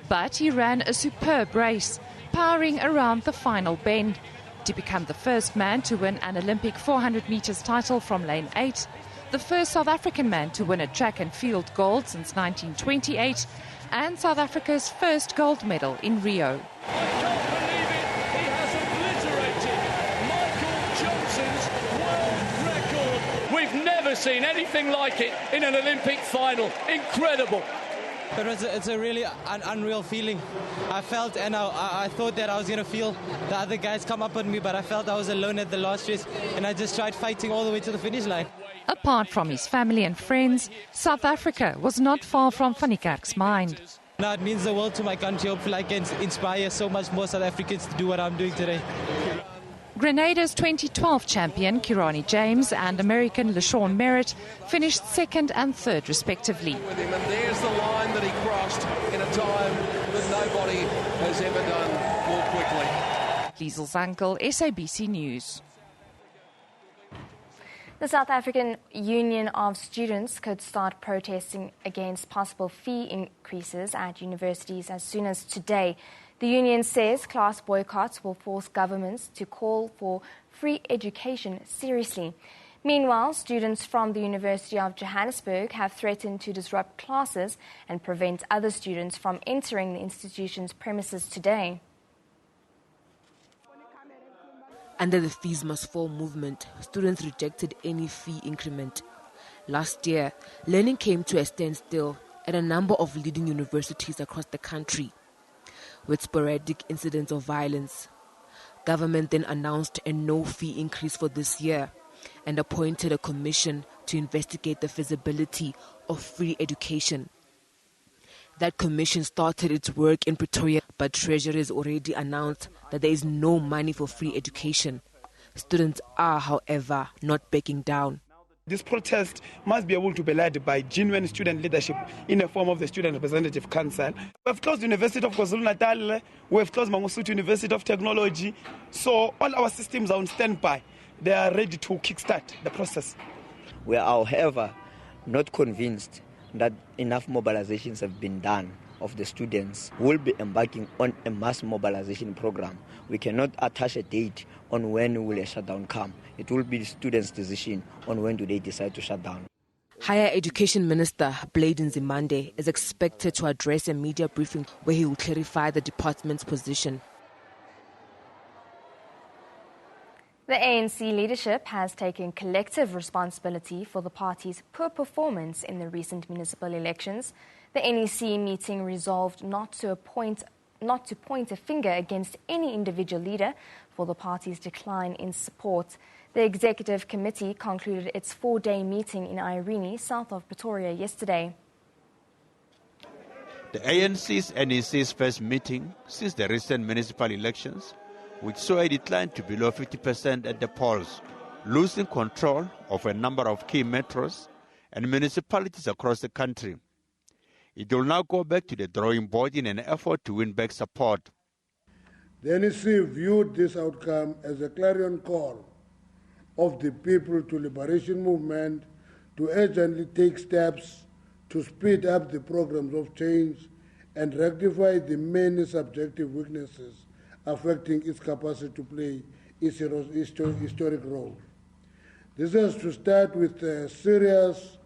But he ran a superb race, powering around the final bend to become the first man to win an Olympic 400 meters title from lane 8, the first South African man to win a track and field gold since 1928, and South Africa's first gold medal in Rio. I can't believe it. He has obliterated Michael Johnson's world record. We've never seen anything like it in an Olympic final. Incredible. But it's a really unreal feeling. I felt and I thought that I was going to feel the other guys come up on me, but I felt I was alone at the last race, and I just tried fighting all the way to the finish line. Apart from his family and friends, South Africa was not far from Van Niekerk's mind. Now it means the world to my country. Hopefully I can inspire so much more South Africans to do what I'm doing today. Grenada's 2012 champion Kirani James and American LaShawn Merritt finished second and third respectively. With him, and there's the line that he crossed in a time that nobody has ever done more quickly. Liesel's uncle, SABC News. The South African Union of Students could start protesting against possible fee increases at universities as soon as today. The union says class boycotts will force governments to call for free education seriously. Meanwhile, students from the University of Johannesburg have threatened to disrupt classes and prevent other students from entering the institution's premises today. Under the Fees Must Fall movement, students rejected any fee increment. Last year, learning came to a standstill at a number of leading universities across the country, with sporadic incidents of violence. Government then announced a no-fee increase for this year and appointed a commission to investigate the feasibility of free education. That commission started its work in Pretoria, but Treasury has already announced that there is no money for free education. Students are, however, not backing down. This protest must be able to be led by genuine student leadership in the form of the Student Representative Council. We have closed the University of KwaZulu-Natal, we have closed Mangosuthu University of Technology, so all our systems are on standby. They are ready to kickstart the process. We are, however, not convinced that enough mobilizations have been done of the students. We'll be embarking on a mass mobilization program. We cannot attach a date on when will a shutdown come. It will be the students' decision on when do they decide to shut down. Higher Education Minister Bladen Zimande is expected to address a media briefing where he will clarify the department's position. The ANC leadership has taken collective responsibility for the party's poor performance in the recent municipal elections. The NEC meeting resolved not to point a finger against any individual leader for the party's decline in support. The executive committee concluded its 4-day meeting in Irene, south of Pretoria, yesterday. The ANC's NEC's first meeting since the recent municipal elections, which saw a decline to below 50% at the polls, losing control of a number of key metros and municipalities across the country. It will now go back to the drawing board in an effort to win back support. The NEC viewed this outcome as a clarion call of the People to Liberation Movement to urgently take steps to speed up the programs of change and rectify the many subjective weaknesses affecting its capacity to play its historic role. This has to start with a serious,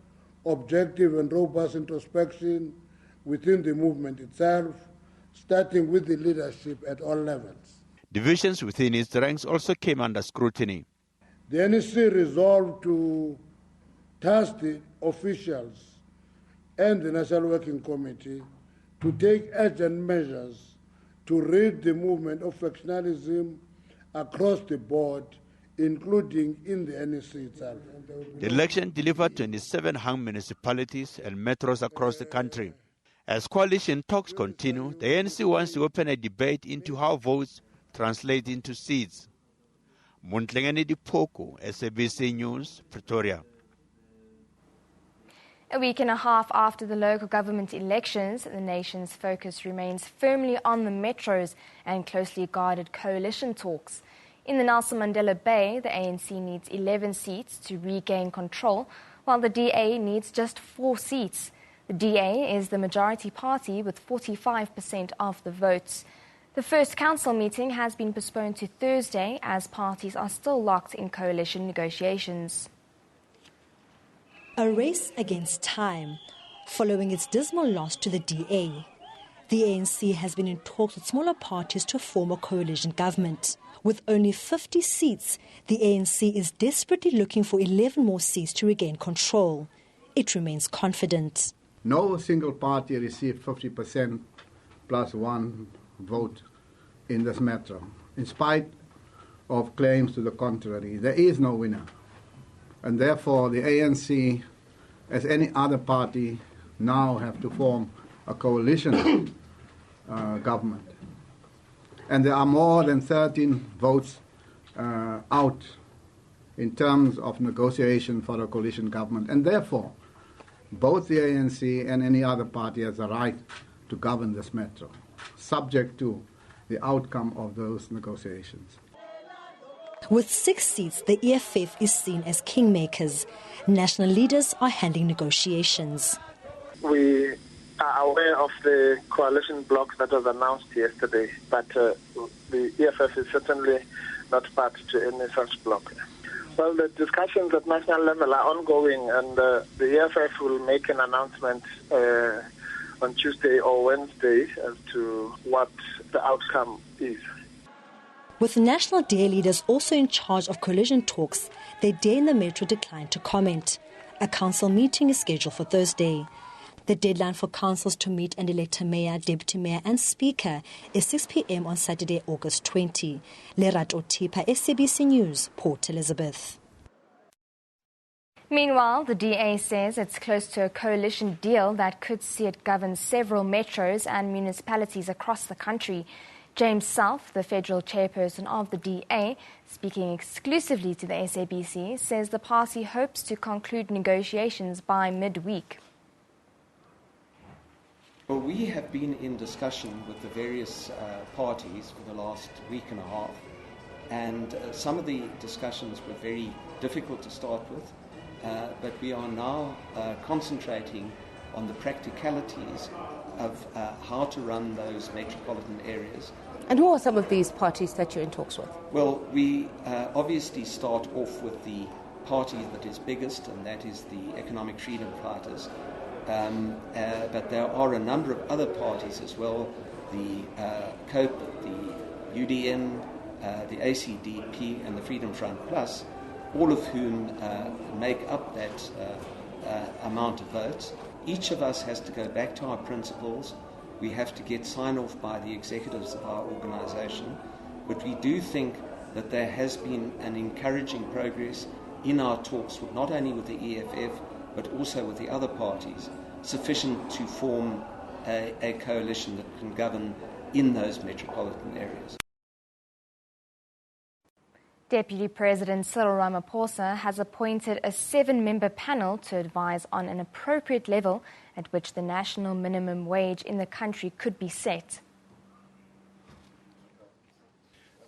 objective and robust introspection within the movement itself, starting with the leadership at all levels. Divisions within its ranks also came under scrutiny. The NEC resolved to task the officials and the National Working Committee to take urgent measures to rid the movement of factionalism across the board, including in the NEC itself. The election delivered 27 hung municipalities and metros across the country. As coalition talks continue, the ANC wants to open a debate into how votes translate into seats. Muntlengeni Dipoko, SABC News, Pretoria. A week and a half after the local government elections, the nation's focus remains firmly on the metros and closely guarded coalition talks. In the Nelson Mandela Bay, the ANC needs 11 seats to regain control, while the DA needs just 4 seats. The DA is the majority party with 45% of the votes. The first council meeting has been postponed to Thursday as parties are still locked in coalition negotiations. A race against time. Following its dismal loss to the DA, the ANC has been in talks with smaller parties to form a coalition government. With only 50 seats, the ANC is desperately looking for 11 more seats to regain control. It remains confident. No single party received 50% plus 1 vote in this matter. In spite of claims to the contrary, there is no winner. And therefore, the ANC, as any other party, now have to form a coalition government. And there are more than 13 votes out in terms of negotiation for a coalition government. And therefore, both the ANC and any other party has a right to govern this matter, subject to the outcome of those negotiations. With 6 seats, the EFF is seen as kingmakers. National leaders are handling negotiations. We are aware of the coalition bloc that was announced yesterday, but the EFF is certainly not part to any such bloc. Well, the discussions at national level are ongoing, and the EFF will make an announcement on Tuesday or Wednesday as to what the outcome is. With national DA leaders also in charge of coalition talks, the DA in the metro declined to comment. A council meeting is scheduled for Thursday. The deadline for councils to meet and elect a mayor, deputy mayor and speaker is 6 p.m. on Saturday, August 20. Lerato Tipa, SABC News, Port Elizabeth. Meanwhile, the DA says it's close to a coalition deal that could see it govern several metros and municipalities across the country. James South, the federal chairperson of the DA, speaking exclusively to the SABC, says the party hopes to conclude negotiations by midweek. Well, we have been in discussion with the various parties for the last week and a half, and some of the discussions were very difficult to start with, but we are now concentrating on the practicalities of how to run those metropolitan areas. And who are some of these parties that you're in talks with? Well, we obviously start off with the party that is biggest, and that is the Economic Freedom Fighters. But there are a number of other parties as well, the COPE, the UDN, the ACDP and the Freedom Front Plus, all of whom make up that amount of votes. Each of us has to go back to our principles. We have to get sign-off by the executives of our organisation. But we do think that there has been an encouraging progress in our talks, not only with the EFF, but also with the other parties, sufficient to form a coalition that can govern in those metropolitan areas. Deputy President Cyril Ramaphosa has appointed a 7-member panel to advise on an appropriate level at which the national minimum wage in the country could be set.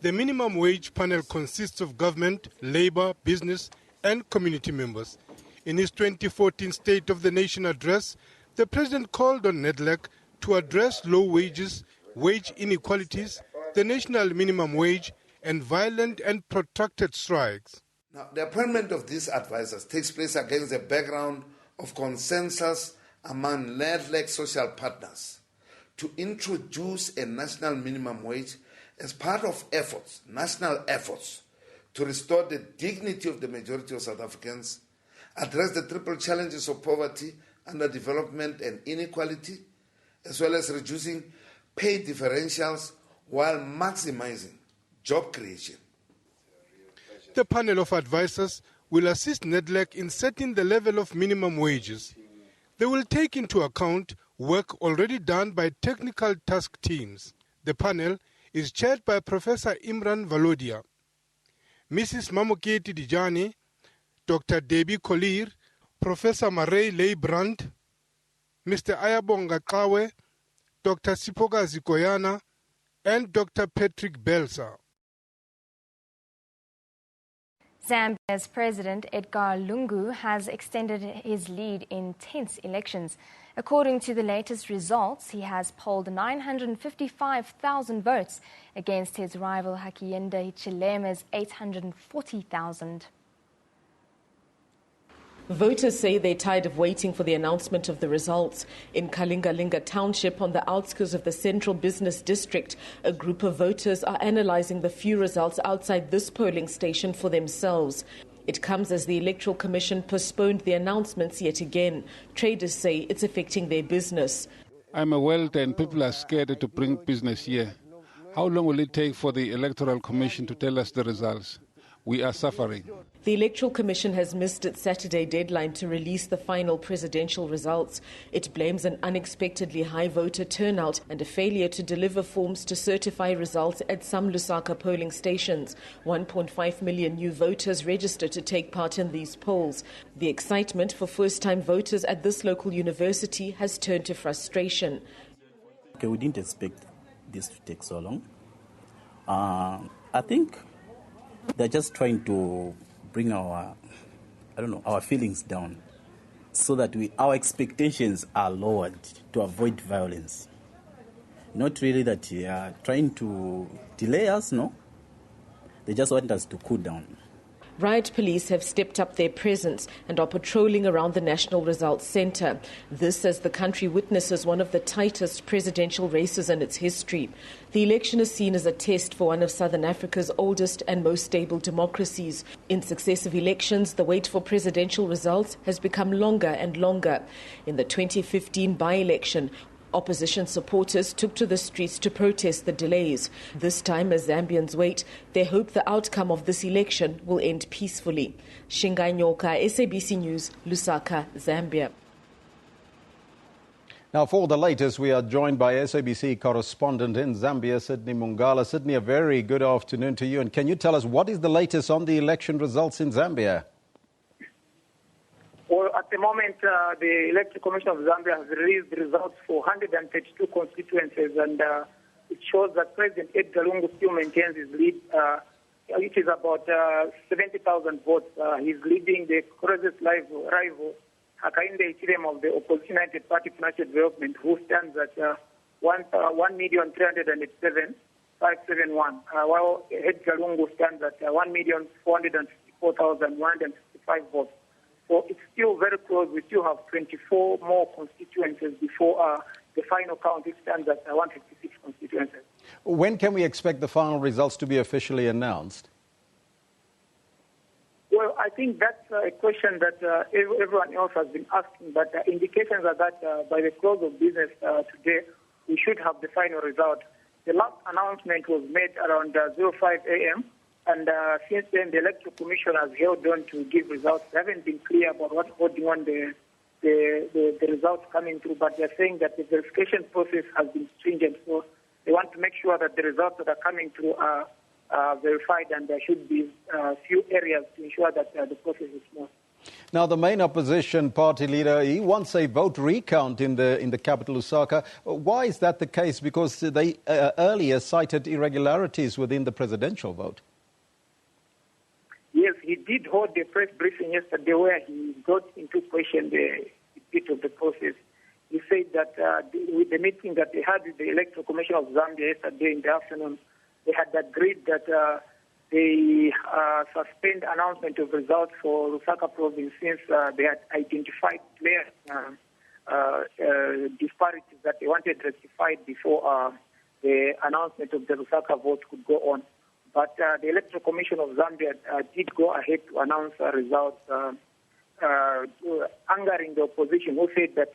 The minimum wage panel consists of government, labour, business and community members. In his 2014 State of the Nation address, the President called on NEDLAC to address low wages, wage inequalities, the national minimum wage and violent and protracted strikes. Now, the appointment of these advisors takes place against the background of consensus among NEDLAC social partners to introduce a national minimum wage as part of efforts, national efforts, to restore the dignity of the majority of South Africans, address the triple challenges of poverty, underdevelopment and inequality, as well as reducing pay differentials while maximizing job creation. The panel of advisors will assist NEDLAC in setting the level of minimum wages. They will take into account work already done by technical task teams. The panel is chaired by Professor Imran Valodia. Mrs. Mamoketi Dijani, Dr. Debbie Collier, Professor Marie Leibrand, Mr. Ayabonga Kawe, Dr. Sipoga Zikoyana, and Dr. Patrick Belsa. Zambia's President Edgar Lungu has extended his lead in tense elections. According to the latest results, he has polled 955,000 votes against his rival Hakainde Hichilema's 840,000. Voters say they're tired of waiting for the announcement of the results. In Kalingalinga Township, on the outskirts of the Central Business District, a group of voters are analysing the few results outside this polling station for themselves. It comes as the Electoral Commission postponed the announcements yet again. Traders say it's affecting their business. I'm a welder and people are scared to bring business here. How long will it take for the Electoral Commission to tell us the results? We are suffering. The Electoral Commission has missed its Saturday deadline to release the final presidential results. It blames an unexpectedly high voter turnout and a failure to deliver forms to certify results at some Lusaka polling stations. 1.5 million new voters registered to take part in these polls. The excitement for first-time voters at this local university has turned to frustration. Okay, we didn't expect this to take so long. I think they're just trying to bring our feelings down so that our expectations are lowered to avoid violence. Not really that they are trying to delay us, no. They just want us to cool down. Riot police have stepped up their presence and are patrolling around the National Results Centre. This as the country witnesses one of the tightest presidential races in its history. The election is seen as a test for one of Southern Africa's oldest and most stable democracies. In successive elections, the wait for presidential results has become longer and longer. In the 2015 by-election, opposition supporters took to the streets to protest the delays. This time, as Zambians wait, they hope the outcome of this election will end peacefully. Shingai Nyoka, SABC News, Lusaka, Zambia. Now, for the latest, we are joined by SABC correspondent in Zambia, Sydney Mungala. Sydney, a very good afternoon to you. And can you tell us what is the latest on the election results in Zambia? Well, at the moment, the Electoral Commission of Zambia has released the results for 132 constituencies, and it shows that President Edgar Lungu still maintains his lead. It is about 70,000 votes. He's leading the closest rival, Hakainde Hichilema of the Opposition United Party for National Development, who stands at 1,387,571, while Edgar Lungu stands at 1,454,165. 195 votes. So it's still very close. We still have 24 more constituencies before the final count, which stands at 156 constituencies. When can we expect the final results to be officially announced? Well, I think that's a question that everyone else has been asking, but indications are that by the close of business today, we should have the final result. The last announcement was made around 05 a.m., and since then, the Electoral Commission has held on to give results. They haven't been clear about what's holding on the results coming through, but they're saying that the verification process has been stringent, so they want to make sure that the results that are coming through are verified, and there should be a few areas to ensure that the process is smooth. Now, the main opposition party leader, he wants a vote recount in the capital, Lusaka. Why is that the case? Because they earlier cited irregularities within the presidential vote. Yes, he did hold a press briefing yesterday where he got into question the bit of the process. He said that with the meeting that they had with the Electoral Commission of Zambia yesterday in the afternoon, they had agreed that they suspend announcement of results for Lusaka province since they had identified clear disparities that they wanted rectified before the announcement of the Lusaka vote could go on. But the Electoral Commission of Zambia did go ahead to announce results, angering the opposition, who said that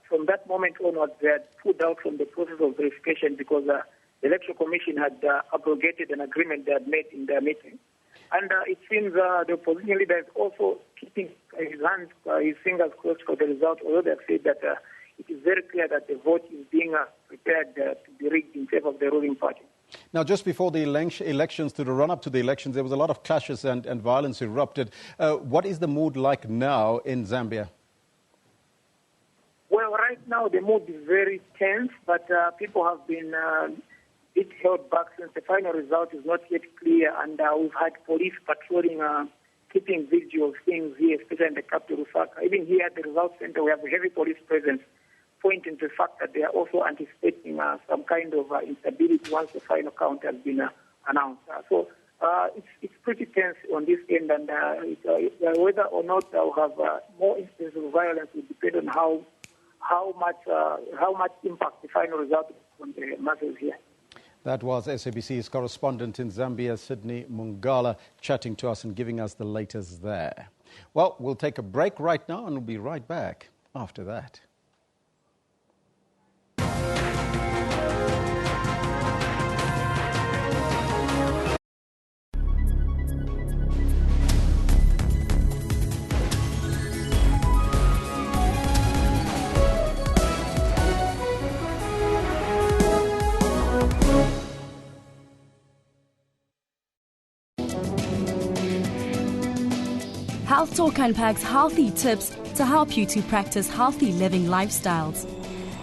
from that moment onwards they had pulled out from the process of verification because the Electoral Commission had abrogated an agreement they had made in their meeting. And it seems the opposition leader is also keeping his fingers crossed for the result, although they have said that it is very clear that the vote is being prepared to be rigged in favor of the ruling party. Now, just before the elections, to the run-up to the elections, there was a lot of clashes and violence erupted. What is the mood like now in Zambia? Well, right now the mood is very tense, but people have been bit held back since the final result is not yet clear, and we've had police patrolling, keeping vigil of things here, especially in the capital, Lusaka. Even here at the results center, we have a heavy police presence, pointing to the fact that they are also anticipating some kind of instability once the final count has been announced. So it's pretty tense on this end, and whether or not they'll have more instances of violence will depend on how much impact the final result on the masses here. That was SABC's correspondent in Zambia, Sydney Mungala, chatting to us and giving us the latest there. Well, we'll take a break right now and we'll be right back after that. Health Talk unpacks healthy tips to help you to practice healthy living lifestyles.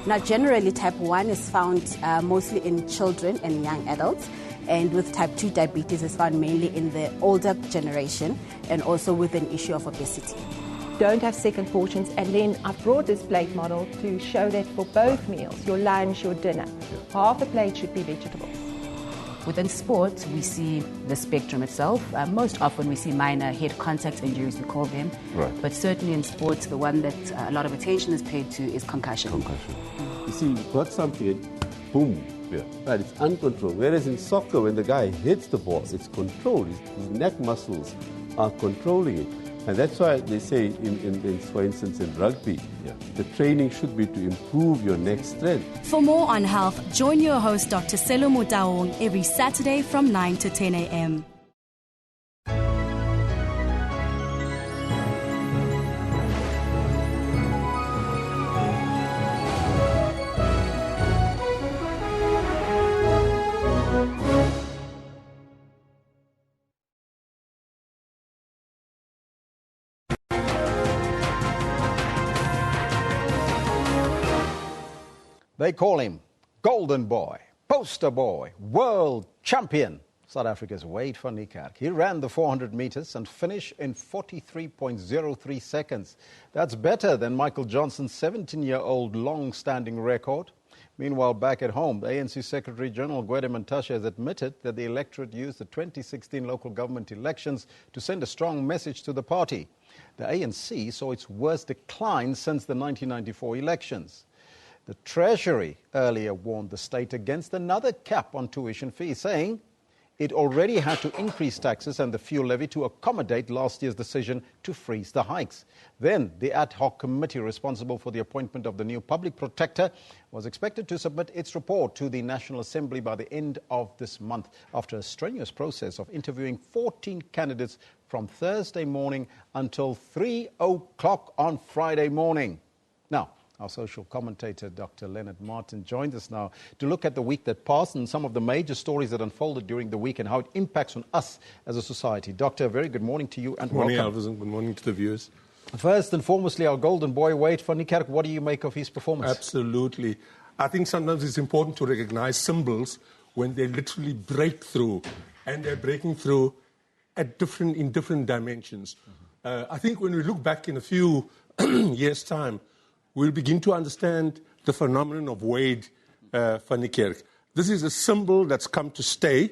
Now, generally, type 1 is found mostly in children and young adults, and with type 2 diabetes is found mainly in the older generation, and also with an issue of obesity. Don't have second portions, and then I've brought this plate model to show that for both meals, your lunch, your dinner, half the plate should be vegetables. Within sports, we see the spectrum itself. Most often we see minor head contact injuries, we call them. Right. But certainly in sports, the one that a lot of attention is paid to is concussion. You see, you've got something, boom, but it's uncontrolled. Whereas in soccer, when the guy hits the ball, it's controlled. His neck muscles are controlling it. And that's why they say, for instance, in rugby, the training should be to improve your neck strength. For more on health, join your host, Dr. Selo Motaong, every Saturday from 9 to 10 a.m. They call him Golden Boy, Poster Boy, World Champion. South Africa's Wade van Niekerk. He ran the 400 meters and finished in 43.03 seconds. That's better than Michael Johnson's 17-year-old long-standing record. Meanwhile, back at home, the ANC Secretary-General Gwede Mantashe has admitted that the electorate used the 2016 local government elections to send a strong message to the party. The ANC saw its worst decline since the 1994 elections. The Treasury earlier warned the state against another cap on tuition fees, saying it already had to increase taxes and the fuel levy to accommodate last year's decision to freeze the hikes. Then, the ad hoc committee responsible for the appointment of the new public protector was expected to submit its report to the National Assembly by the end of this month, after a strenuous process of interviewing 14 candidates from Thursday morning until 3 o'clock on Friday morning. Now, our social commentator, Dr. Leonard Martin, joined us now to look at the week that passed and some of the major stories that unfolded during the week and how it impacts on us as a society. Doctor, a very good morning to you and good morning, welcome. Elvis, and good morning to the viewers. First and foremostly, our golden boy, Wade van Niekerk, what do you make of his performance? Absolutely. I think sometimes it's important to recognize symbols when they literally break through, and they're breaking through in different dimensions. I think when we look back in a few years' time, we'll begin to understand the phenomenon of Wade van Niekerk. This is a symbol that's come to stay,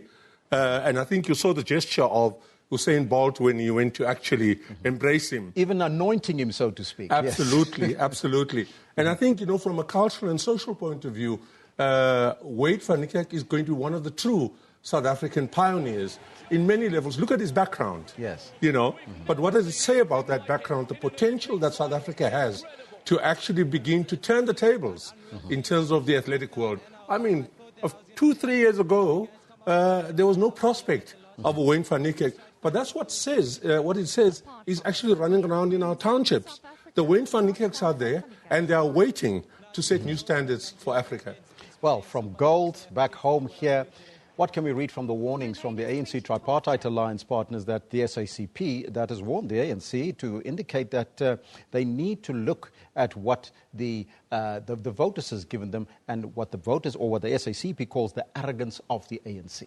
and I think you saw the gesture of Usain Bolt when he went to actually embrace him. Even anointing him, so to speak. Absolutely, yes. Absolutely. And I think, from a cultural and social point of view, Wade van Niekerk is going to be one of the true South African pioneers in many levels. Look at his background. Yes. But what does it say about that background, the potential that South Africa has to actually begin to turn the tables in terms of the athletic world? I mean, 2-3 years ago, there was no prospect of Wade van Niekerk. But that's what it says is actually running around in our townships. The Wade van Niekerks are there, and they are waiting to set new standards for Africa. Well, from gold back home here, what can we read from the warnings from the ANC Tripartite Alliance partners that the SACP that has warned the ANC to indicate that they need to look at what the voters has given them and what the voters, or what the SACP calls the arrogance of the ANC?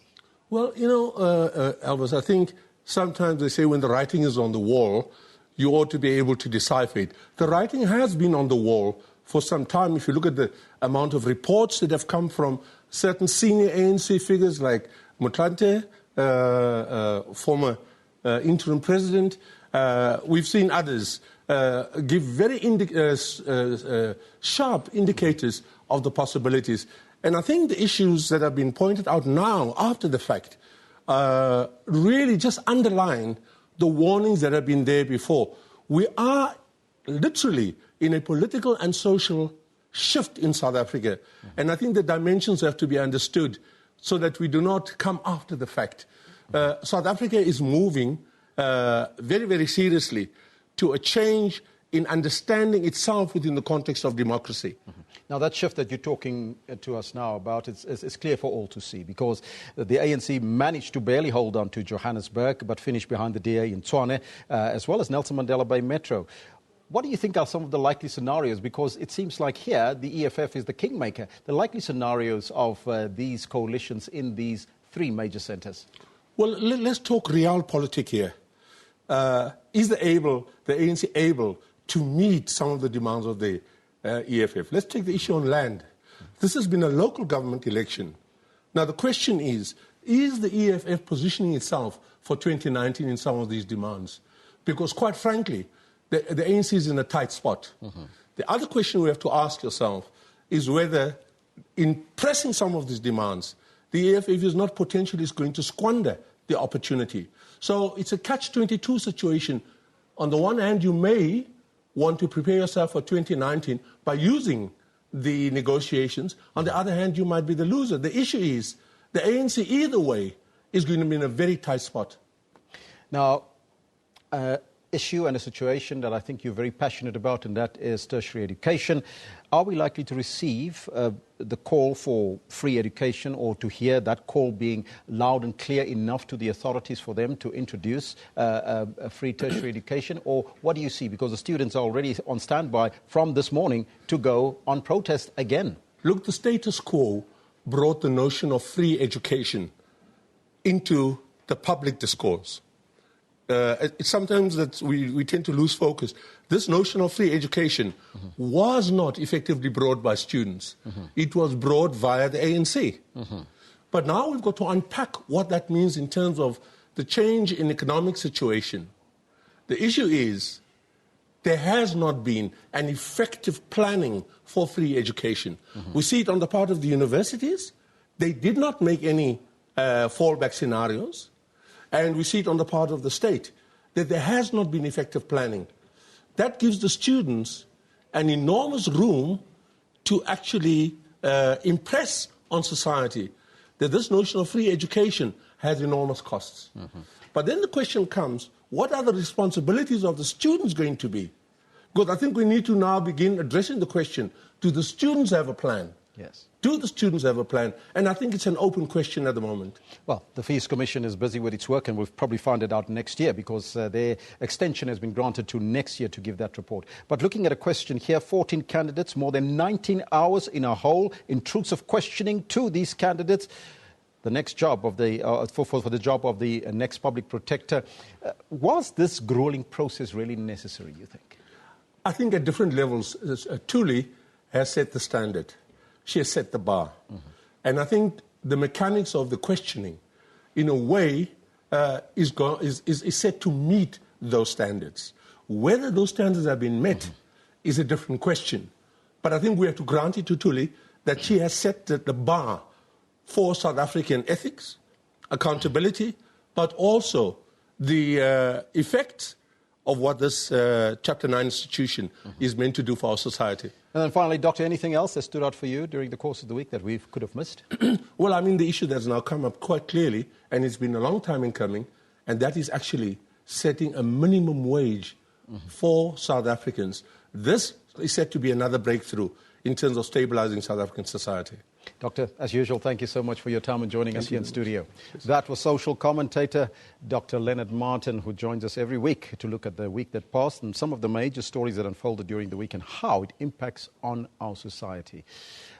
Well, Elvis, I think sometimes they say when the writing is on the wall, you ought to be able to decipher it. The writing has been on the wall for some time. If you look at the amount of reports that have come from certain senior ANC figures like Motlanthe, former interim president, we've seen others give very sharp indicators of the possibilities. And I think the issues that have been pointed out now, after the fact, really just underline the warnings that have been there before. We are literally in a political and social shift in South Africa. And I think the dimensions have to be understood so that we do not come after the fact. South Africa is moving very, very seriously to a change in understanding itself within the context of democracy. Now, that shift that you're talking to us now about is clear for all to see, because the ANC managed to barely hold on to Johannesburg but finished behind the DA in Tshwane, as well as Nelson Mandela Bay Metro. What do you think are some of the likely scenarios? Because it seems like here the EFF is the kingmaker. The likely scenarios of these coalitions in these three major centres. Well, let's talk realpolitik here. Is the ANC able to meet some of the demands of the EFF? Let's take the issue on land. This has been a local government election. Now, the question is the EFF positioning itself for 2019 in some of these demands? Because, quite frankly, the ANC is in a tight spot. The other question we have to ask yourself is whether, in pressing some of these demands, the EFF is not potentially going to squander the opportunity. So it's a catch-22 situation. On the one hand, you may want to prepare yourself for 2019 by using the negotiations. On the other hand, you might be the loser. The issue is the ANC, either way, is going to be in a very tight spot. Now, issue and a situation that I think you're very passionate about, and that is tertiary education. Are we likely to receive the call for free education, or to hear that call being loud and clear enough to the authorities for them to introduce a free tertiary education? Or what do you see? Because the students are already on standby from this morning to go on protest again. Look, the status quo brought the notion of free education into the public discourse. Sometimes that we tend to lose focus. This notion of free education was not effectively brought by students. It was brought via the ANC. But now we've got to unpack what that means in terms of the change in economic situation. The issue is there has not been an effective planning for free education. We see it on the part of the universities. They did not make any fallback scenarios. And we see it on the part of the state, that there has not been effective planning. That gives the students an enormous room to actually impress on society that this notion of free education has enormous costs. But then the question comes, what are the responsibilities of the students going to be? Because I think we need to now begin addressing the question, do the students have a plan? Yes. Do the students have a plan? And I think it's an open question at the moment. Well, the Fees Commission is busy with its work, and we'll probably find it out next year because their extension has been granted to next year to give that report. But looking at a question here, 14 candidates, more than 19 hours in a hole, intrusive questioning to these candidates. The next job of the for the job of the next public protector. Was this grueling process really necessary, you think? I think at different levels, Thuli has set the standard. She has set the bar. And I think the mechanics of the questioning, in a way, is set to meet those standards. Whether those standards have been met is a different question. But I think we have to grant it to Thuli that she has set the bar for South African ethics, accountability, but also the effects of what this Chapter 9 institution is meant to do for our society. And then finally, Doctor, anything else that stood out for you during the course of the week that we could have missed? Well, I mean, the issue that's now come up quite clearly, and it's been a long time in coming, and that is actually setting a minimum wage for South Africans. This is said to be another breakthrough in terms of stabilizing South African society. Doctor, as usual, thank you so much for your time and joining us here in studio. That was social commentator Dr. Leonard Martin, who joins us every week to look at the week that passed and some of the major stories that unfolded during the week and how it impacts on our society.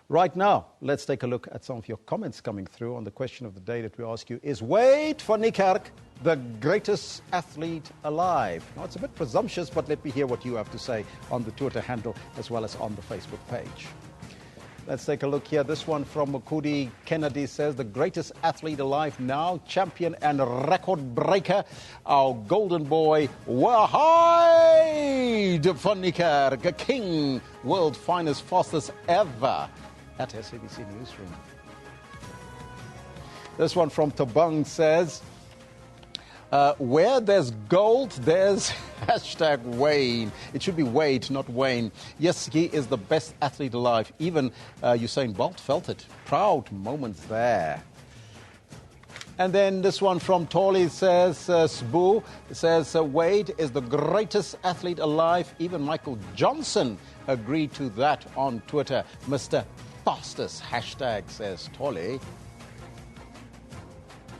Right now, let's take a look at some of your comments coming through on the question of the day that we ask you, is Wade van Niekerk the greatest athlete alive? Now, it's a bit presumptuous, but let me hear what you have to say on the Twitter handle as well as on the Facebook page. Let's take a look here. This one from Mukudi Kennedy says, the greatest athlete alive now, champion and record breaker, our golden boy, Wade van Niekerk, king, world finest, fastest ever at SABC Newsroom. This one from Tabang says, where there's gold, there's hashtag Wayne. It should be Wade, not Wayne. Yes, he is the best athlete alive. Even Usain Bolt felt it. Proud moments there. And then this one from Tolly says, Sbu says, Wade is the greatest athlete alive. Even Michael Johnson agreed to that on Twitter. Mr. Fastest, hashtag, says Tolly.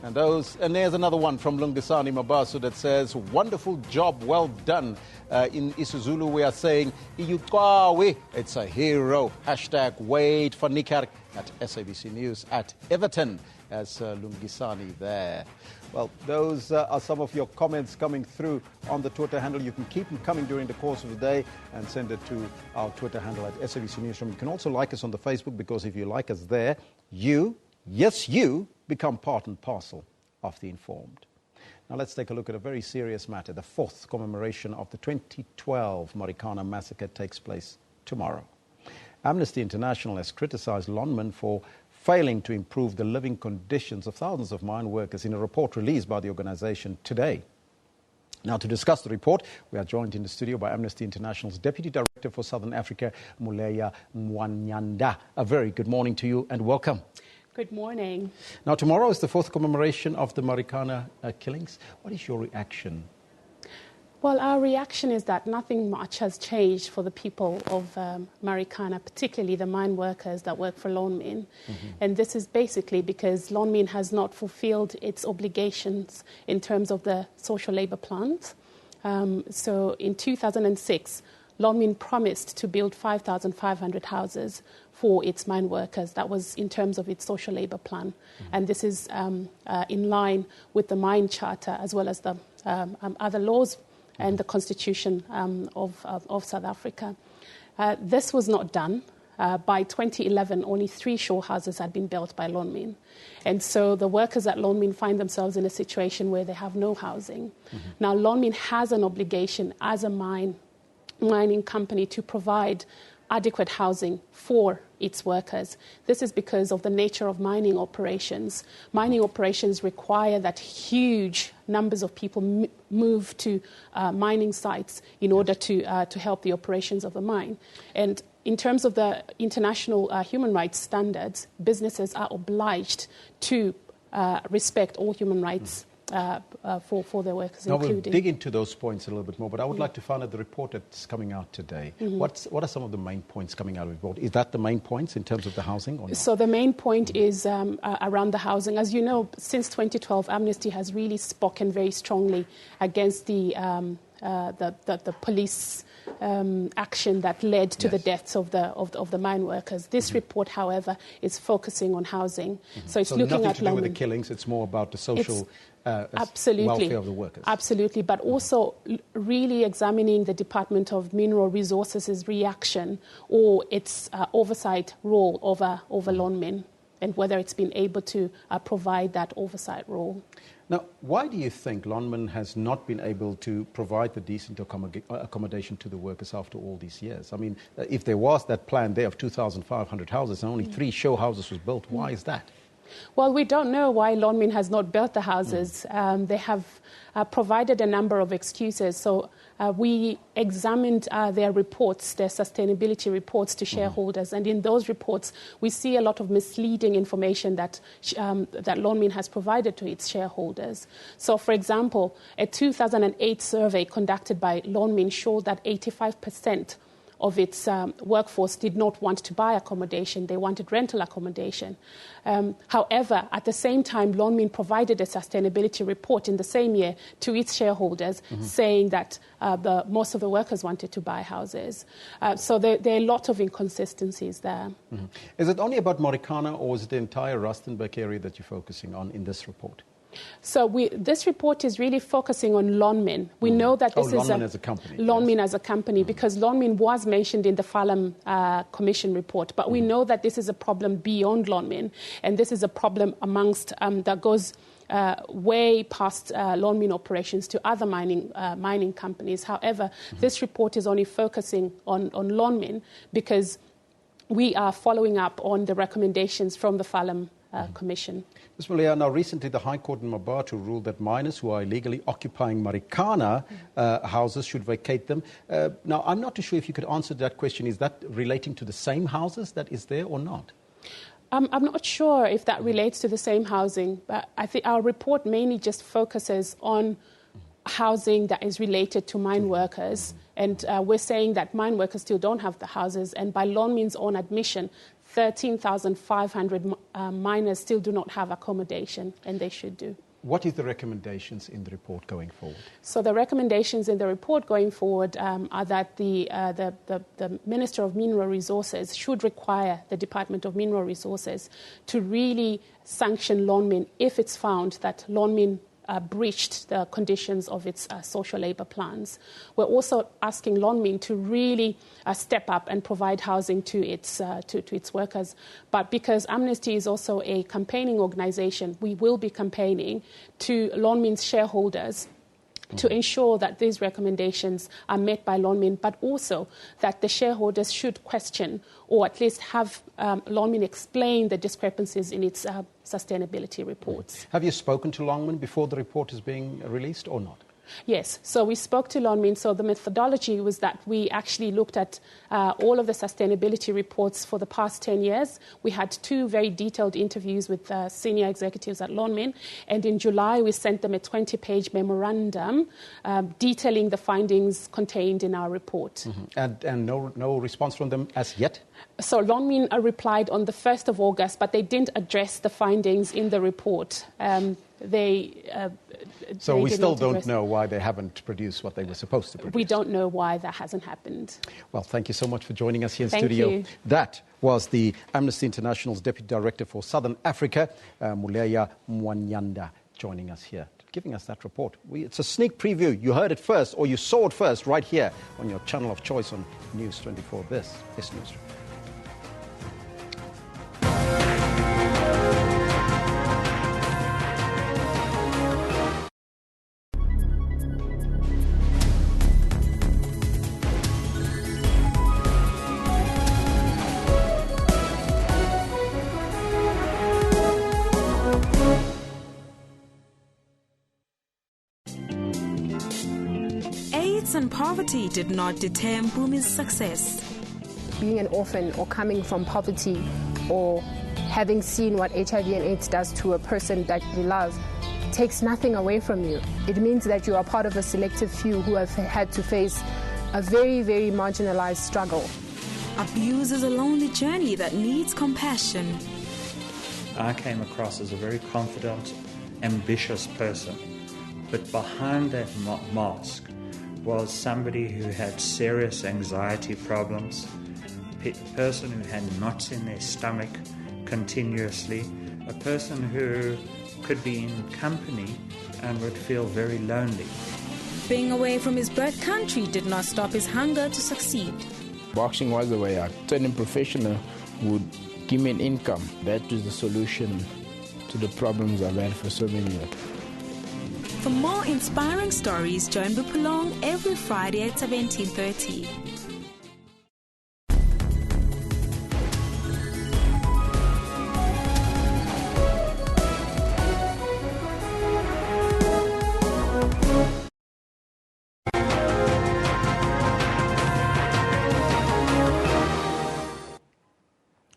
And there's another one from Lungisani Mabasu that says, wonderful job, well done. In isiZulu we are saying, Iyuqawe, it's a hero. Hashtag Wade van Niekerk at SABC News at Everton, as Lungisani there. Well, those are some of your comments coming through on the Twitter handle. You can keep them coming during the course of the day and send it to our Twitter handle at SABC Newsroom. You can also like us on the Facebook, because if you like us there, you become part and parcel of the informed. Now let's take a look at a very serious matter. The 4th commemoration of the 2012 Marikana massacre takes place tomorrow. Amnesty International has criticized Lonmin for failing to improve the living conditions of thousands of mine workers in a report released by the organization today. Now, to discuss the report, we are joined in the studio by Amnesty International's Deputy Director for Southern Africa, Muleya Mwanyanda. A very good morning to you and welcome. Good morning. Now, tomorrow is the 4th commemoration of the Marikana killings. What is your reaction? Well, our reaction is that nothing much has changed for the people of Marikana, particularly the mine workers that work for Lonmin. And this is basically because Lonmin has not fulfilled its obligations in terms of the social labor plans. So in 2006, Lonmin promised to build 5,500 houses for its mine workers. That was in terms of its social labor plan. And this is in line with the mine charter as well as the other laws and the constitution of South Africa. This was not done. By 2011, only 3 shore houses had been built by Lonmin. And so the workers at Lonmin find themselves in a situation where they have no housing. Now, Lonmin has an obligation as a mine mining company to provide adequate housing for its workers. This is because of the nature of mining operations. Mining operations require that huge numbers of people move to mining sites in order to help the operations of the mine. And in terms of the international human rights standards, businesses are obliged to respect all human rights for their workers, now including... We'll dig into those points a little bit more, but I would like to find out the report that's coming out today. What are some of the main points coming out of the report? Is that the main points in terms of the housing or not? So the main point is around the housing. As you know, since 2012, Amnesty has really spoken very strongly against the police action that led to the deaths of the mine workers. This report, however, is focusing on housing. So it's looking nothing at to do with the killings. It's more about the social absolutely welfare of the workers. Absolutely, but also really examining the Department of Mineral Resources' reaction or its oversight role over Lonmin, and whether it's been able to provide that oversight role. Now, why do you think Lonmin has not been able to provide the decent accommodation to the workers after all these years? I mean, if there was that plan there of 2,500 houses and only 3 show houses was built, why is that? Well, we don't know why Lonmin has not built the houses. They have provided a number of excuses. So we examined their reports, their sustainability reports to shareholders. And in those reports, we see a lot of misleading information that Lonmin has provided to its shareholders. So, for example, a 2008 survey conducted by Lonmin showed that 85% of its workforce did not want to buy accommodation. They wanted rental accommodation. However, at the same time, Lonmin provided a sustainability report in the same year to its shareholders saying that most of the workers wanted to buy houses. So there are a lot of inconsistencies there. Is it only about Marikana, or is it the entire Rustenburg area that you're focusing on in this report? So this report is really focusing on Lonmin. We know that this is Lonmin as a company. Lonmin as a company, because Lonmin was mentioned in the Falam Commission report. But we know that this is a problem beyond Lonmin, and this is a problem amongst that goes way past Lonmin operations to other mining companies. However, this report is only focusing on Lonmin because we are following up on the recommendations from the Falam Commission. Ms. Mulia, now recently the High Court in Mabato ruled that miners who are illegally occupying Marikana houses should vacate them. Now, I'm not too sure if you could answer that question. Is that relating to the same houses that is there or not? I'm not sure if that relates to the same housing, but I think our report mainly just focuses on housing that is related to mine workers. And we're saying that mine workers still don't have the houses. And by Lonmin's own admission, 13,500 miners still do not have accommodation, and they should do. What is the recommendations in the report going forward? So the recommendations in the report going forward are that the Minister of Mineral Resources should require the Department of Mineral Resources to really sanction Lonmin if it's found that Lonmin breached the conditions of its social labour plans. We're also asking Lonmin to really step up and provide housing to its workers. But because Amnesty is also a campaigning organisation, we will be campaigning to Lonmin's shareholders to ensure that these recommendations are met by Lonmin, but also that the shareholders should question or at least have Lonmin explain the discrepancies in its sustainability reports. Have you spoken to Lonmin before the report is being released or not? Yes, so we spoke to Lonmin. So the methodology was that we actually looked at all of the sustainability reports for the past 10 years. We had 2 very detailed interviews with senior executives at Lonmin, and in July we sent them a 20-page memorandum detailing the findings contained in our report. And no response from them as yet? So Lonmin replied on the 1st of August, but they didn't address the findings in the report. So we still don't know why they haven't produced what they were supposed to produce. We don't know why that hasn't happened. Well, thank you so much for joining us here in Thank studio. you. That was the Amnesty International's Deputy Director for Southern Africa, Muleya Mwanyanda, joining us here, giving us that report. It's a sneak preview. You heard it first, or you saw it first, right here on your channel of choice on News 24. This is Newsroom. AIDS and poverty did not deter Mpumi's success. Being an orphan or coming from poverty or having seen what HIV and AIDS does to a person that you love takes nothing away from you. It means that you are part of a selective few who have had to face a very, very marginalized struggle. Abuse is a lonely journey that needs compassion. I came across as a very confident, ambitious person, but behind that mask was somebody who had serious anxiety problems, a person who had knots in their stomach continuously, a person who could be in company and would feel very lonely. Being away from his birth country did not stop his hunger to succeed. Boxing was the way out. Turning professional would give me an income. That was the solution to the problems I've had for so many years. For more inspiring stories, join Bupalong every Friday at 17:30.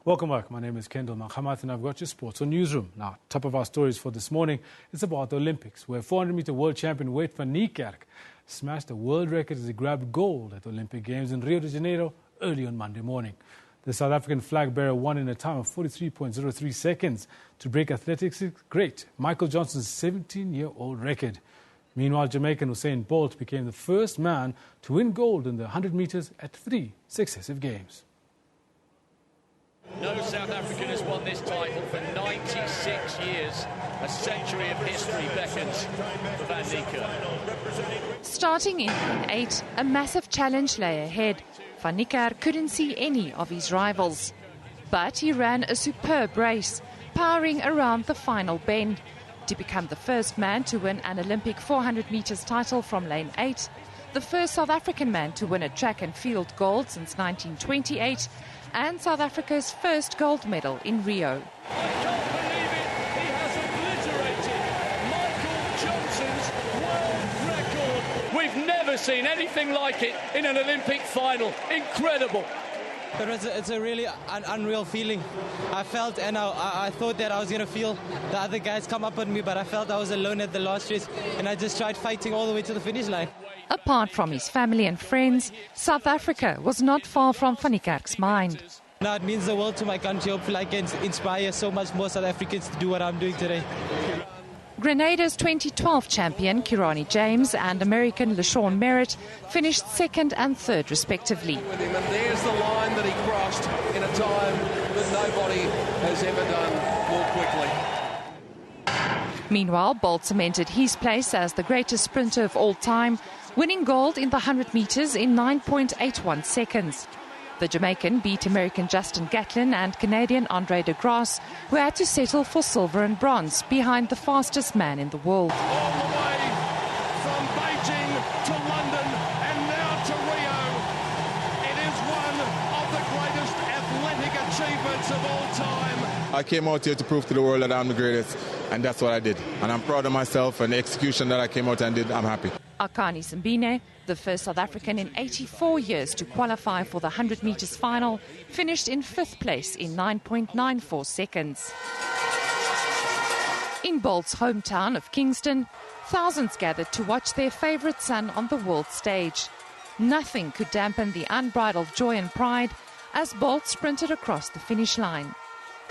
Welcome back. My name is Kendall Makhamat and I've got your sports on Newsroom. Now, top of our stories for this morning is about the Olympics, where 400-meter world champion Zephany Nurse smashed the world record as he grabbed gold at the Olympic Games in Rio de Janeiro early on Monday morning. The South African flag bearer won in a time of 43.03 seconds to break athletics great Michael Johnson's 17-year-old record. Meanwhile, Jamaican Usain Bolt became the first man to win gold in the 100 meters at 3 successive games. No South African has won this title for 96 years. A century of history beckons for Van Niekerk. Starting in lane 8, a massive challenge lay ahead. Van Niekerk couldn't see any of his rivals. But he ran a superb race, powering around the final bend to become the first man to win an Olympic 400 meters title from lane 8, the first South African man to win a track and field gold since 1928, and South Africa's first gold medal in Rio. I can't believe it. He has obliterated Michael Johnson's world record. We've never seen anything like it in an Olympic final. Incredible. It's a really unreal feeling. I felt and I thought that I was going to feel the other guys come up on me, but I felt I was alone at the last race, and I just tried fighting all the way to the finish line. Apart from his family and friends, South Africa was not far from Van Niekerk's mind. Now it means the world to my country. Hopefully I can inspire so much more South Africans to do what I'm doing today. Grenada's 2012 champion Kirani James and American LaShawn Merritt finished second and third respectively. With him, and there's the line that he crossed in a time that nobody has ever done more quickly. Meanwhile, Bolt cemented his place as the greatest sprinter of all time, winning gold in the 100 meters in 9.81 seconds. The Jamaican beat American Justin Gatlin and Canadian Andre de Grasse, who had to settle for silver and bronze behind the fastest man in the world. All the way from Beijing to London and now to Rio. It is one of the greatest athletic achievements of all time. I came out here to prove to the world that I'm the greatest, and that's what I did. And I'm proud of myself and the execution that I came out and did. I'm happy. Akani Simbine, the first South African in 84 years to qualify for the 100 meters final, finished in 5th place in 9.94 seconds. In Bolt's hometown of Kingston, thousands gathered to watch their favourite son on the world stage. Nothing could dampen the unbridled joy and pride as Bolt sprinted across the finish line.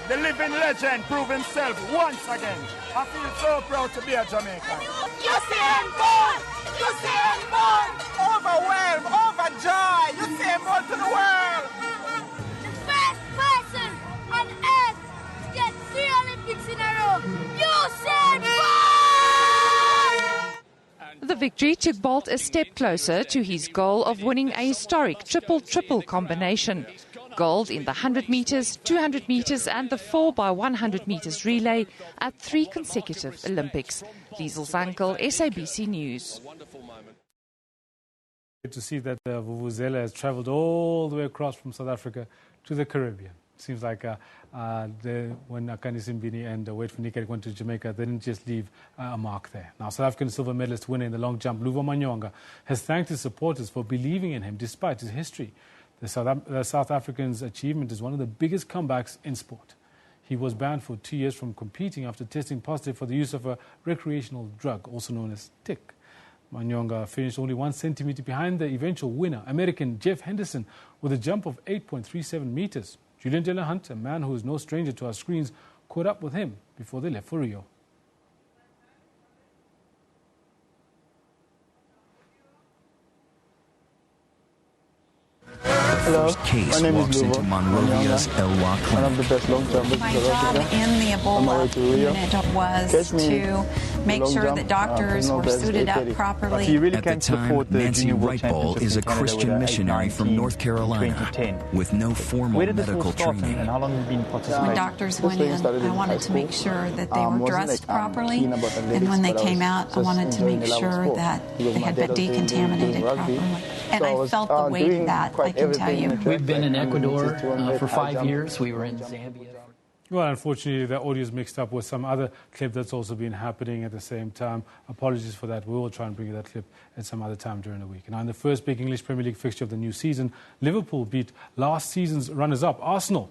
The living legend proved himself once again. I feel so proud to be a Jamaican. Usain Bolt! Usain Bolt! Overwhelmed, overjoyed! Usain Bolt to the world! The first person on earth to get 3 Olympics in a row! Usain Bolt! The victory took Bolt a step closer to his goal of winning a historic triple-triple combination. Gold in the 100 metres, 200 metres and the 4x100 metres relay at 3 consecutive Olympics. Liesel's uncle, SABC News. Good to see that the Vuvuzela has travelled all the way across from South Africa to the Caribbean. Seems like when Akani Simbini and Wade van Niekerk went to Jamaica, they didn't just leave a mark there. Now, South African silver medalist winner in the long jump, Luva Manyonga, has thanked his supporters for believing in him despite his history. The South African's achievement is one of the biggest comebacks in sport. He was banned for 2 years from competing after testing positive for the use of a recreational drug, also known as tick. Manyonga finished only 1 centimeter behind the eventual winner, American Jeff Henderson, with a jump of 8.37 meters. Julian Delahunt, a man who is no stranger to our screens, caught up with him before they left for Rio. Hello, my name is Luva. Monrovia's Elwha One of the best long jumpers. My job in the Ebola unit was to make sure that doctors were suited up properly. At the time, Nancy Wright-Ball is a Christian missionary from North Carolina with no formal medical training. When doctors went in, I wanted to make sure that they were dressed properly, and when they came out, I wanted to make sure that they had been decontaminated properly. And I felt the weight of that, I can tell you. We've been in Ecuador for 5 years. We were in Zambia. Well, unfortunately, the audio is mixed up with some other clip that's also been happening at the same time. Apologies for that. We will try and bring you that clip at some other time during the week. Now, in the first big English Premier League fixture of the new season, Liverpool beat last season's runners-up, Arsenal.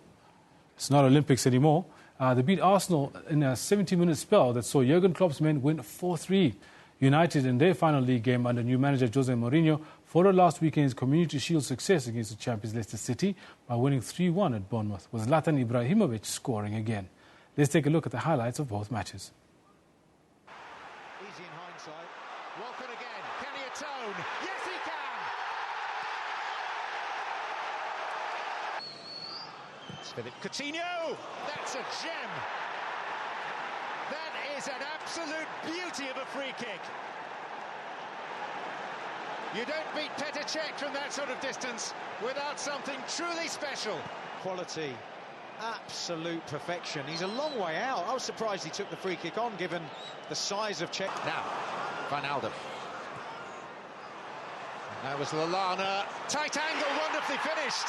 It's not Olympics anymore. They beat Arsenal in a 70-minute spell that saw Jurgen Klopp's men win 4-3. United, in their final league game under new manager Jose Mourinho, followed last weekend's Community Shield success against the champions Leicester City by winning 3-1 at Bournemouth, with Zlatan Ibrahimovic scoring again. Let's take a look at the highlights of both matches. Easy in hindsight. Walcott again. Can he atone? Yes, he can! It's Philip Coutinho. That's a gem. That is an absolute beauty of a free kick. You don't beat Petr Cech from that sort of distance without something truly special. Quality, absolute perfection. He's a long way out. I was surprised he took the free kick on, given the size of Cech. Now, Van Alden. And that was Lallana. Tight angle, wonderfully finished.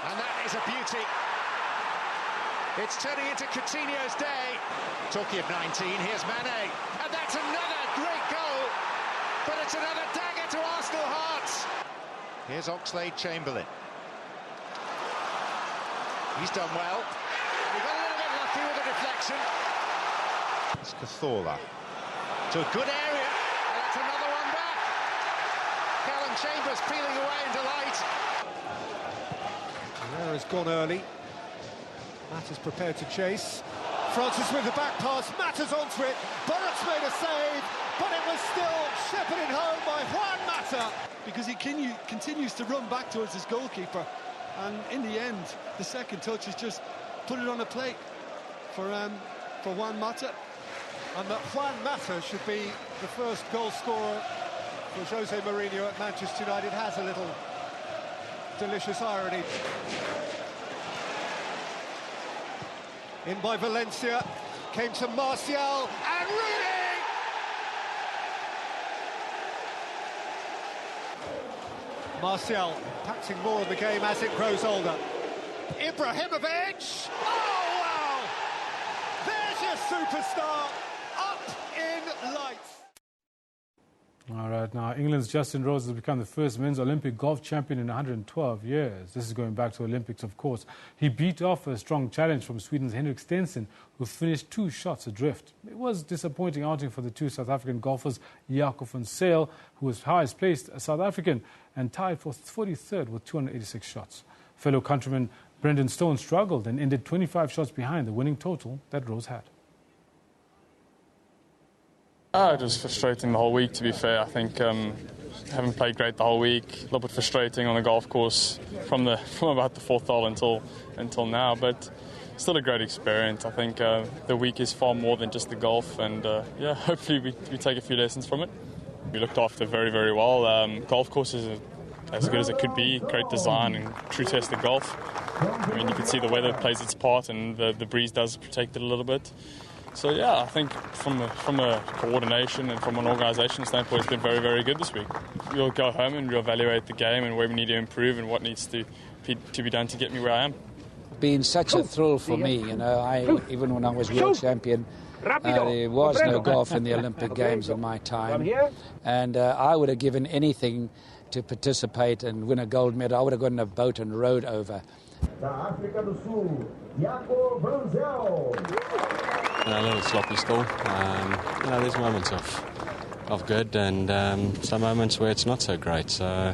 And that is a beauty. It's turning into Coutinho's day. Talking of 19, here's Mane. And that's another great goal. But it's another dagger to Arsenal hearts. Here's Oxlade-Chamberlain. He's done well. He got a little bit lucky with the deflection. It's Cazorla. To a good area. And that's another one back. Callum Chambers peeling away in delight. Herrera has gone early. Matt is prepared to chase. Francis with the back pass. Matters onto it. Burrett's made a save, but it was still shepherded home by Juan Mata. Because he continues to run back towards his goalkeeper. And in the end, the second touch is just put it on a plate for Juan Mata. And that Juan Mata should be the first goal scorer for Jose Mourinho at Manchester United has a little delicious irony. In by Valencia, came to Martial, and Rooney! Martial impacting more of the game as it grows older. Ibrahimovic! Oh, wow! There's your superstar, up in lights. All right, now England's Justin Rose has become the first men's Olympic golf champion in 112 years. This is going back to Olympics, of course. He beat off a strong challenge from Sweden's Henrik Stenson, who finished 2 shots adrift. It was a disappointing outing for the 2 South African golfers, Jaco van Zyl, who was highest placed, a South African, and tied for 43rd with 286 shots. Fellow countryman Brendan Stone struggled and ended 25 shots behind the winning total that Rose had. It was frustrating the whole week, to be fair. I think haven't played great the whole week. A little bit frustrating on the golf course from about the 4th hole until now, but still a great experience. I think the week is far more than just the golf, and hopefully we take a few lessons from it. We looked after very, very well. Golf course is as good as it could be. Great design and true test of golf. I mean, you can see the weather plays its part, and the breeze does protect it a little bit. So, I think from a coordination and from an organisation standpoint, it's been very, very good this week. we'll go home and reevaluate the game and where we need to improve and what needs to be done to get me where I am. Been such a thrill for me, you know. Even when I was world champion, there was no golf in the Olympic Games in my time, and I would have given anything to participate and win a gold medal. I would have gotten a boat and rowed over. A little sloppy still. You know, there's moments of good and some moments where it's not so great. So,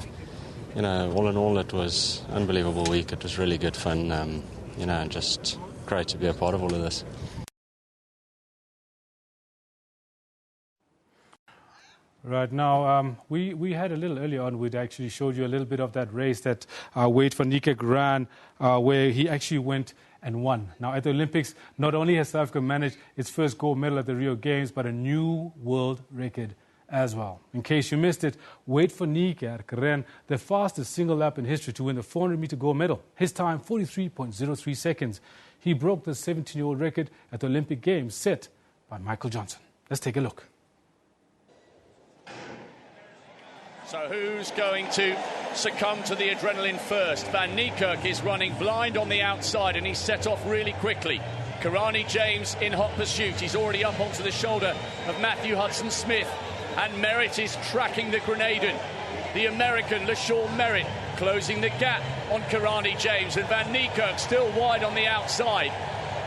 you know, all in all, it was an unbelievable week. It was really good fun. You know, just great to be a part of all of this. Right now, we had a little earlier on, we'd actually showed you a little bit of that race that Wade van Niekerk ran, where he actually went and won. Now, at the Olympics, not only has South Africa managed its first gold medal at the Rio Games, but a new world record as well. In case you missed it, Wade van Niekerk ran the fastest single lap in history to win the 400-meter gold medal. His time, 43.03 seconds. He broke the 17-year-old record at the Olympic Games set by Michael Johnson. Let's take a look. So who's going to succumb to the adrenaline first? Van Niekerk is running blind on the outside and he's set off really quickly. Karani James in hot pursuit. He's already up onto the shoulder of Matthew Hudson-Smith. And Merritt is tracking the Grenadian. The American LaShawn Merritt closing the gap on Karani James, and Van Niekerk still wide on the outside.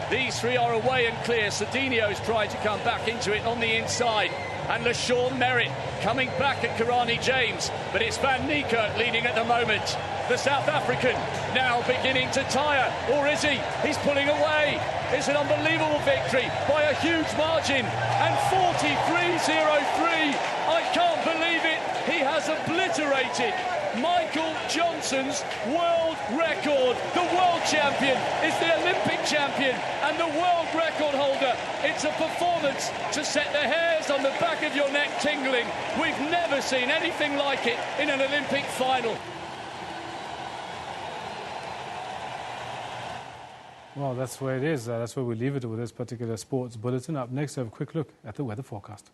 These three are away and clear. Cedinho's tried to come back into it on the inside. And LaShawn Merritt coming back at Karani James. But it's Van Niekerk leading at the moment. The South African now beginning to tire. Or is he? He's pulling away. It's an unbelievable victory by a huge margin. And 43.03. I can't believe it. He has obliterated Michael Johnson's world record. The world champion is the Olympic champion and the world record holder. It's a performance to set the hairs on the back of your neck tingling. We've never seen anything like it in an Olympic final. Well, that's where it is. That's where we leave it with this particular sports bulletin. Up next, have a quick look at the weather forecast.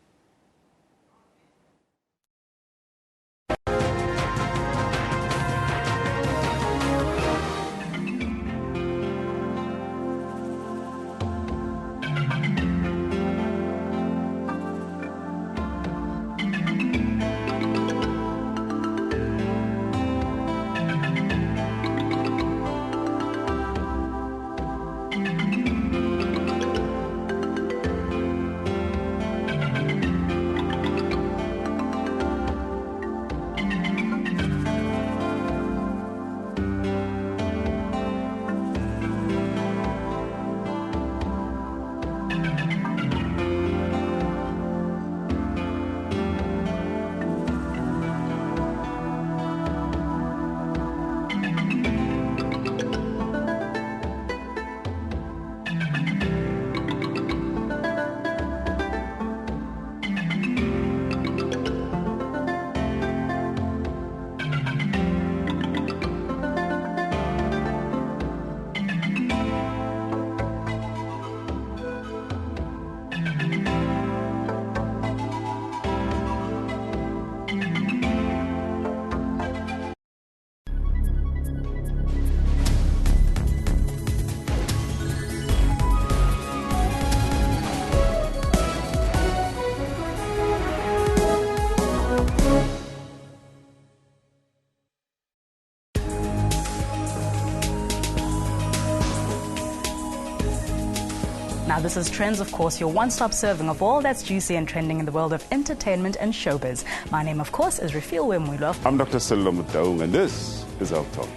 Now, this is Trends, of course, your one-stop serving of all that's juicy and trending in the world of entertainment and showbiz. My name, of course, is Refill Wemwilo. I'm Dr. Selom Daung, and this is Our Talk.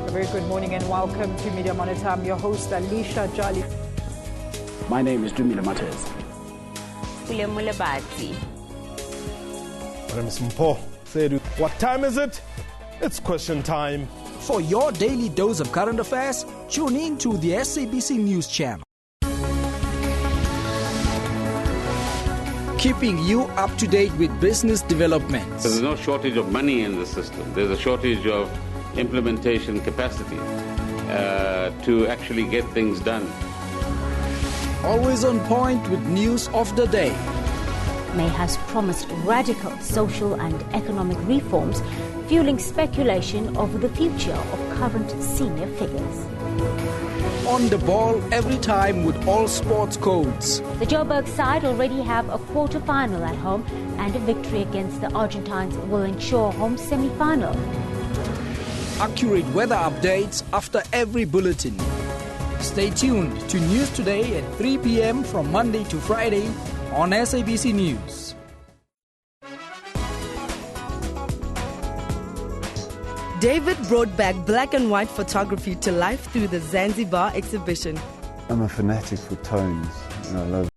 A very good morning and welcome to Media Monitor. I'm your host, Alicia Jolly. My name is Dumila Matters. What time is it? It's question time. For your daily dose of current affairs, tune in to the SABC News Channel. Keeping you up to date with business developments. There's no shortage of money in the system. There's a shortage of implementation capacity to actually get things done. Always on point with news of the day. May has promised radical social and economic reforms, fueling speculation over the future of current senior figures. On the ball every time with all sports codes. The Joburg side already have a quarter-final at home, and a victory against the Argentines will ensure home semi-final. Accurate weather updates after every bulletin. Stay tuned to News Today at 3 p.m. from Monday to Friday on SABC News. David brought back black and white photography to life through the Zanzibar exhibition. I'm a fanatic for tones, and I love